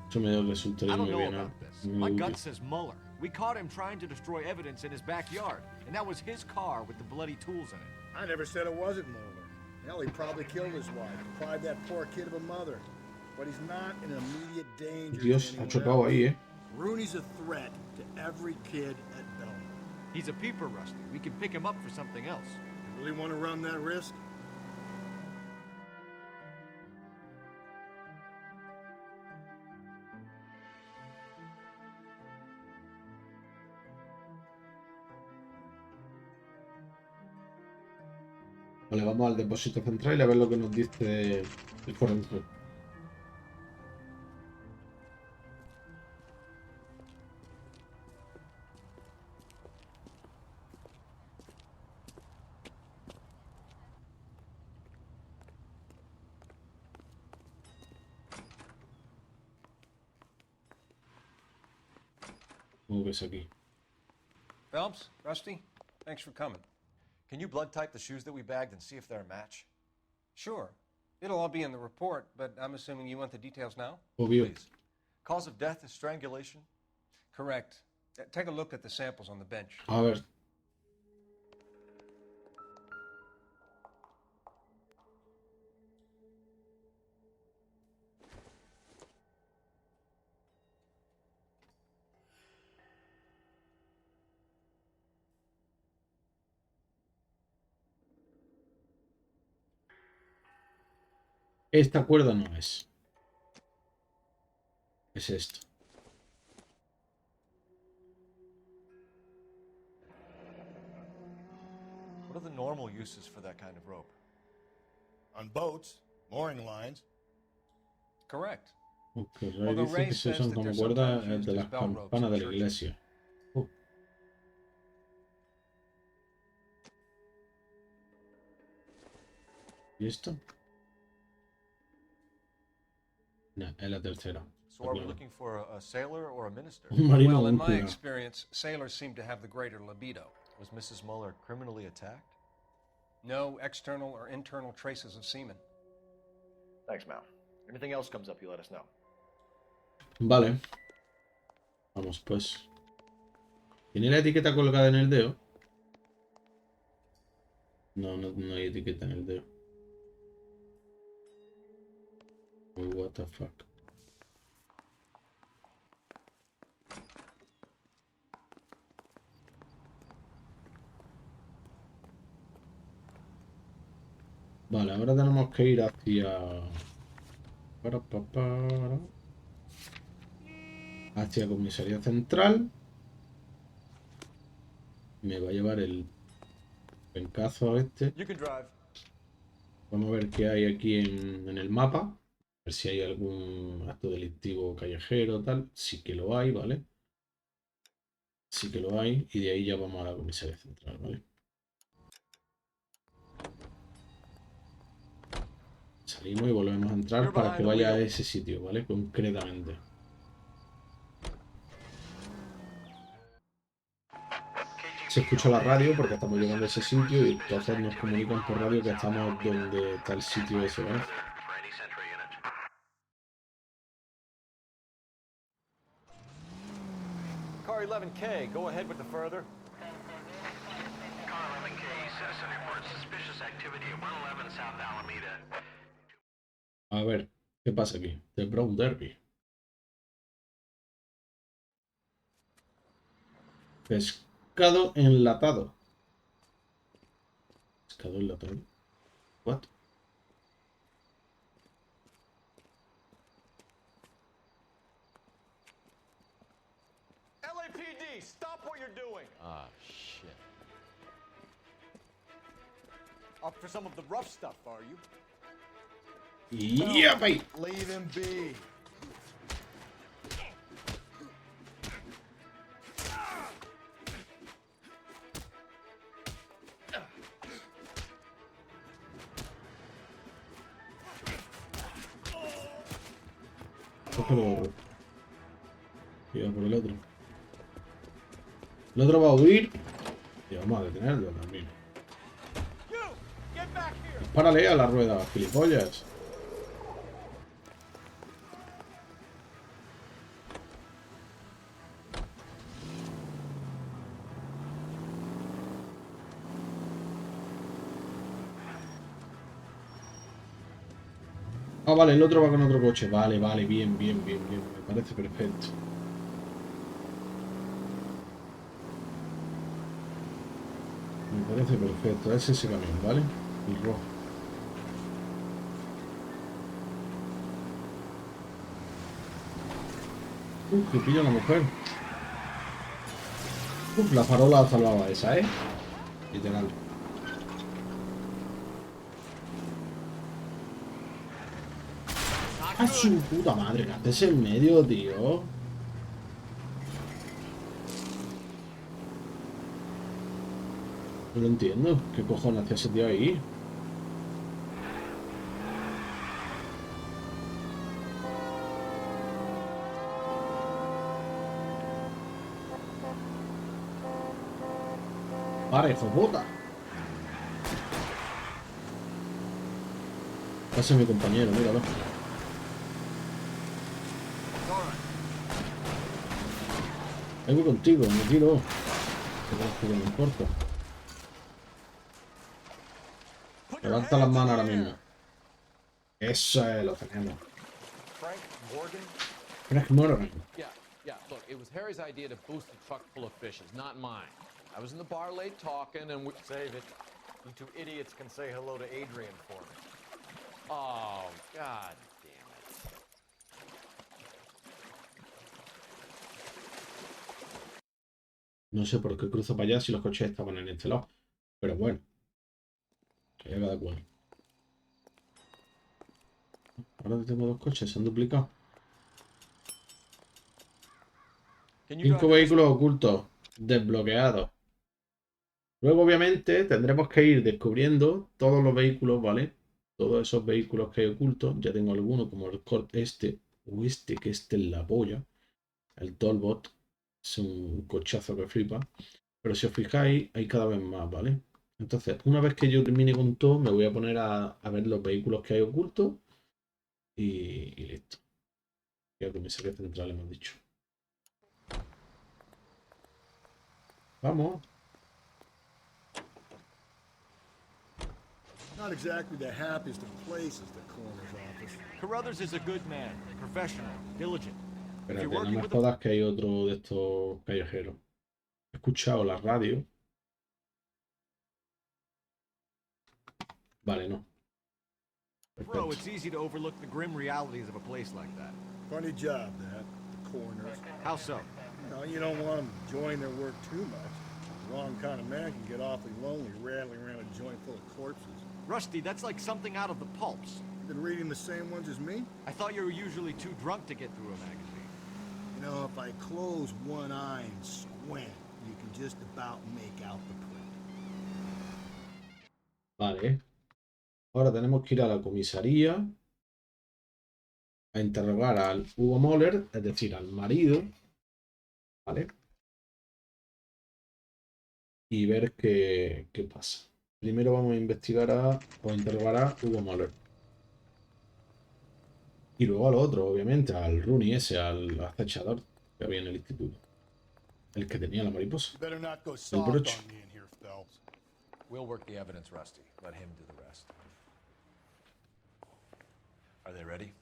Eso me resultaría I don't muy know bien. about this. My gut says Muller. We caught him trying to destroy evidence in his backyard, and that was his car with the bloody tools in it. I never said it wasn't Muller. Hell, he probably killed his wife, deprived that poor kid of a mother. But he's not in immediate danger. Dios, ha chocado ahí, ¿eh? Rooney's a threat to every kid at Belmont. He's a peeper, Rusty. We can pick him up for something else. You really want to run that risk? Vale, vamos al depósito central y a ver lo que nos dice el forense. ¿Cómo ves aquí? Phelps, Rusty, thanks for coming. Can you blood type the shoes that we bagged and see if they're a match? Sure. It'll all be in the report, but I'm assuming you want the details now? Obvio. Please. Cause of death is strangulation? Correct. Take a look at the samples on the bench. A ver. Esta cuerda no es. Es esto. What are the normal uses for that kind of rope? On boats, mooring lines. Correct. Ok, Ray dice que se usan como cuerdas de las campanas de la iglesia. ¿Y esto? No, es la tercera. So are we looking for a sailor or a minister? Un marino o Well, un in my cura. experience, sailors seem to have the greater libido. Was Mrs. Muller criminally attacked? No external or internal traces of semen. Thanks, Mal. Anything else comes up, you let us know. Vale. Vamos pues. ¿Tiene la etiqueta colgada en el dedo? No, no hay etiqueta en el dedo. Oh, what the fuck. Vale, ahora tenemos que ir hacia... hacia comisaría central. Me va a llevar el pencazo este. You can drive. Vamos a ver qué hay aquí en el mapa. ver si hay algún acto delictivo callejero, tal. Sí que lo hay, ¿vale? Sí que lo hay. Y de ahí ya vamos a la comisaría central, ¿vale? Salimos y volvemos a entrar para que vaya a ese sitio, ¿vale? Concretamente. Se escucha la radio porque estamos llegando a ese sitio y entonces nos comunican por radio que estamos donde está el sitio ese, ¿vale? Car 11K, go ahead with the further. Car 11K, citizen reports suspicious activity at 111 South Alameda. A ver, ¿qué pasa aquí? The Brown Derby. Pescado enlatado. Pescado enlatado. What? LAPD, stop what you're doing. Ah, shit. Up for some of the rough stuff, are you? Yeah, mate. Leave him be. Cógelo. Cuidado por el otro. El otro va a huir. Y vamos a detenerlo también. Párale a la rueda, gilipollas. Ah, vale, el otro va con otro coche. Vale, vale, bien, bien, bien, bien. Me parece perfecto. Me parece perfecto. Es ese camión, ¿vale? El rojo. Que pilla a la mujer. La farola salvaba esa, ¿eh? Literal. ¡A su puta madre! ¿Qué haces en medio, tío? No lo entiendo. ¿Qué cojones hacía ese tío ahí? ¡Para, hijo de puta! Ese es mi compañero, míralo. Vengo contigo, me tiro. Que no me importa. Levanta las manos ahora mismo. Eso es, lo tenemos. Frank Morgan. Yeah, look, it was Harry's idea to boost the truck full of fishes, not mine. I was in the bar late talking and we... Save it. You two idiots can say hello to Adrian for me. Oh, god damn it. No sé por qué cruzo para allá si los coches estaban en este lado. Pero bueno. Que haga de acuerdo. Ahora tengo dos coches, se han duplicado. 5 vehículos ocultos. Desbloqueados. Luego, obviamente, tendremos que ir descubriendo todos los vehículos, ¿vale? Todos esos vehículos que hay ocultos. Ya tengo algunos, como el este. O este, que este es la polla. El Tollbot. Es un cochazo que flipa. Pero si os fijáis, hay cada vez más, ¿vale? Entonces, una vez que yo termine con todo, me voy a poner a ver los vehículos que hay ocultos. Y listo. Y a comisaría central hemos dicho. Vamos. Not exactly the happiest of places, the coroner's office. Carruthers is a good man, professional, diligent. Espérate, no me jodas que hay otro de estos callejeros. He escuchado la radio. Vale, no. Bro, it's easy to overlook the grim realities of a place like that. Funny job, that. The coroner's. How so? No, you don't want them enjoying their work too much. The wrong kind of man can get awfully lonely rattling around a joint full of corpses. Rusty, that's like something out of the pulps. It been reading the same ones as me? I thought you were usually too drunk to get through a magazine. You know, if I close one eye and squint, you can just about make out the print. Vale. Ahora tenemos que ir a la comisaría a interrogar al Hugo Moller, es decir, al marido. Vale. Y ver qué pasa. Primero vamos a investigar o interrogar a Hugo Moller. Y luego al otro, obviamente, al Rooney ese, al acechador que había en el instituto. El que tenía la mariposa. El broche. We'll work the evidence, Rusty. Let him do the rest. Are they ready?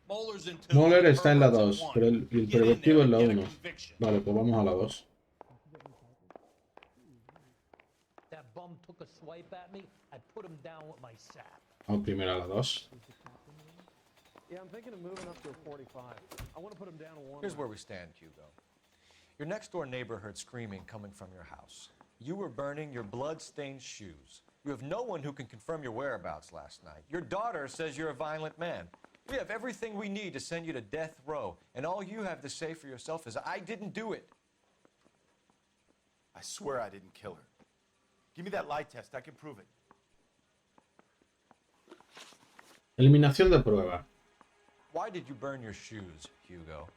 Moller está en la 2, pero el pervertido es la 1. Vale, pues vamos a la 2. Vamos primero a la 2. Here's where we stand, Hugo. Your next-door neighbor heard screaming coming from your house. You were burning your blood-stained shoes. You have no one who can confirm your whereabouts last night. Your daughter says you're a violent man. We have everything we need to send you to death row, and all you have to say for yourself is, I didn't do it. I swear I didn't kill her. Give me that lie test. I can prove it. Eliminación de prueba. Why did you burn your shoes, Hugo?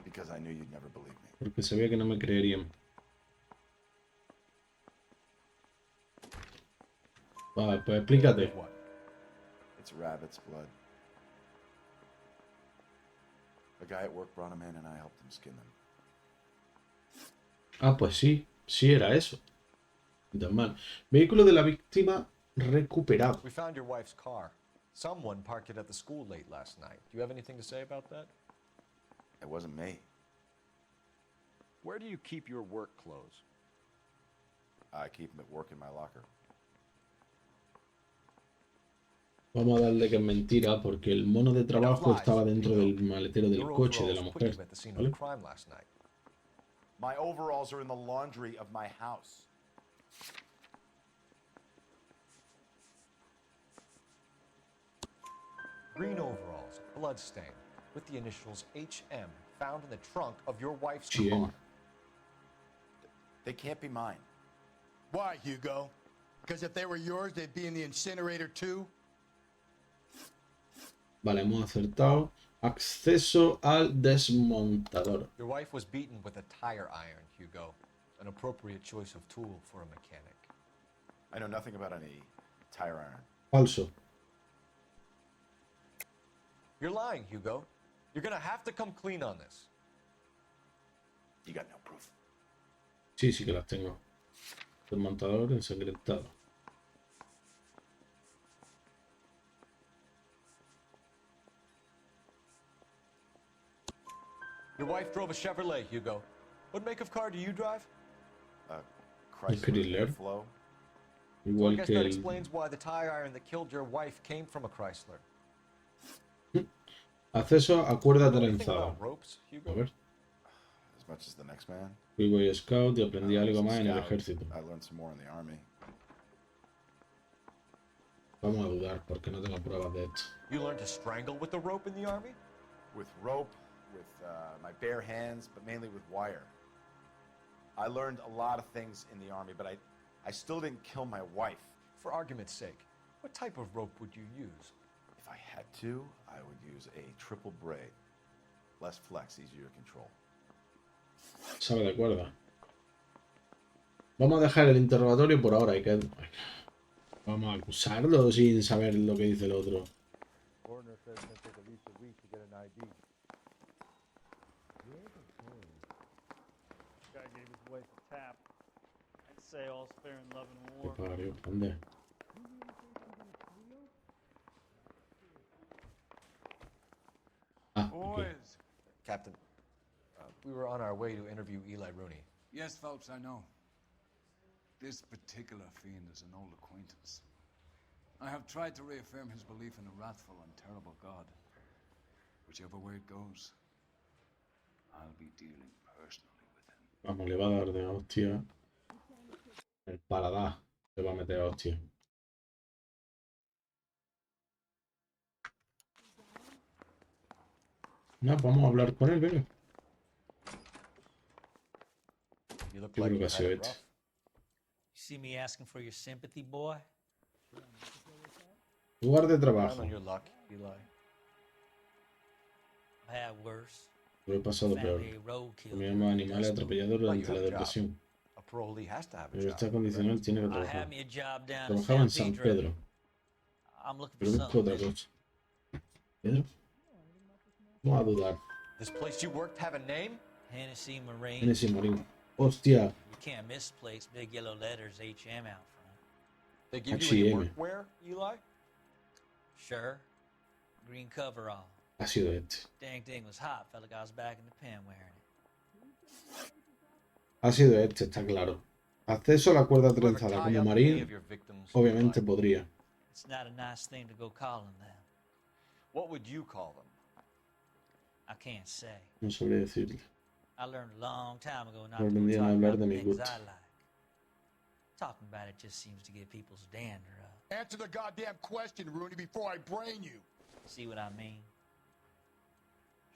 Because I knew you'd never believe me. Porque sabía que no me creerían. Vale, pues explícate. It's rabbit's blood. A guy at work brought him in and I helped him skin them. Ah, pues sí. Sí era eso. Tan mal. Vehículo de la víctima recuperado. We found your wife's car. Someone parked it at the school late last night. Do you have anything to say about that? It wasn't me. Where do you keep your work clothes? I keep them at work in my locker. Vamos a darle que es mentira porque el mono de trabajo estaba dentro del maletero del coche de la mujer. ¿Vale? My overalls are in the laundry of my house. Green overalls, bloodstained, with the initials HM, found in the trunk of your wife's GM. car. They can't be mine. Why, Hugo? Because if they were yours, they'd be in the incinerator too? Vale, hemos acertado. Acceso al desmontador. Your wife was beaten with a tire iron, Hugo. An appropriate choice of tool for a mechanic. I know nothing about any tire iron. Falso. You're lying, Hugo. You're gonna have to come clean on this. You got no proof. Sí, sí que las tengo. Desmontador ensangrentado. Your wife drove a Chevrolet, Hugo. What make of car do you drive? Chrysler Flow. So I Igual guess que that el... explains why the tire iron that killed your wife came from a Chrysler. Acceso a cuerda Know anything trenzada. about ropes, Hugo? A ver. As much as the next man. Fui Boy Scout y aprendí I was algo a más en el scout. ejército. I learned some more in the army. Vamos a dudar porque no tengo pruebas de esto. You learned to strangle with the rope in the army? With rope, with my bare hands, but mainly with wire. I learned a lot of things in the army, but I still didn't kill my wife. For argument's sake, what type of rope would you use? If I had to, I would use a triple braid. Less flex, easier to control. Sabe de cuerda. Vamos a dejar el interrogatorio por ahora. Vamos a acusarlo sin saber lo que dice el otro. Coroner says it's gonna take at least a week to get an ID. Guy gave his wife a tap. I'd say all's fair in love and Qué war. parió, ¿dónde? Ah, aquí. Boys. Captain, we were on our way to interview Eli Rooney. Yes, Phelps, I know. This particular fiend is an old acquaintance. I have tried to reaffirm his belief in a wrathful and terrible God. Whichever way it goes, I'll be dealing personally with him. Vamos, le va a dar de hostia. El paladar le va a meter a hostia. No, vamos a hablar con él, venga. You look Yo like creo que ha you had sido it este. rough. You see me asking for your sympathy, boy? Lugar de Down trabajo. on your luck, Eli. I've had worse. Lo he pasado peor. Family roadkill. Comíamos animales atropellados durante la depresión. A parolee has to have a En job. esta condicional tiene que I trabajar. had me a job down in Trabajaba en San San Pedro, I'm looking for pero busco something otra different. cosa. ¿Pedro? Vamos a dudar. This place you worked have a name? Hennessy Marine. Hennessy Morín. Hostia. You can't miss the place. Big yellow letters, HM out front. They give you any H&M. workwear, Eli? Sure. Green coverall. Ha sido este. Dang thing was hot. Felt like I was back in the pen wearing it. Ha sido este, está claro. Acceso a la cuerda trenzada. Como marín, obviamente podría. It's not a nice thing to go calling them. What would you call them? I can't say. No sabría decirle. I learned a long time ago not No to go aprendí a talk hablar about de the mi things gusto. I like. Talking about it just seems to get people's dander up. Answer the goddamn question, Rooney, before I brain you. See what I mean?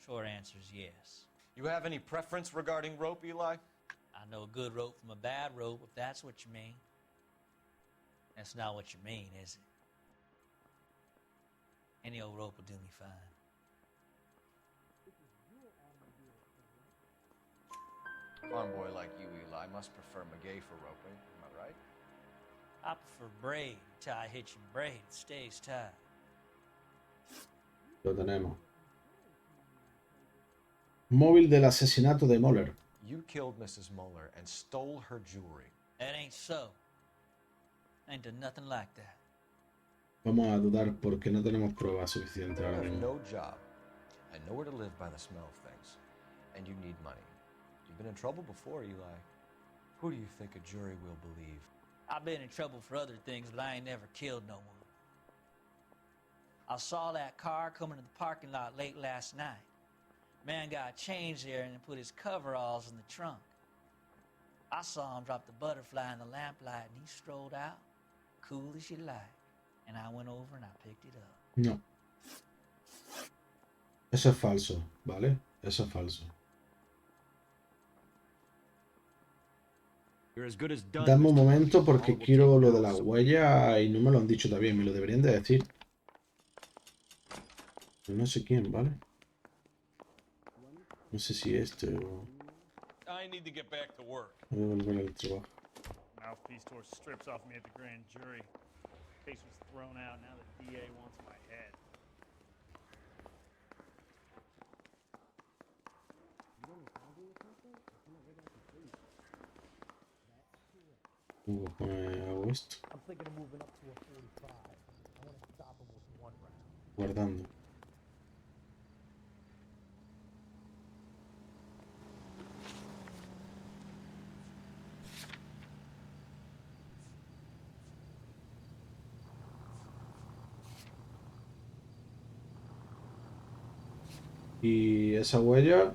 Short answer is yes. You have any preference regarding rope, Eli? I know a good rope from a bad rope, if that's what you mean. That's not what you mean, is it? Any old rope will do me fine. Farm boy like you, Eli, must prefer McGay for roping. Am I right? I prefer braid. Tie hitching braid. It stays tied. Lo tenemos. Móvil del asesinato de Moller. You killed Mrs. Muller and stole her jewelry. That ain't so. I ain't done nothing like that. Vamos a dudar porque no tenemos pruebas suficientes You ahora have mismo. no job and nowhere to live by the smell of things. And you need money. You've been in trouble before, Eli. Who do you think a jury will believe? I've been in trouble for other things, but I ain't never killed no one. I saw that car coming to the parking lot late last night. Man got changed there and put his coveralls in the trunk. I saw him drop the butterfly in the lamplight and he strolled out, cool as you like. And I went over and I picked it up. No. Eso es falso, ¿vale? Eso es falso. Dame un momento porque quiero lo de la huella y no me lo han dicho todavía. Me lo deberían de decir. Pero no sé quién, ¿vale? No sé si este o... I need to get back to work. Voy a volver al trabajo. Mouthpiece tore strips off me at the grand jury. Case was thrown out. Now the DA wants my head. Hago esto. I'm thinking of moving up to a 45. I want to stop him with one round. Guardando. Y esa huella...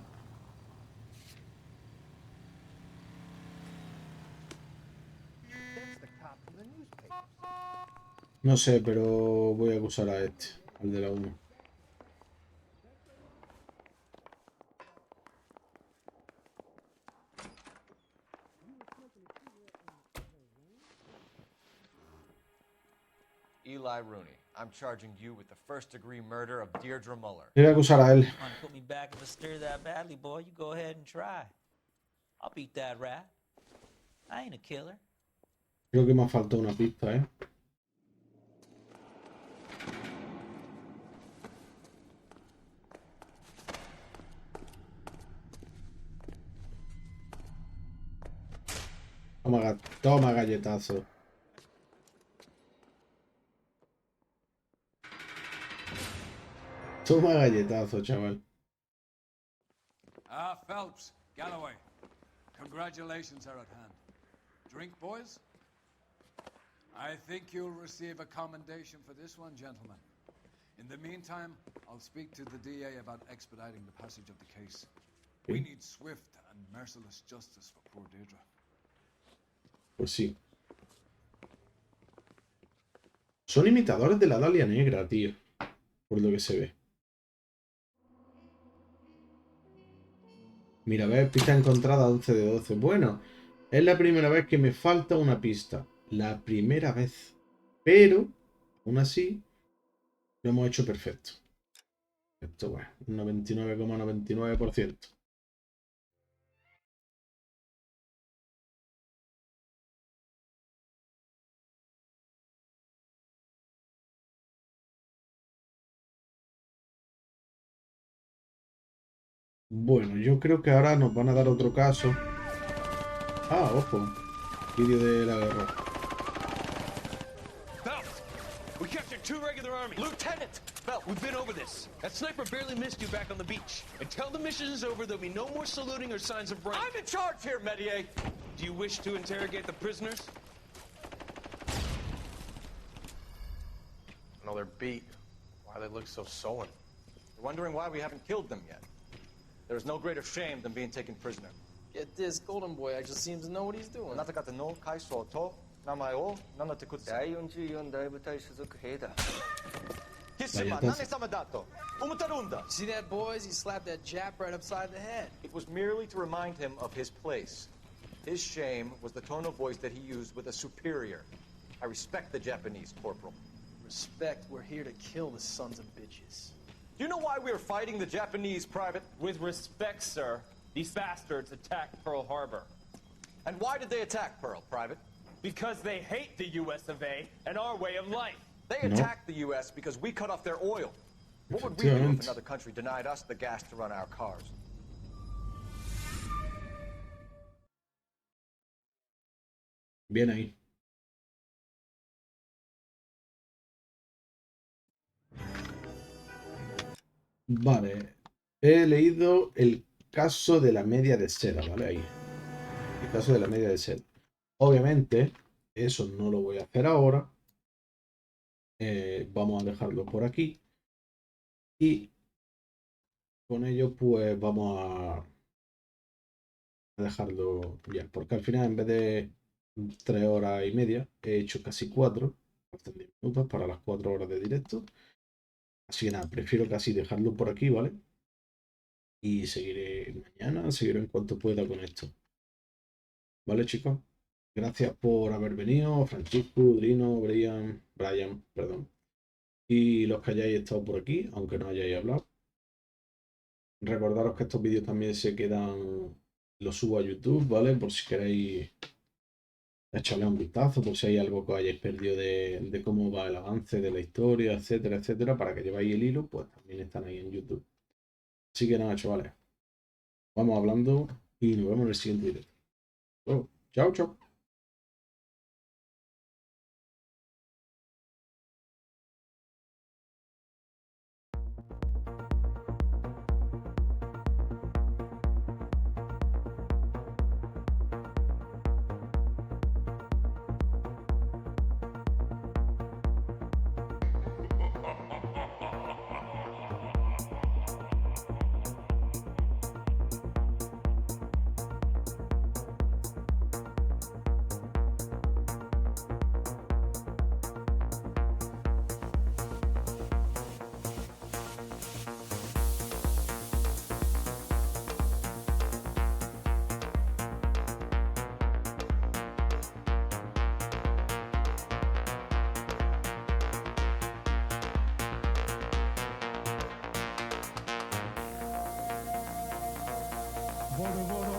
No sé, pero voy a acusar a este, al de la 1. Eli Rooney, I'm charging you with the first-degree murder of Deirdre Muller. Le voy a acusar a él. Want to put me back if I stir that badly, boy? You go ahead and try. I'll beat that rat. I ain't a killer. Creo que me ha faltado una pista, ¿eh? Toma galletazo. Toma galletazo, chaval. Phelps, Galloway. Congratulations are at hand. Drink, boys? I think you'll receive a commendation for this one, gentlemen. In the meantime, I'll speak to the DA about expediting the passage of the case. We need swift and merciless justice for poor Deirdre. Pues sí. Son imitadores de la Dalia Negra, tío. Por lo que se ve. Mira, ves, pista encontrada 11 de 12. Bueno, es la primera vez que me falta una pista. La primera vez. Pero, aún así, lo hemos hecho perfecto. Esto, bueno, un 99,99%. Bueno, yo creo que ahora nos van a dar otro caso. Ah, ojo. Vídeo de la guerra. We captured 2 regular army. Lieutenant! Bell, we've been over this. That sniper barely missed you back on the beach. Until the mission is over, there'll be no more saluting or signs of rank. I'm in charge here, Medier! Do you wish to interrogate the prisoners? No, they're beat. Why they look so sullen? You're wondering why we haven't killed them yet. There is no greater shame than being taken prisoner. Get this, Golden Boy actually seems to know what he's doing. See that, boys? He slapped that Jap right upside the head. It was merely to remind him of his place. His shame was the tone of voice that he used with a superior. I respect the Japanese, Corporal. Respect, we're here to kill the sons of bitches. Do you know why we're fighting the Japanese, Private? With respect, sir, these bastards attacked Pearl Harbor. And why did they attack Pearl, Private? Because they hate the US of A and our way of life. They attacked the US because we cut off their oil. What would we do if another country denied us the gas to run our cars? Bien ahí. Vale. He leído el caso de la media de seda, ¿vale? Ahí. El caso de la media de seda. Obviamente, eso no lo voy a hacer ahora. Vamos a dejarlo por aquí. Y con ello, pues vamos a dejarlo ya. Porque al final, en vez de 3 horas y media, he hecho casi 4. Faltan 10 minutos para las 4 horas de directo. Así que nada, prefiero casi dejarlo por aquí, ¿vale? Y seguiré mañana, seguiré en cuanto pueda con esto. ¿Vale, chicos? Gracias por haber venido, Francisco, Drino, Brian, perdón. Y los que hayáis estado por aquí, aunque no hayáis hablado. Recordaros que estos vídeos también se quedan, los subo a YouTube, ¿vale? Por si queréis echarle un vistazo, por si hay algo que hayáis perdido de cómo va el avance de la historia, etcétera, etcétera, para que lleváis el hilo, pues también están ahí en YouTube. Así que nada, chavales. Vamos hablando y nos vemos en el siguiente video. Bueno, chao, chao. Bueno,